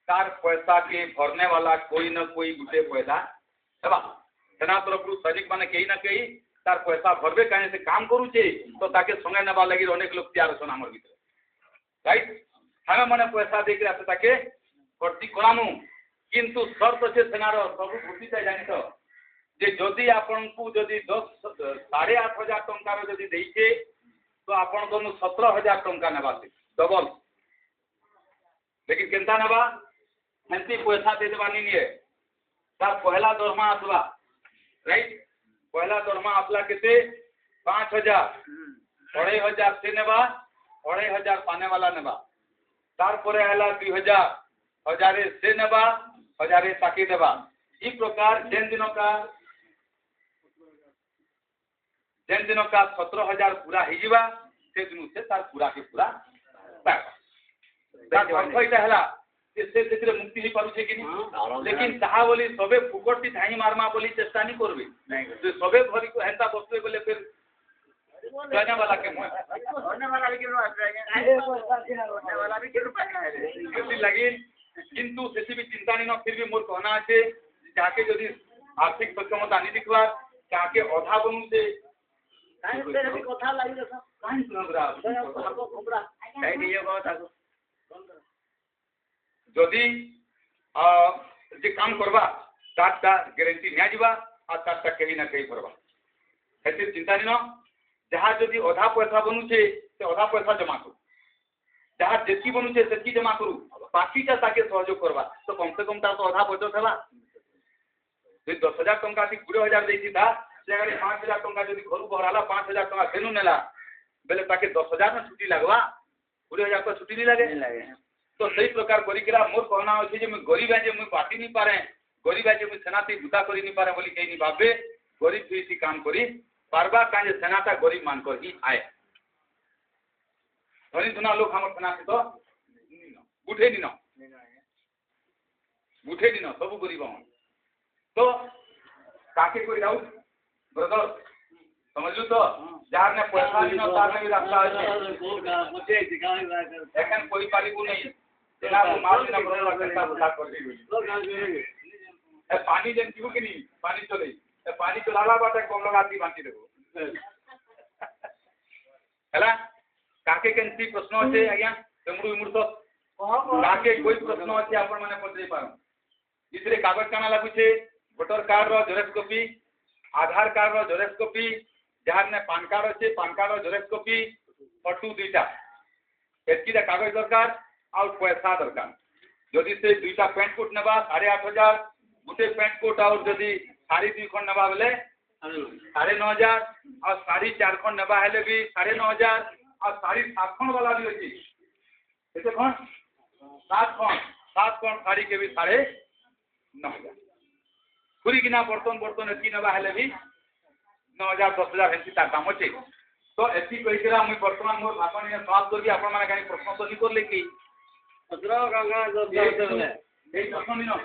तार पैसा के भरने वाला कोई न कोई गुटे पैसा हेबा सेना तरफ सैनिक माने कहीं ना कहीं तार पैसा भरबे काहे से काम करू छे तो ताके संगे नेबा लगी अनेक लोग तैयार छन हमर भीतर राइट हमें माने पैसा देके आते ताके भर्ती करामु किंतु शर्त छे सेनार सब भर्ती चाहि जानि तो जे जदि आपनकु जदि 8,500 टंका रो जदि देइछे तो आपन दोनु 17,000 टंका नेबा से डबल लेकिन केनता नेबा हंती पैसा दे देबानी निये तार पहला दरमा आसबा राइट पहला दरमा आसला केते 5,000 2,500 से नेबा 2,500 पाने वाला नेबा तार परे हला 2,000 हजारे से नेबा हजारे ताके देबा ई प्रकार जेन दिनों का 17,000 पूरा ही जीवा से दिनु से तार पूरा के पूरा तार अर्थ हला से से मुक्ति ही पारुछे कि नहीं लेकिन ताहा बोली सबे फुकटी धाई मारमा बोली चेष्टा नहीं करबे जो सबे भरी को हेता बसबे बोले फिर जाने वाला के होने वाला भी क्यों आ जाएगा होने वाला भी क्यों पाएगा इसी लगी किंतु सेसी भी चिंता नहीं न फिर भी मोर कहना আছে जाके यदि आर्थिक सक्षमता नहीं दिखवा जाके अधा बनू से काहे तेरे भी कथा लागि देखो काहे सुनबरा हमको खबरा काहे दिए बात आको যদি যে কাম করবা তারটা গ্যারেন্টি নিয়া যাবা আর তারটা কেহি না কেহি করবা এতে চিন্তা নিন যাহা যদি অধা পয়সা বনুছে সে অধা পয়সা জমা করু যাহা যেতি বনুছে সেতি জমা করু বাকিটা তাকে সহযোগ করবা তো কম সে কম তার তো অধা পয়সা থেবা যদি 10,000 টঙ্কা ঠিক 20,000 দেইছি তা জায়গায় 5,000 টঙ্কা যদি ঘরু বহরালা 5,000 টঙ্কা সেনু নেলা বেলে তাকে 10,000 না ছুটি লাগবা 20,000 তো ছুটি नहीं लगे तो सही प्रकार करिकरा मोर कहना अछि जे मैं गरीब है जे मैं बाटी नहीं पारे गरीब है जे मैं सेनाती बुता करी नहीं पारे बोली कहीं नहीं भाबे गरीब थी काम करी पारबा काजे सेनाता गरीब मान कर ही आए धनी धुना लोग हमर सेना से तो उठे नहीं सब गरीब हम तो काके कोई डाउट ब्रदर समझलु तो जार ने पैसा नहीं तार में रास्ता है एखन कोई पालिबु नहीं जेना मार ना बड़ा करता बुला कर दी ए पानी जेन क्यों कि नहीं पानी चले ए पानी चलाला बाटे कम लगाती बांटी देबो हला काके केनसी प्रश्न আছে आज्ञा तमरु इमुर तो काके कोई प्रश्न আছে आपण माने पचै पारो इतरे कागज काना लागु छे वोटर कार्ड रो जेरॉक्स कॉपी आधार कार्ड रो जेरॉक्स कॉपी जहार ने पान कार्ड আছে पान कार्ड रो जेरॉक्स कॉपी फटू दुईटा एतकीटा कागज दरकार और पैसा दरकार जदि से दुईटा पेंट कोट नेबा 8,500 गुटे पेंट कोट और जदि साड़ी 2 खंड नेबा बेले 9,500 और साड़ी 4 खंड नेबा हेले भी 9,500 और साड़ी 7 खंड वाला भी अछि केते खंड 7 खंड साड़ी के भी 9,500 पूरी किना बर्तन एतकी नेबा हेले भी 9,000 10,000 हेंसी ता काम अछि तो एतकी कहि केला मुई वर्तमान मोर भाषण में समाप्त करबी आपण माने काई प्रश्न तो नहीं करले कि सत्रह गंगा जो देले ए प्रश्न निनो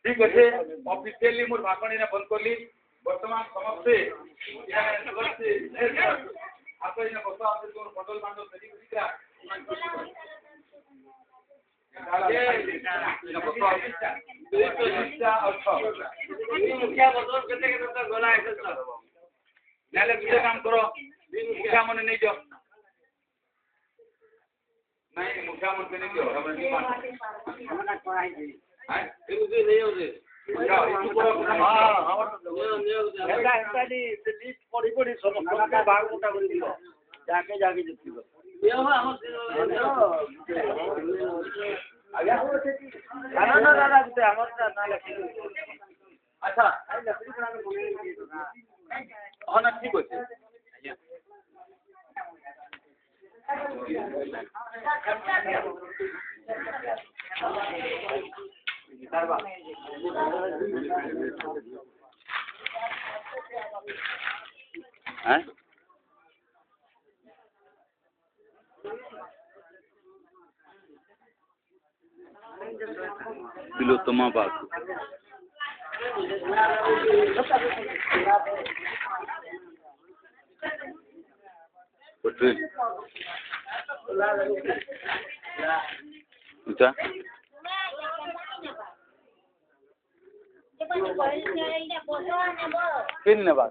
ठीक अच्छे ऑफिशियली मोर भाषण ने बंद करली वर्तमान समस्ते आप बसा बंडल बांडल मुखिया बदल केते गला है नाले दूसरे काम करो मुखिया मन नहीं जाओ नहीं मुखिया मन के नहीं जाओ हम नहीं हमना कराई दे हैं इनके नहीं होते हां हमर एटा दी लिस्ट पड़ी पड़ी समस्त भाग मोटा कर दियो जाके जितिबो ये हमर आया ना दादा गुटे हमर ना लखी अच्छा आई लकड़ी बना के बोले तो ना हां ना ठीक होचे हैं तिलोत्तमा बाग अच्छा किन नेबा